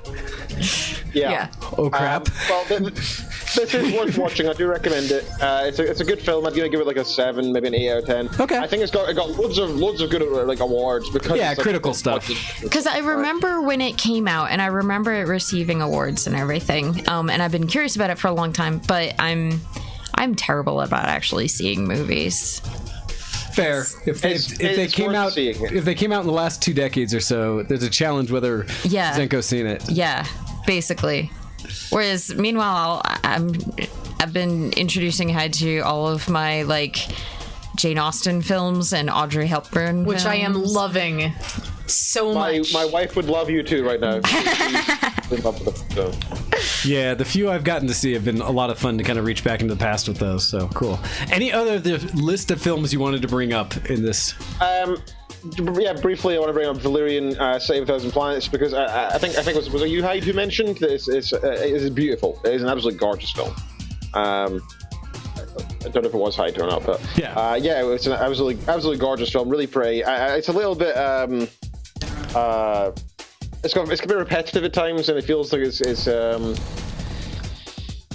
Yeah. Oh, crap. This is worth watching. I do recommend it. It's a good film. I'm gonna give it like a 7, maybe an 8 out of 10. Okay. I think it got loads of good awards because it's critical stuff. Because I remember when it came out, and I remember it receiving awards and everything. And I've been curious about it for a long time, but I'm terrible about actually seeing movies. Fair. If they came out in the last 2 decades or so, there's a challenge whether Zenko's seen it. Yeah, basically. Whereas, meanwhile, I've been introducing Hyde to all of my Jane Austen films and Audrey Hepburn, which I am loving so much. My wife would love you too right now. Yeah, the few I've gotten to see have been a lot of fun to kind of reach back into the past with those. So cool. Any other list of films you wanted to bring up in this? Briefly, I want to bring up Valerian City of a Thousand Planets because I think it was you, Hyde, who mentioned that it's beautiful. It is an absolutely gorgeous film. I don't know if it was Hyde or not, but it's an absolutely gorgeous film. Really pretty. It's a little bit it's a bit repetitive at times, and it feels like it's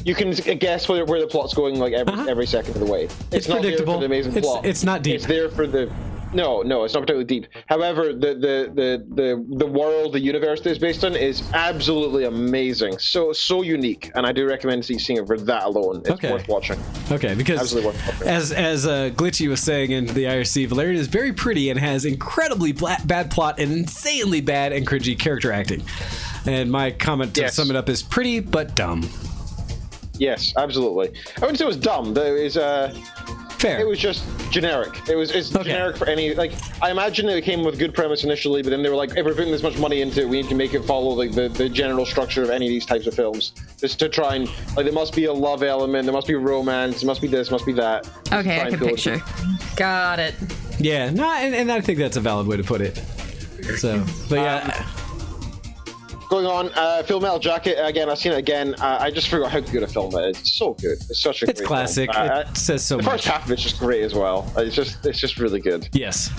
you can guess where the plot's going like every second of the way. It's not predictable. There for the amazing plot. It's not deep. It's there for the no, it's not particularly deep. However, the world, the universe that it's based on is absolutely amazing. So unique, and I do recommend seeing it for that alone. It's worth watching. Okay, because absolutely worth watching. as Glitchy was saying in the IRC, Valerian is very pretty and has incredibly bad plot and insanely bad and cringy character acting. And my comment to sum it up is pretty but dumb. Yes, absolutely. I wouldn't say it was dumb. Though it was fair. It was just generic. It's generic for any I imagine it came with good premise initially, but then they were like, if we're putting this much money into it, we need to make it follow like the general structure of any of these types of films. Just to try and there must be a love element, there must be romance, there must be this, must be that. Okay, I can picture. Got it. Yeah, no, and I think that's a valid way to put it. So, but yeah. Going on, Full Metal Jacket, again, I've seen it again. I just forgot how good a film it is. It's so good. It's such a great classic. Film. It says so much. The first half of it's just great as well. It's just really good. Yes.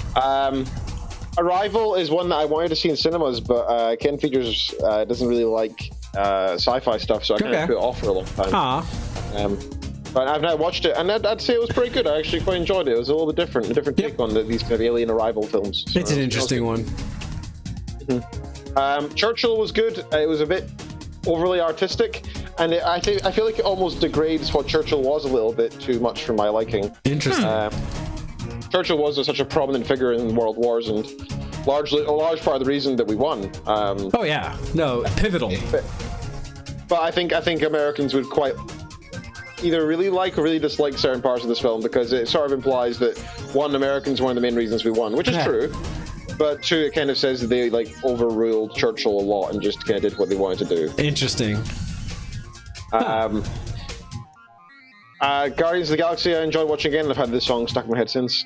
Arrival is one that I wanted to see in cinemas, but Ken Features doesn't really like sci-fi stuff, so I kind of put it off for a long time. But I've now watched it, and I'd say it was pretty good. I actually quite enjoyed it. It was a little bit different, a different take on these kind of alien arrival films. So it's an interesting one. Churchill was good. It was a bit overly artistic, and I feel like it almost degrades what Churchill was a little bit too much for my liking. Interesting. Churchill was such a prominent figure in world wars, and a large part of the reason that we won. Pivotal. But I think Americans would quite either really like or really dislike certain parts of this film, because it sort of implies that one, Americans were one of the main reasons we won, which is true. But two, it kind of says that they overruled Churchill a lot and just kind of did what they wanted to do. Interesting. Guardians of the Galaxy, I enjoyed watching again. I've had this song stuck in my head since.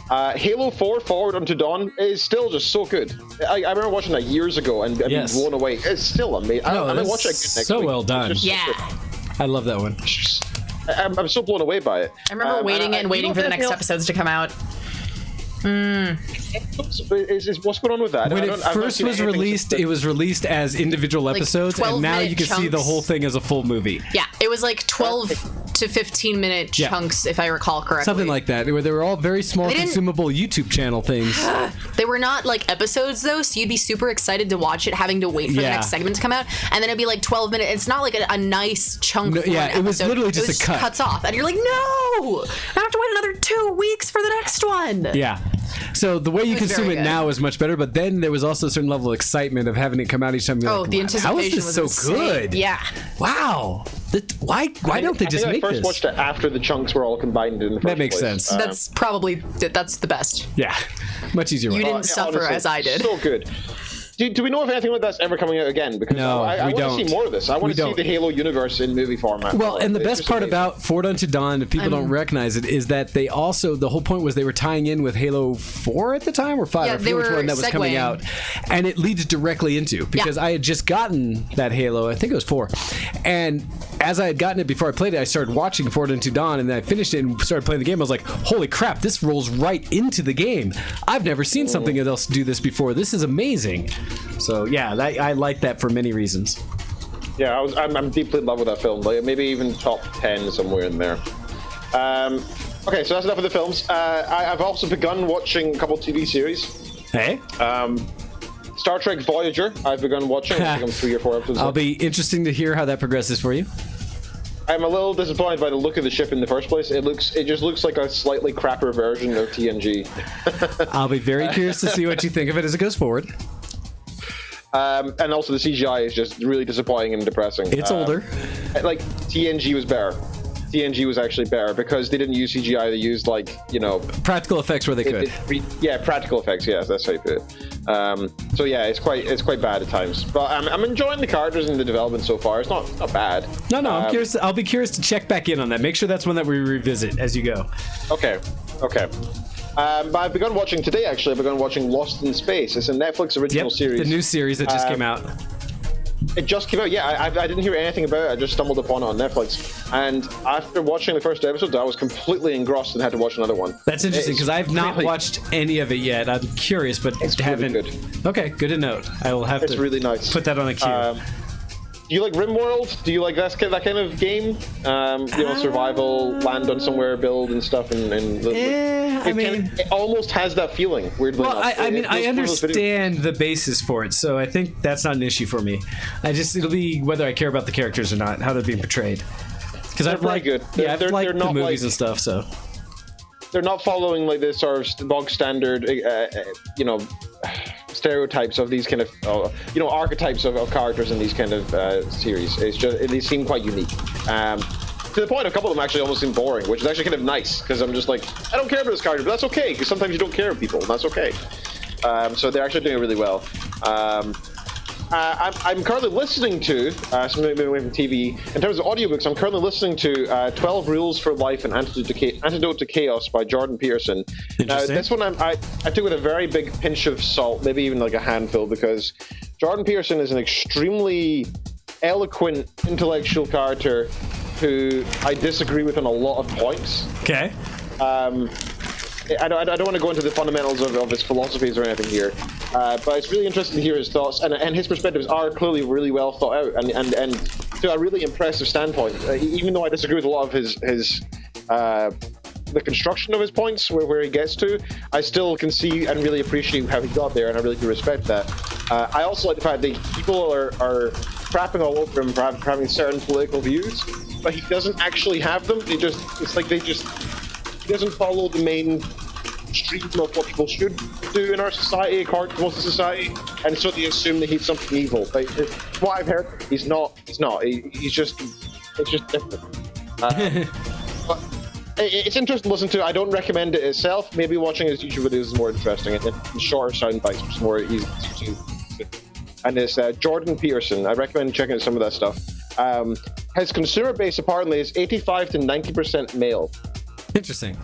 Halo 4 Forward Unto Dawn is still just so good. I remember watching that years ago and being blown away. It's still amazing. I'm going to watch it again next week. Well done. I love that one. I'm so blown away by it. I remember waiting for the next episodes to come out. What's going on with that? When it first was released, it was released as individual episodes, and now you can see the whole thing as a full movie. Yeah, it was like 12 to 15 minute chunks, if I recall correctly. Something like that. They were all very small, consumable YouTube channel things. They were not like episodes though, so you'd be super excited to watch it, having to wait for the next segment to come out, and then it'd be like 12 minutes. It's not like a nice chunk. It was literally just a cut. Cuts off, and you're like, no, I have to wait another 2 weeks for the next one. Yeah. So the way you consume it now is much better, but then there was also a certain level of excitement of having it come out each time. The anticipation how is this was so good? Yeah. Wow. Why don't they just make this? I first watched it after the chunks were all combined in the first That makes place. sense. That's the best. Yeah. Much easier. You didn't suffer honestly, as I did. So good. Do we know if anything like that's ever coming out again? Because no, I want to see more of this. I want to see the Halo universe in movie format. Well, and the best part about Forward Unto Dawn, if people don't recognize it, is that they also, the whole point was they were tying in with Halo 4 at the time, or 5, I forget which one that was coming out. And it leads directly into, because I had just gotten that Halo, I think it was 4. And as I had gotten it before I played it, I started watching Forward Unto Dawn, and then I finished it and started playing the game. I was like, holy crap, this rolls right into the game. I've never seen something else do this before. This is amazing. So yeah, I like that for many reasons. Yeah, I'm deeply in love with that film. Like maybe even top 10 somewhere in there. Okay, so that's enough of the films. I've also begun watching a couple TV series. Hey. Star Trek Voyager. I've begun watching. I think I'm 3 or 4 episodes. I'll be interesting to hear how that progresses for you. I'm a little disappointed by the look of the ship in the first place. It just looks like a slightly crapper version of TNG. I'll be very curious to see what you think of it as it goes forward. And also the CGI is just really disappointing and depressing. It's older. Like TNG was better. TNG was actually better because they didn't use CGI. They used practical effects where they could. Practical effects. Yeah, that's how you put it. So yeah, it's quite bad at times. But I'm enjoying the characters and the development so far. It's not bad. No, I'm curious. I'll be curious to check back in on that. Make sure that's one that we revisit as you go. Okay. But I've begun watching today. Actually, I've begun watching Lost in Space. It's a Netflix original series. The new series that just came out. It just came out. Yeah, I didn't hear anything about it. I just stumbled upon it on Netflix, and after watching the first episode, I was completely engrossed and had to watch another one. That's interesting because I've not watched any of it yet. I'm curious, but it's haven't. Really good. Okay, good to note. I will have to. It's really nice. Put that on a queue. Do you like RimWorld? Do you like that kind of game? Survival, land on somewhere, build and stuff, it almost has that feeling. Weirdly enough. I understand the basis for it, so I think that's not an issue for me. It'll be whether I care about the characters or not, how they're being portrayed. Because I've liked, good. I've liked the movies and stuff, so. They're not following like this sort of bog standard, stereotypes of these kind of, archetypes of characters in these kind of series. It's just they seem quite unique. To the point, a couple of them actually almost seem boring, which is actually kind of nice because I'm just like, I don't care about this character, but that's okay because sometimes you don't care about people, and that's okay. So they're actually doing it really well. I'm currently listening to, something away from TV, in terms of audiobooks, I'm currently listening to 12 Rules for Life and Antidote to Chaos by Jordan Peterson. Now, this one I took with a very big pinch of salt, maybe even like a handful, because Jordan Peterson is an extremely eloquent, intellectual character who I disagree with on a lot of points. Okay. I don't want to go into the fundamentals of his philosophies or anything here, but it's really interesting to hear his thoughts, and his perspectives are clearly really well thought out, and to a really impressive standpoint. Even though I disagree with a lot of his the construction of his points, where he gets to, I still can see and really appreciate how he got there, and I really do respect that. I also like the fact that people are crapping all over him for having certain political views, but he doesn't actually have them. He doesn't follow the main stream of what people should do in our society, according to most of society, and so they assume that he's something evil. But what I've heard, he's not. It's just different. But it's interesting to listen to. I don't recommend it itself. Maybe watching his YouTube videos is more interesting, and shorter sound bites, which is more easy to. And it's Jordan Peterson. I recommend checking out some of that stuff. His consumer base apparently is 85 to 90% male. Interesting.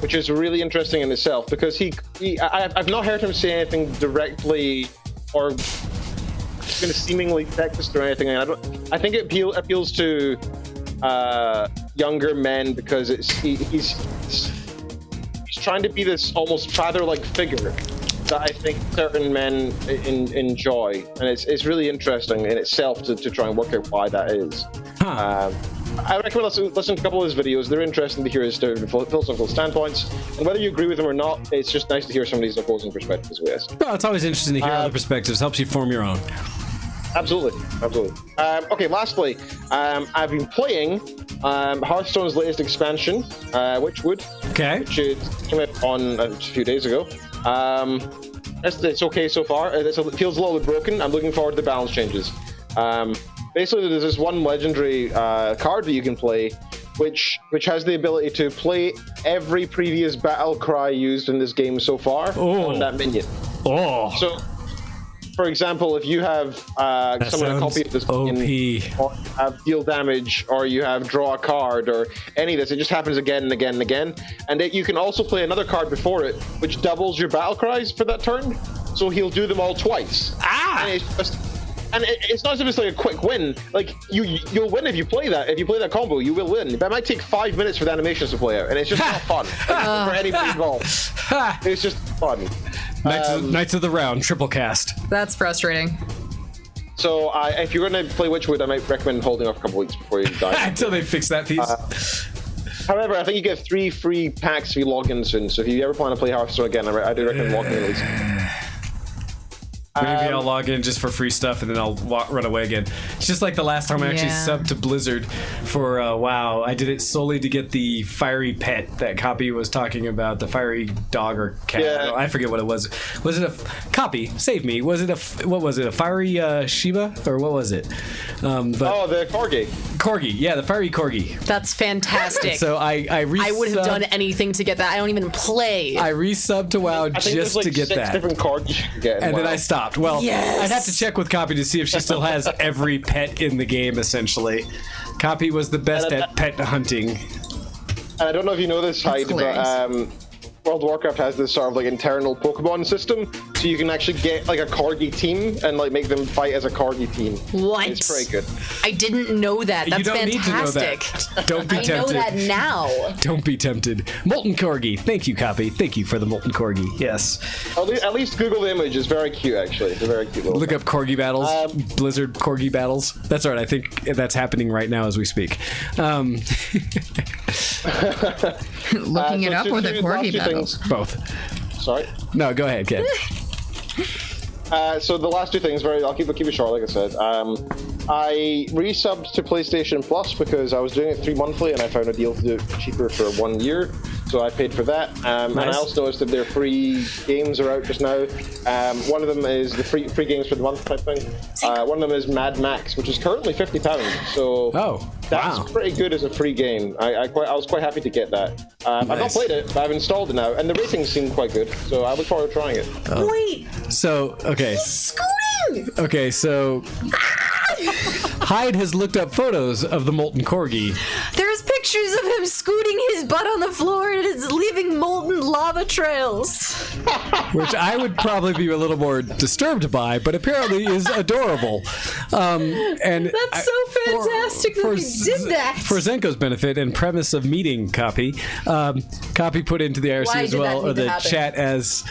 Which is really interesting in itself, because I've not heard him say anything directly or kind of seemingly sexist or anything. I think it appeals to younger men because he's trying to be this almost father-like figure that I think certain men enjoy, and it's really interesting in itself to try and work out why that is. I recommend listen to a couple of his videos. They're interesting to hear his philosophical standpoints, and whether you agree with them or not, it's just nice to hear somebody's opposing perspectives with us. Well, it's always interesting to hear other perspectives. Helps you form your own. Absolutely. Okay, lastly, I've been playing Hearthstone's latest expansion, Witchwood. Okay. Which came out on a few days ago. It's okay so far. It feels a little bit broken. I'm looking forward to the balance changes. Basically, there's this one legendary card that you can play, which has the ability to play every previous battle cry used in this game so far on that minion. So, for example, if you have someone a copy of this minion, or you have deal damage, or you have draw a card, or any of this, it just happens again and again and again. And you can also play another card before it, which doubles your battle cries for that turn. So he'll do them all twice. And it's not as if it's like a quick win. Like you'll win if you play that. If you play that combo, you will win. But it might take 5 minutes for the animations to play out, and it's just not fun for anybody involved. It's just fun. Knights of the Round, triple cast. That's frustrating. So if you're going to play Witchwood, I might recommend holding off a couple weeks before you die. Until they fix that piece. However, I think you get 3 free packs if you log in soon. So if you ever plan to play Hearthstone again, I do recommend logging in at least. Maybe I'll log in just for free stuff and then I'll run away again. It's just like the last time I actually subbed to Blizzard for WoW. I did it solely to get the fiery pet that Copy was talking about, the fiery dog or cat. Yeah. I forget what it was. Was it a Copy? Save me. Was it a fiery Shiba or what was it? The Corgi. Corgi, yeah, the fiery Corgi. That's fantastic. So I would have done anything to get that. I don't even play. I resubbed to WoW just to get 6 that. different cards you can get. And then I stopped. Well, I'd have to check with Copy to see if she still has every pet in the game, essentially. Copy was the best at pet hunting. And I don't know if you know this, Hyde, but World of Warcraft has this sort of like internal Pokemon system. So so you can actually get like a corgi team and like make them fight as a corgi team. What? It's pretty good. I didn't know that. That's you don't fantastic. Need to know that. Don't be tempted. I know that now. Don't be tempted. Molten Corgi. Thank you, Copy. Thank you for the Molten Corgi. Yes. At least Google the image. It's very cute, actually. It's a very cute little Look up Corgi battles. Blizzard Corgi battles. That's right. I think that's happening right now as we speak. Looking it up or the Corgi battles? Both. Sorry? No, go ahead, Ken. So the last two things, I'll keep it short, like I said. I resubbed to PlayStation Plus because I was doing it 3 monthly and I found a deal to do it cheaper for 1 year. So I paid for that. And I also noticed that their free games are out just now. One of them is the free games for the month type thing. One of them is Mad Max, which is currently £50. So that's pretty good as a free game. I was quite happy to get that. I've not played it, but I've installed it now, and the ratings seem quite good. So I look forward to trying it. Wait. So okay. He's scooting. Okay, so Hyde has looked up photos of the Molten Corgi. There's pictures of him scooting his butt on the floor and it's leaving molten lava trails. Which I would probably be a little more disturbed by, but apparently is adorable. And that's so fantastic that he did that. For Zenko's benefit and premise of meeting Copy, Copy put into the IRC as well, or the chat as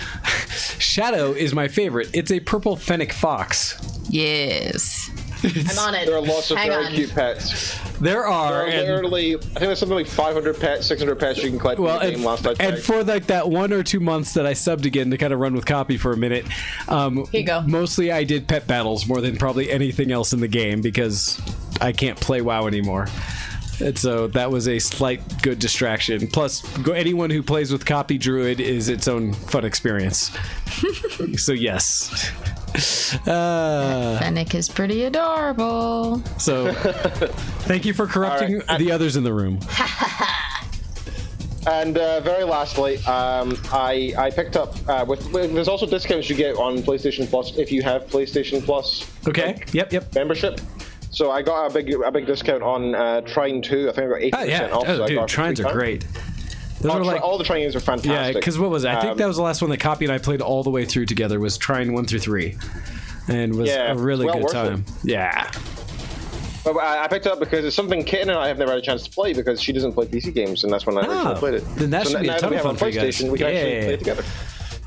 Shadow is my favorite. It's a purple fennec fox. Yes. I'm on it. There are lots of very cute pets. There are literally, I think there's something like 500 pets, 600 pets you can collect in the game last I checked. And for like that 1 or 2 months that I subbed again to kind of run with Copy for a minute, here you go. Mostly I did pet battles more than probably anything else in the game because I can't play WoW anymore. And so that was a slight good distraction. Plus, anyone who plays with Copy Druid is its own fun experience. So yes. Fennec is pretty adorable. So, thank you for corrupting the others in the room. And very lastly, I picked up there's also discounts you get on PlayStation Plus if you have PlayStation Plus. Okay. Yep. Membership. So I got a big discount on Trine 2. I think I got 80% off. Oh, dude, Trines are great. All the Trine games are fantastic. Yeah, because what was it? I think that was the last one that Copy and I played all the way through together was Trine 1 through 3. And was a really good time. Yeah. But I picked it up because it's something Kitten and I have never had a chance to play because she doesn't play PC games, and that's when I originally played it. Then that should be a ton of fun for you guys. We can actually play it together.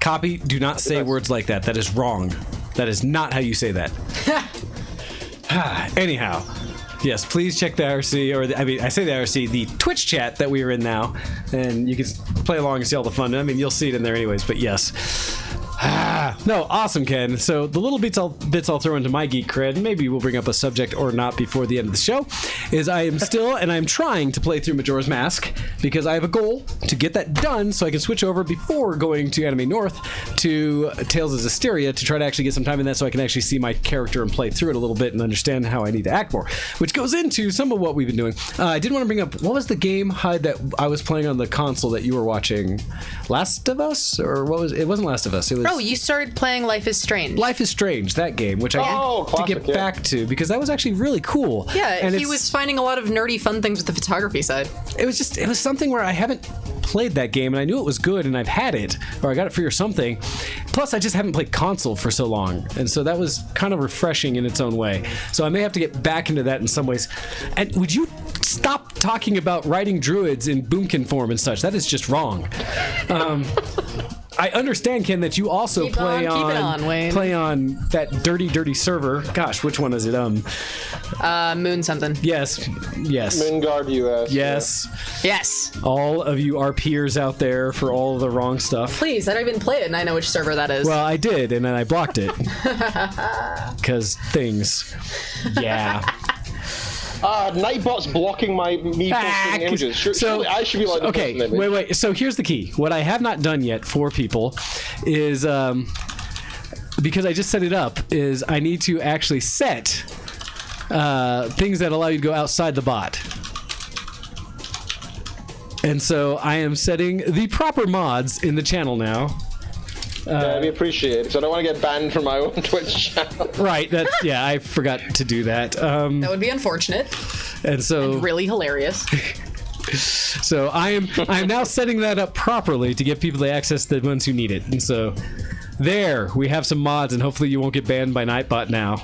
Copy, do not say words like that. That is wrong. That is not how you say that. Anyhow, yes, please check the IRC, I say the IRC, the Twitch chat that we are in now, and you can play along and see all the fun. I mean, you'll see it in there anyways, but yes. No, awesome, Ken. So the little bits I'll throw into my geek cred, maybe we'll bring up a subject or not before the end of the show, is I am still, and I'm trying to play through Majora's Mask, because I have a goal to get that done so I can switch over before going to Anime North to Tales of Zestiria to try to actually get some time in that so I can actually see my character and play through it a little bit and understand how I need to act more, which goes into some of what we've been doing. I did want to bring up, what was the game, Hyde, that I was playing on the console that you were watching? Last of Us? Or what was it? It wasn't Last of Us. It was... Oh, you started playing Life is Strange. Life is Strange, that game, which I had to get back to because that was actually really cool. Yeah, and he was finding a lot of nerdy fun things with the photography side. It was something where I haven't played that game and I knew it was good and I've had it, or I got it free or something. Plus, I just haven't played console for so long, and so that was kind of refreshing in its own way. So I may have to get back into that in some ways. And would you stop talking about riding druids in boomkin form and such? That is just wrong. I understand, Ken, that you also play on that dirty server. Gosh, which one is it? Moon something. Yes. Moonguard US. Yes. All of you are peers out there for all the wrong stuff. Please, I don't even play it, and I know which server that is. Well, I did, and then I blocked it because things. Yeah. Nightbot's blocking me posting images. Surely I should be like okay, wait. So here's the key. What I have not done yet for people is because I just set it up. Is I need to actually set things that allow you to go outside the bot. And so I am setting the proper mods in the channel now. We appreciate it. So I don't want to get banned from my own Twitch channel. Right. I forgot to do that. That would be unfortunate. And really hilarious. So I am now setting that up properly to give people the access, the ones who need it. And so There, we have some mods, and hopefully you won't get banned by Nightbot now.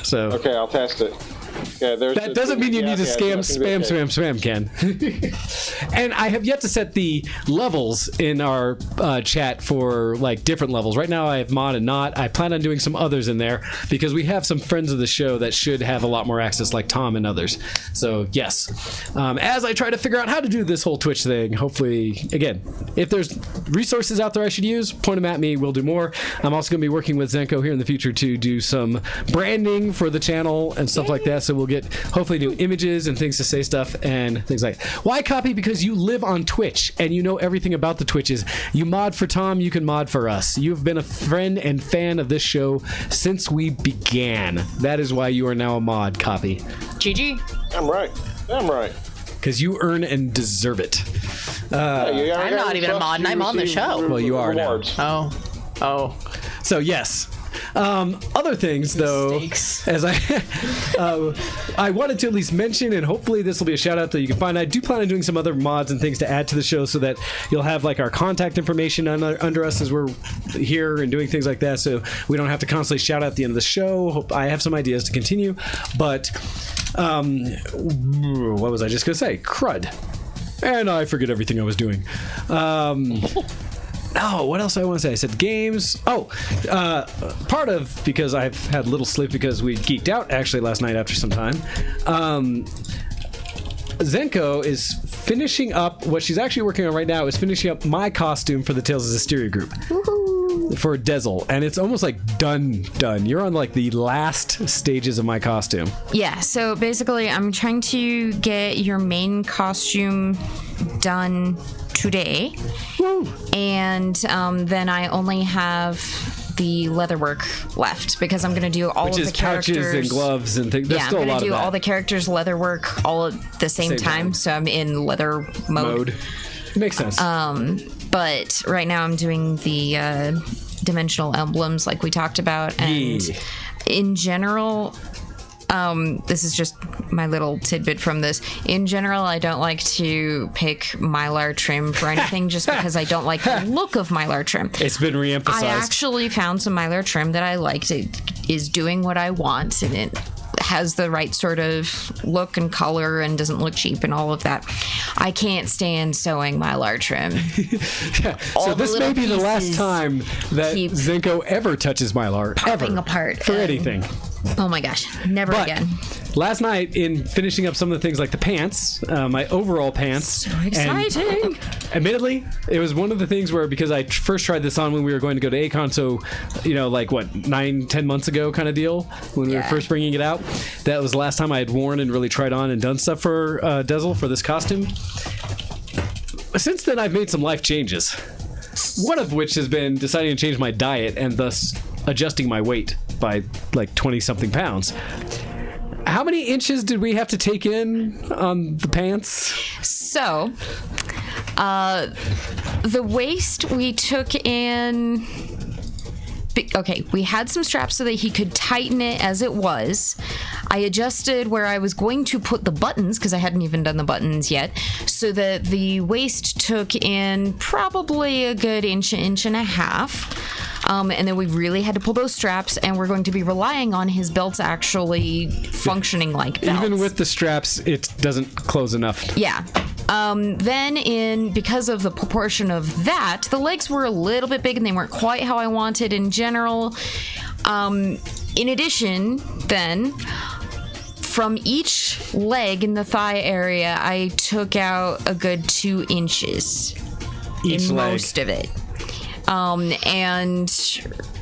So okay, I'll test it. Yeah, that doesn't mean you need to spam, Ken. And I have yet to set the levels in our chat for like different levels. Right now I have mod and not. I plan on doing some others in there because we have some friends of the show that should have a lot more access, like Tom and others. So yes, as I try to figure out how to do this whole Twitch thing, hopefully, again, if there's resources out there I should use, point them at me. We'll do more. I'm also going to be working with Zenko here in the future to do some branding for the channel and stuff like that. So we'll get hopefully new images and things to say stuff and things like that. Why copy? Because you live on Twitch and you know everything about the Twitches. You mod for Tom, you can mod for us. You've been a friend and fan of this show since we began. That is why you are now a mod, Copy. GG. I'm right. Because you earn and deserve it. I'm not even a mod and I'm on the show. Well, you are now. Oh. So yes. Other things, though, as I wanted to at least mention, and hopefully this will be a shout out that you can find. I do plan on doing some other mods and things to add to the show so that you'll have like our contact information under us as we're here and doing things like that, so we don't have to constantly shout out at the end of the show. I have some ideas to continue, but what was I just gonna say? Crud. And I forget everything I was doing. Oh, what else I want to say? I said games. Oh, part of because I've had little sleep because we geeked out actually last night after some time. Zenko is finishing up what she's actually working on right now is finishing up my costume for the Tales of Zestiria group. Woohoo! For Dezel, and it's almost like done. You're on like the last stages of my costume. Yeah, so basically I'm trying to get your main costume done today. Woo. And then I only have the leatherwork left because I'm going to do all of the characters. Pouches and gloves and things. Yeah, I'm going to do all the characters leatherwork all at the same time. So I'm in leather mode. Makes sense. But right now I'm doing the dimensional emblems like we talked about. And in general, this is just my little tidbit from this. In general, I don't like to pick Mylar trim for anything just because I don't like the look of Mylar trim. It's been reemphasized. I actually found some Mylar trim that I liked. It is doing what I want, and it has the right sort of look and color and doesn't look cheap and all of that. I can't stand sewing Mylar trim. Yeah. So this may be the last time that Zenko ever touches Mylar. Popping apart. For anything. Oh my gosh, never again. Last night, in finishing up some of the things like the pants, my overall pants. So exciting! Admittedly, it was one of the things where, because I first tried this on when we were going to go to A-Kon, so, like what, 9-10 months ago kind of deal, when we were first bringing it out. That was the last time I had worn and really tried on and done stuff for Dezel for this costume. Since then, I've made some life changes. One of which has been deciding to change my diet and thus adjusting my weight by like 20-something pounds. How many inches did we have to take in on the pants? So, the waist we took in... Okay, we had some straps so that he could tighten it as it was. I adjusted where I was going to put the buttons, because I hadn't even done the buttons yet, so that the waist took in probably a good inch and a half. And then we really had to pull those straps, and we're going to be relying on his belts actually functioning like belts. Even with the straps, it doesn't close enough. Yeah. Then because of the proportion of that, the legs were a little bit big and they weren't quite how I wanted in general. In addition, then, from each leg in the thigh area, I took out a good 2 inches. Each in leg. Most of it. And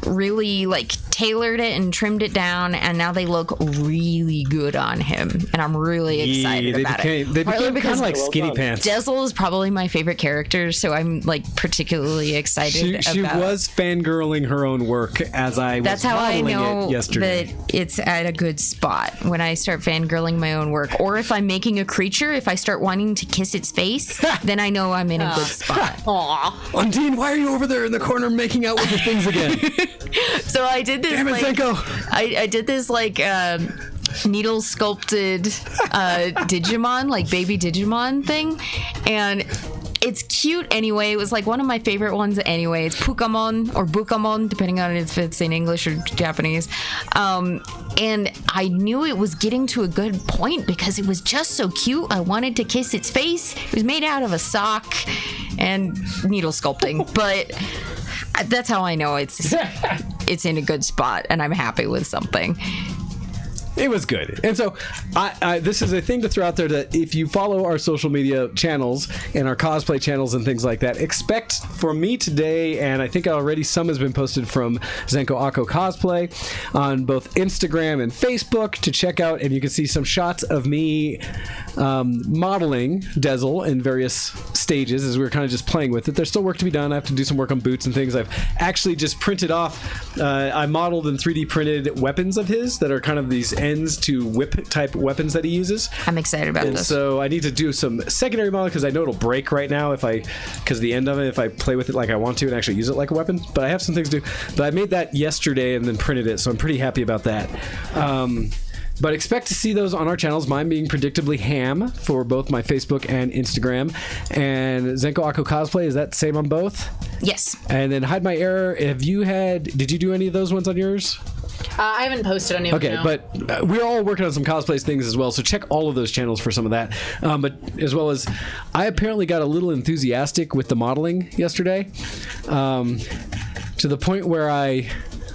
really tailored it and trimmed it down, and now they look really good on him, and I'm really excited about it. They became kind of like skinny pants. Dezel is probably my favorite character, so I'm particularly excited about. She was fangirling her own work as I was That's how I modeling know it yesterday. that it's at a good spot when I start fangirling my own work, or if I'm making a creature, if I start wanting to kiss its face, then I know I'm in a good spot. Aww. Undine, why are you over there in the corner making out with the things again? So I did this. Damn it, Zenko. I did this needle sculpted Digimon, baby Digimon thing, and it's cute anyway. It was like one of my favorite ones anyway. It's Pukamon or Bukamon, depending on if it's in English or Japanese. And I knew it was getting to a good point because it was just so cute. I wanted to kiss its face. It was made out of a sock and needle sculpting, but that's how I know it's in a good spot and I'm happy with something. It was good. And so this is a thing to throw out there that if you follow our social media channels and our cosplay channels and things like that, expect from me today, and I think already some has been posted from Zenko Akko Cosplay on both Instagram and Facebook to check out, and you can see some shots of me modeling Dezel in various stages as we were kind of just playing with it. There's still work to be done. I have to do some work on boots and things. I've actually just printed off, I modeled and 3D printed weapons of his that are kind of these ends to whip type weapons that he uses. I'm excited about this. So I need to do some secondary modeling because I know it'll break right now because the end of it, if I play with it like I want to and actually use it like a weapon. But I have some things to do. But I made that yesterday and then printed it, so I'm pretty happy about that. But expect to see those on our channels, mine being predictably ham for both my Facebook and Instagram. And Zenko Akko Cosplay, is that the same on both? Yes. And then Hide My Error, did you do any of those ones on yours? I haven't posted any of them. Okay, but we're all working on some cosplay things as well, so check all of those channels for some of that. But as well as, I apparently got a little enthusiastic with the modeling yesterday, to the point where I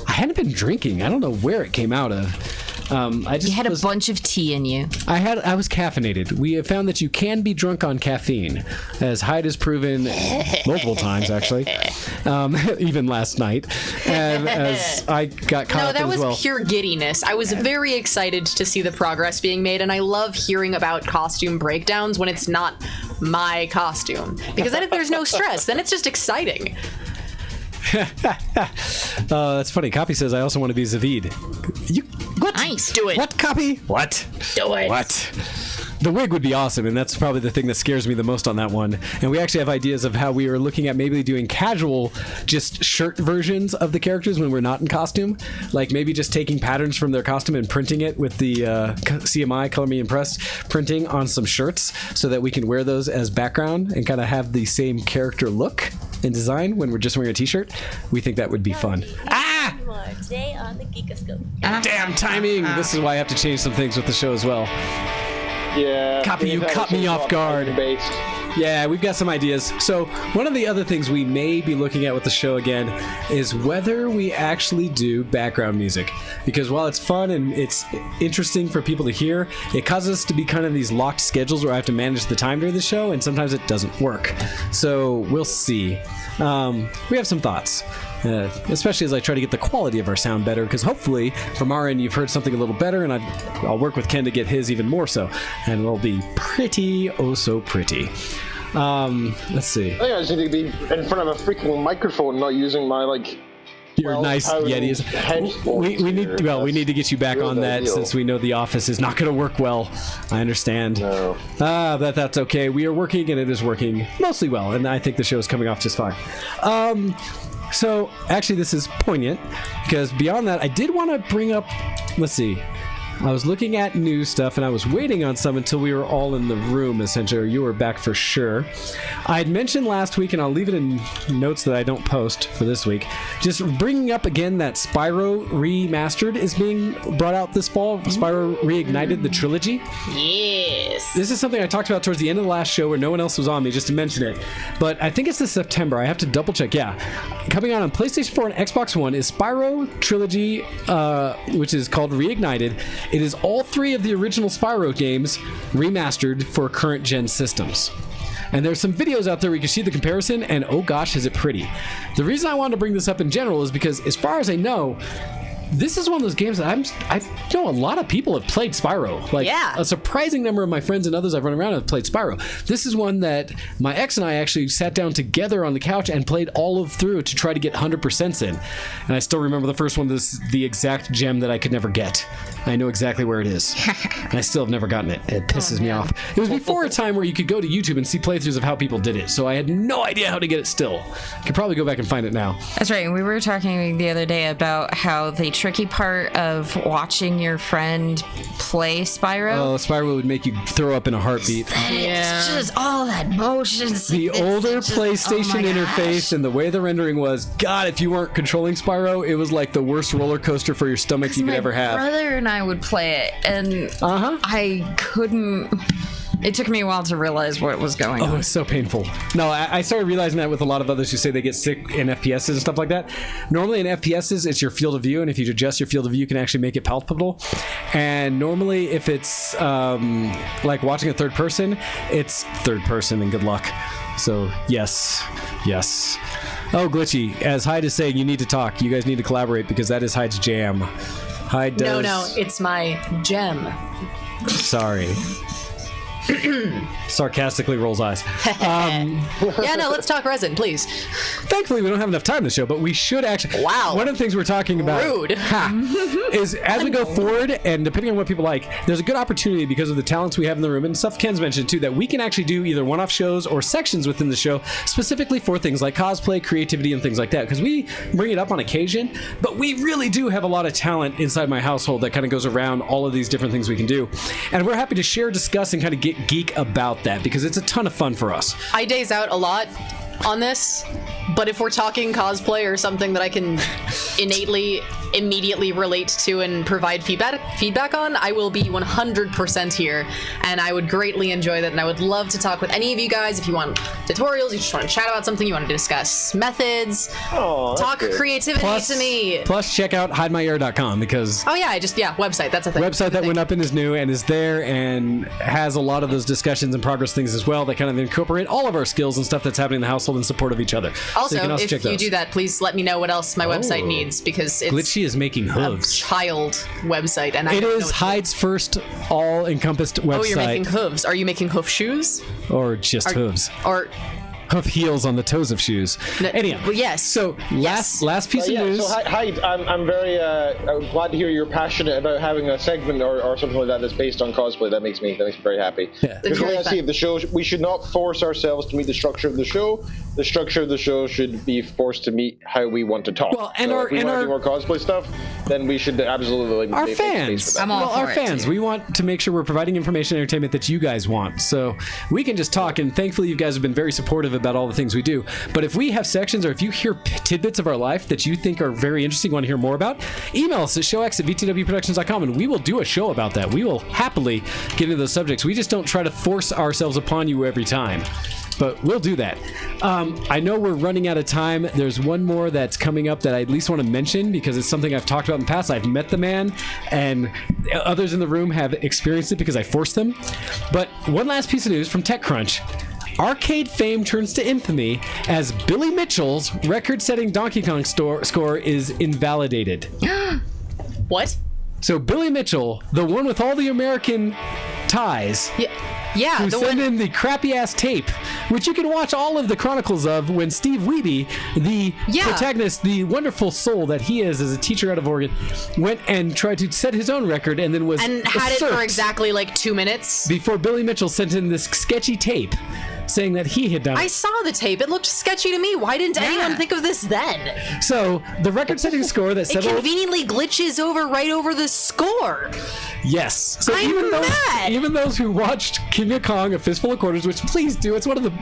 hadn't been drinking. I don't know where it came out of. You had a bunch of tea in you. I was caffeinated. We have found that you can be drunk on caffeine, as Hyde has proven multiple times, actually, even last night. And as I got caught up as well. No, that was pure giddiness. I was very excited to see the progress being made, and I love hearing about costume breakdowns when it's not my costume, because then if there's no stress, then it's just exciting. That's funny. Copy says, I also want to be Zavid. What? Nice. Do it. What, Copy? What? Do it. What? The wig would be awesome, and that's probably the thing that scares me the most on that one. And we actually have ideas of how we are looking at maybe doing casual, just shirt versions of the characters when we're not in costume. Like maybe just taking patterns from their costume and printing it with the CMI, Color Me Impressed, printing on some shirts so that we can wear those as background and kind of have the same character look and design when we're just wearing a t-shirt. We think that would be fun. Today on the Geekoscope. Damn timing! This is why I have to change some things with the show as well. Yeah. Copy, you caught me off guard. Yeah, we've got some ideas. So one of the other things we may be looking at with the show again is whether we actually do background music. Because while it's fun and it's interesting for people to hear, it causes us to be kind of these locked schedules where I have to manage the time during the show, and sometimes it doesn't work. So we'll see. We have some thoughts. Especially as I try to get the quality of our sound better, because hopefully from our end you've heard something a little better, and I'll work with Ken to get his even more so, and it'll be pretty, oh so pretty. Let's see. I think I just need to be in front of a freaking microphone, not using my your nice Yetis. We need to get you back on that since we know the office is not going to work well. I understand. No. That's okay. We are working, and it is working mostly well, and I think the show is coming off just fine. So, actually, this is poignant, because beyond that, I did want to bring up, let's see, I was looking at news stuff, and I was waiting on some until we were all in the room, essentially, or you were back for sure. I had mentioned last week, and I'll leave it in notes that I don't post for this week, just bringing up again that Spyro Remastered is being brought out this fall. Spyro Reignited, the trilogy. Yes. This is something I talked about towards the end of the last show where no one else was on me, just to mention it. But I think it's this September. I have to double check. Yeah. Coming out on PlayStation 4 and Xbox One is Spyro Trilogy, which is called Reignited. It is all three of the original Spyro games remastered for current gen systems. And there's some videos out there where you can see the comparison, and oh gosh, is it pretty. The reason I wanted to bring this up in general is because, as far as I know, this is one of those games that I know a lot of people have played Spyro. A surprising number of my friends and others I've run around have played Spyro. This is one that my ex and I actually sat down together on the couch and played all of through to try to get 100% in. And I still remember the first one, the exact gem that I could never get. I know exactly where it is. And I still have never gotten it. It pisses me off. It was before a time where you could go to YouTube and see playthroughs of how people did it. So I had no idea how to get it still. I could probably go back and find it now. That's right. We were talking the other day about how they tricky part of watching your friend play Spyro. Oh, Spyro would make you throw up in a heartbeat. It's just all that motion. The older PlayStation interface and the way the rendering was, God, if you weren't controlling Spyro, it was like the worst roller coaster for your stomach you could ever have. My brother and I would play it, and I couldn't. It took me a while to realize what was going on. Oh, it's so painful. No, I started realizing that with a lot of others who say they get sick in FPSs and stuff like that. Normally in FPSs, it's your field of view, and if you adjust your field of view, you can actually make it palpable. And normally, if it's like watching a third person, it's third person, and good luck. So, yes. Oh, Glitchy, as Hyde is saying, you need to talk. You guys need to collaborate, because that is Hyde's jam. Hyde does... No, it's my gem. Sorry. Sarcastically rolls eyes. Yeah, no, let's talk resin, please. Thankfully, we don't have enough time in the show, but we should actually... Wow. One of the things we're talking about... Rude. Is as we go forward, and depending on what people like, there's a good opportunity because of the talents we have in the room, and stuff Ken's mentioned too, that we can actually do either one-off shows or sections within the show, specifically for things like cosplay, creativity, and things like that. Because we bring it up on occasion, but we really do have a lot of talent inside my household that kind of goes around all of these different things we can do. And we're happy to share, discuss, and kind of get geek about that, because it's a ton of fun for us. I daze out a lot on this, but if we're talking cosplay or something that I can innately, immediately relate to and provide feedback on, I will be 100% here, and I would greatly enjoy that, and I would love to talk with any of you guys. If you want tutorials, you just want to chat about something, you want to discuss methods, talk creativity to me. Plus, check out hidemyair.com, because... website, that's a thing. Website that went up and is new and is there and has a lot of those discussions and progress things as well that kind of incorporate all of our skills and stuff that's happening in the household in support of each other. Also, so if you do that, please let me know what else my website needs, because it's Glitchy is making hooves. A child website, and it is Hyde's first all-encompassed website. Oh, you're making hooves. Are you making hoof shoes? Or just hooves? Or hoof heels on the toes of shoes. Anyhow, well, yes. So last piece of news. So Hyde, I'm very glad to hear you're passionate about having a segment or something like that that's based on cosplay. That makes me very happy. Yeah. Because really, I see the show. We should not force ourselves to meet the structure of the show. The structure of the show should be forced to meet how we want to talk. Well, and so if we want to do more cosplay stuff, then we should absolutely our make fans. space for that. I'm all for our it, fans. too. We want to make sure we're providing information and entertainment that you guys want. So we can just talk, and thankfully you guys have been very supportive about all the things we do. But if we have sections, or if you hear tidbits of our life that you think are very interesting, want to hear more about, email us at showx@vtwproductions.com, and we will do a show about that. We will happily get into those subjects. We just don't try to force ourselves upon you every time. But we'll do that. I know we're running out of time. There's one more that's coming up that I at least want to mention, because it's something I've talked about in the past. I've met the man, and others in the room have experienced it because I forced them. But one last piece of news from TechCrunch. Arcade fame turns to infamy as Billy Mitchell's record-setting Donkey Kong score is invalidated. What? So Billy Mitchell, the one with all the American ties... Yeah, who sent in the crappy-ass tape, which you can watch all of the chronicles of when Steve Wiebe, the protagonist, the wonderful soul that he is as a teacher out of Oregon, went and tried to set his own record and then was had it for exactly like 2 minutes before Billy Mitchell sent in this sketchy tape saying that he had done it. I saw the tape. It looked sketchy to me. Why didn't anyone think of this then? So the record-setting score that settled... It conveniently glitches right over the score. Yes. So I'm mad. Even those who watched King of Kong, A Fistful of Quarters, which please do, it's one of the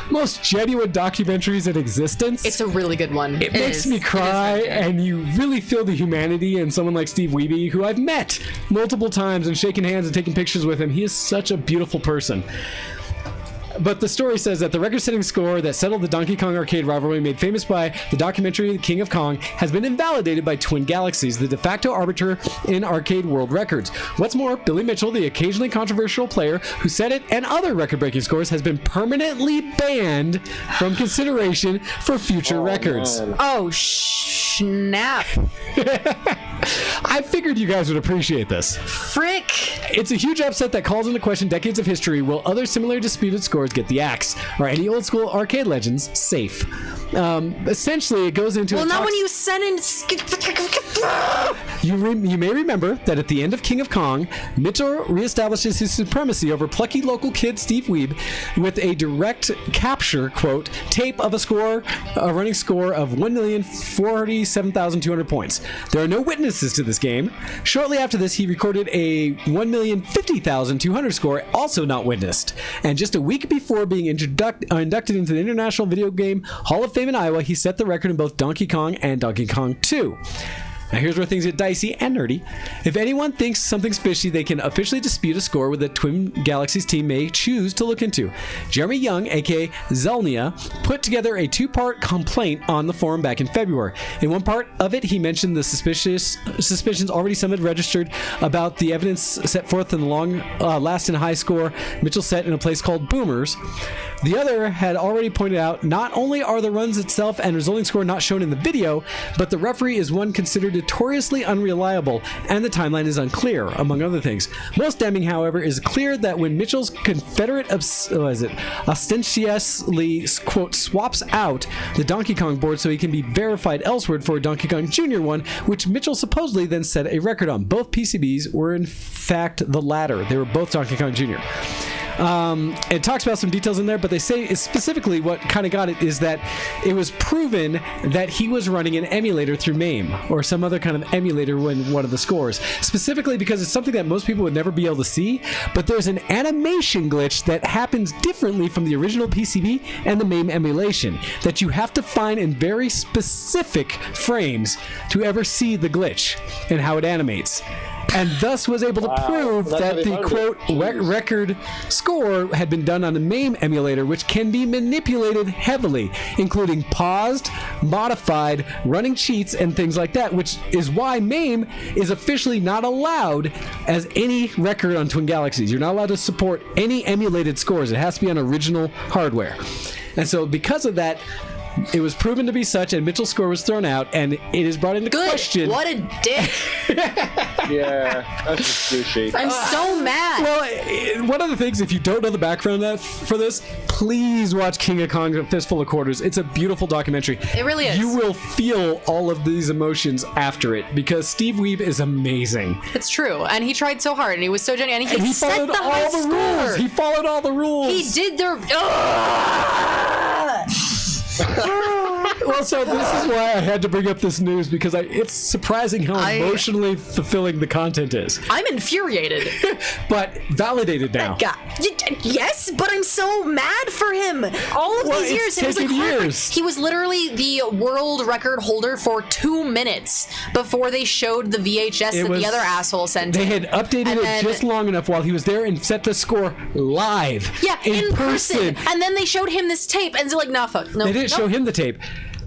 most genuine documentaries in existence. It's a really good one. It makes me cry, and you really feel the humanity in someone like Steve Wiebe, who I've met multiple times and shaken hands and taken pictures with him. He is such a beautiful person. But the story says that the record-setting score that settled the Donkey Kong arcade rivalry made famous by the documentary King of Kong has been invalidated by Twin Galaxies, the de facto arbiter in arcade world records. What's more, Billy Mitchell, the occasionally controversial player who set it and other record-breaking scores, has been permanently banned from consideration for future records. Man. Oh, snap. I figured you guys would appreciate this. Frick. It's a huge upset that calls into question decades of history. Will other similarly disputed scores get the axe? Are any old school arcade legends safe? Essentially, it goes into... Well, not when you send in... You may remember that at the end of King of Kong, Mitchell reestablishes his supremacy over plucky local kid Steve Wiebe with a direct capture, quote, tape of a running score of 1,447,200 points. There are no witnesses to this game. Shortly after this, he recorded a 1,050,200 score, also not witnessed. And just a week before being inducted into the International Video Game Hall of Fame in Iowa, he set the record in both Donkey Kong and Donkey Kong 2. Now here's where things get dicey and nerdy. If anyone thinks something's fishy, they can officially dispute a score with the Twin Galaxies team may choose to look into. Jeremy Young, aka Zelnia, put together a 2-part complaint on the forum back in February. In one part of it, he mentioned the suspicions already some had registered about the evidence set forth in the long last and high score Mitchell set in a place called Boomers. The other had already pointed out not only are the runs itself and resulting score not shown in the video, but the referee is one considered notoriously unreliable and the timeline is unclear, among other things. Most damning, however, is clear that when Mitchell's Confederate ostentiously, quote, swaps out the Donkey Kong board so he can be verified elsewhere for a Donkey Kong Jr. one, which Mitchell supposedly then set a record on. Both PCBs were in fact the latter. They were both Donkey Kong Jr. It talks about some details in there, but they say specifically what kind of got it is that it was proven that he was running an emulator through MAME or some other kind of emulator when one of the scores, specifically because it's something that most people would never be able to see, but there's an animation glitch that happens differently from the original PCB and the MAME emulation that you have to find in very specific frames to ever see the glitch and how it animates. And thus was able to prove that the, quote, record score had been done on the MAME emulator, which can be manipulated heavily, including paused, modified, running cheats, and things like that, which is why MAME is officially not allowed as any record on Twin Galaxies. You're not allowed to support any emulated scores. It has to be on original hardware. And so because of that, it was proven to be such, and Mitchell's score was thrown out, and it is brought into question. What a dick. Yeah, that's just douchey. I'm so mad. Well, one of the things, if you don't know the background for this, please watch King of Kong: A Fistful of Quarters. It's a beautiful documentary. It really is. You will feel all of these emotions after it, because Steve Wiebe is amazing. It's true, and he tried so hard, and he was so genuine, and he set followed the high all the score. rules. He followed all the rules. He did their... Well, so this is why I had to bring up this news, because it's surprising how emotionally fulfilling the content is. I'm infuriated. But validated now. God. Yes, but I'm so mad for him. All of these years, it was like years. He was literally the world record holder for 2 minutes before they showed the VHS that the other asshole sent They him. had updated it just long enough while he was there and set the score live. Yeah, in person. And then they showed him this tape, and they're like, nah, fuck. No, they didn't show him the tape.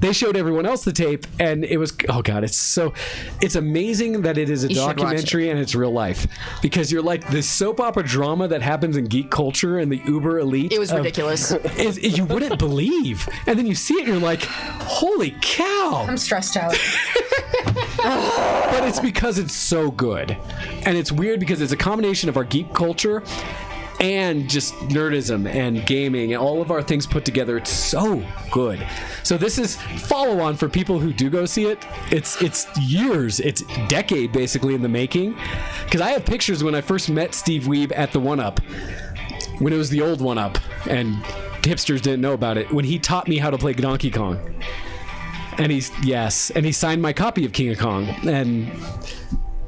They showed everyone else the tape, and it was, oh God, it's amazing that it is a documentary and it's real life. Because you're like, the soap opera drama that happens in geek culture and the uber elite. It was ridiculous. You wouldn't believe. And then you see it and you're like, holy cow. I'm stressed out. But it's because it's so good. And it's weird because it's a combination of our geek culture and just nerdism and gaming and all of our things put together. It's so good. So this is follow on for people who do go see it. It's years, it's decade basically in the making. Because I have pictures when I first met Steve Wiebe at the 1UP, when it was the old 1UP, and hipsters didn't know about it, when he taught me how to play Donkey Kong. And he signed my copy of King of Kong, and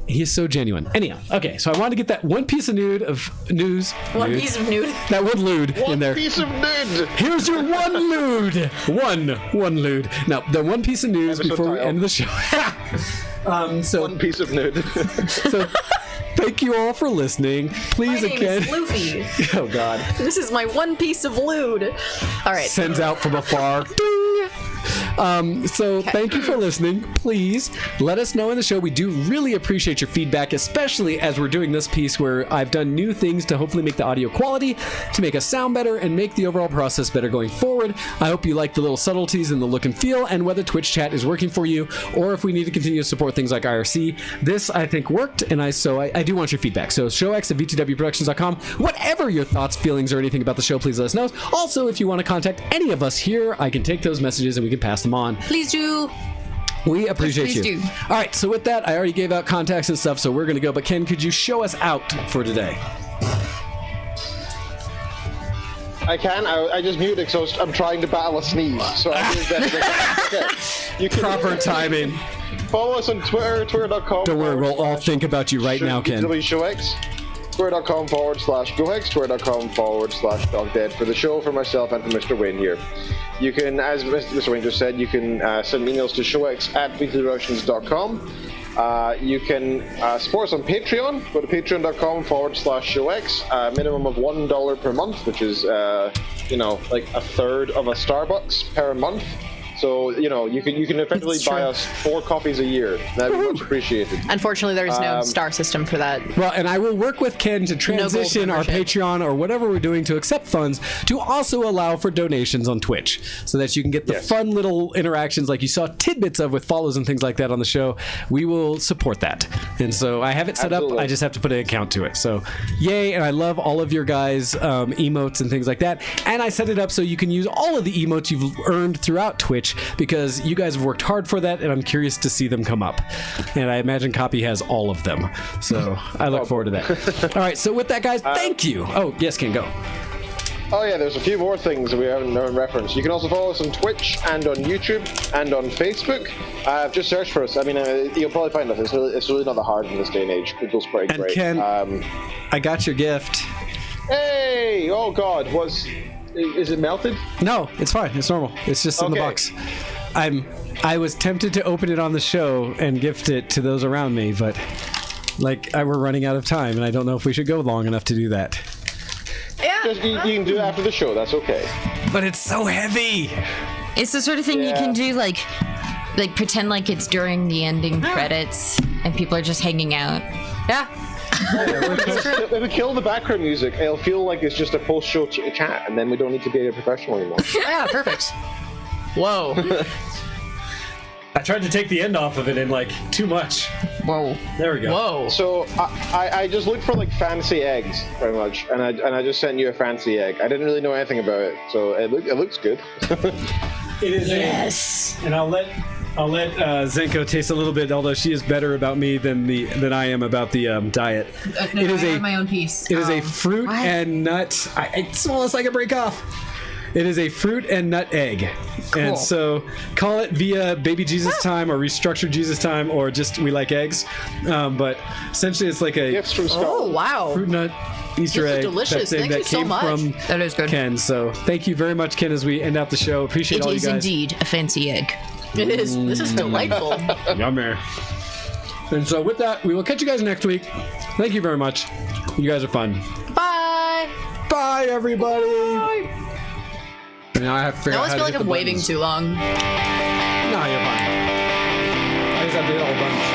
he is so genuine. Anyhow, okay, so I wanted to get that one piece of news. One piece of nude. That one lewd in there. One piece of nude. Here's your one lewd. One lewd. Now, the one piece of news before we end the show. One piece of nude. So, thank you all for listening. Please, my name is Luffy. Oh God. This is my one piece of lewd. All right. Sends out from afar. Thank you for listening. Please let us know in the show. We do really appreciate your feedback, especially as we're doing this piece where I've done new things to hopefully make the audio quality, to make us sound better, and make the overall process better going forward. I hope you like the little subtleties in the look and feel, and whether Twitch chat is working for you, or if we need to continue to support things like IRC. This, I think, worked, and I do want your feedback. So showx@v2wproductions.com. Whatever your thoughts, feelings, or anything about the show, please let us know. Also, if you want to contact any of us here, I can take those messages and we can pass them on. Please do. We appreciate Please you. do. All right, so with that, I already gave out contacts and stuff, so we're going to go. But Ken, could you show us out for today? I can. I just muted because I'm trying to battle a sneeze. So I did that. Okay. You can Proper timing. Follow us on Twitter, twitter.com. Don't worry, we'll all think about you right now, Ken. WShowX. Twitter.com/GoHex, Twitter.com/DogDead for the show, for myself, and for Mr. Wayne here. You can, as Mr. Wayne just said, you can send emails to showx@weeklyrussians.com. You can support us on Patreon. Go to patreon.com/showx. Minimum of $1 per month, which is, like a third of a Starbucks per month. So, you can effectively buy us 4 coffees a year. That'd be much appreciated. Unfortunately, there is no star system for that. Well, and I will work with Ken to transition our Patreon or whatever we're doing to accept funds to also allow for donations on Twitch so that you can get the fun little interactions like you saw tidbits of with follows and things like that on the show. We will support that. And so I have it set up. I just have to put an account to it. So yay. And I love all of your guys' emotes and things like that. And I set it up so you can use all of the emotes you've earned throughout Twitch, because you guys have worked hard for that, and I'm curious to see them come up. And I imagine Copy has all of them. So I look forward to that. All right, so with that, guys, thank you. Oh, yes, Ken, go. Oh yeah, there's a few more things that we haven't referenced. You can also follow us on Twitch and on YouTube and on Facebook. Just search for us. I mean, you'll probably find us. It's really not that hard in this day and age. Google's pretty great. Ken, I got your gift. Hey! Oh God, is it melted? No, it's fine. It's normal. It's just in the box. I was tempted to open it on the show and gift it to those around me, but we're running out of time, and I don't know if we should go long enough to do that. Yeah. You can do it after the show. That's okay. But it's so heavy. It's the sort of thing you can do, like pretend like it's during the ending credits, and people are just hanging out. Yeah. If we kill the background music, it'll feel like it's just a post-show chat, and then we don't need to be a professional anymore. Yeah, perfect. Whoa. I tried to take the end off of it and too much. Whoa. There we go. Whoa. So I just looked for fancy eggs very much, and I just sent you a fancy egg. I didn't really know anything about it, so it looks good. It is and I'll let Zenko taste a little bit, although she is better about me than I am about the diet. No, I have my own piece. It is a fruit and nut. It smells like a break off. It is a fruit and nut egg. Cool. And so call it via Baby Jesus Time or Restructured Jesus Time or just We Like Eggs. But essentially it's like a gifts from Scott. Oh, wow. fruit nut Easter egg. Delicious. Thank you so much. From that is good. Ken. So thank you very much, Ken, as we end out the show. Appreciate all you guys. It is indeed a fancy egg. It is. This is delightful. Yummer. And so with that, we will catch you guys next week. Thank you very much. You guys are fun. Bye. Bye, everybody. Bye. Now I have to figure I out always how feel to like hit I'm the waiting buttons. too long. No, you're fine. I just have to hit all the buttons.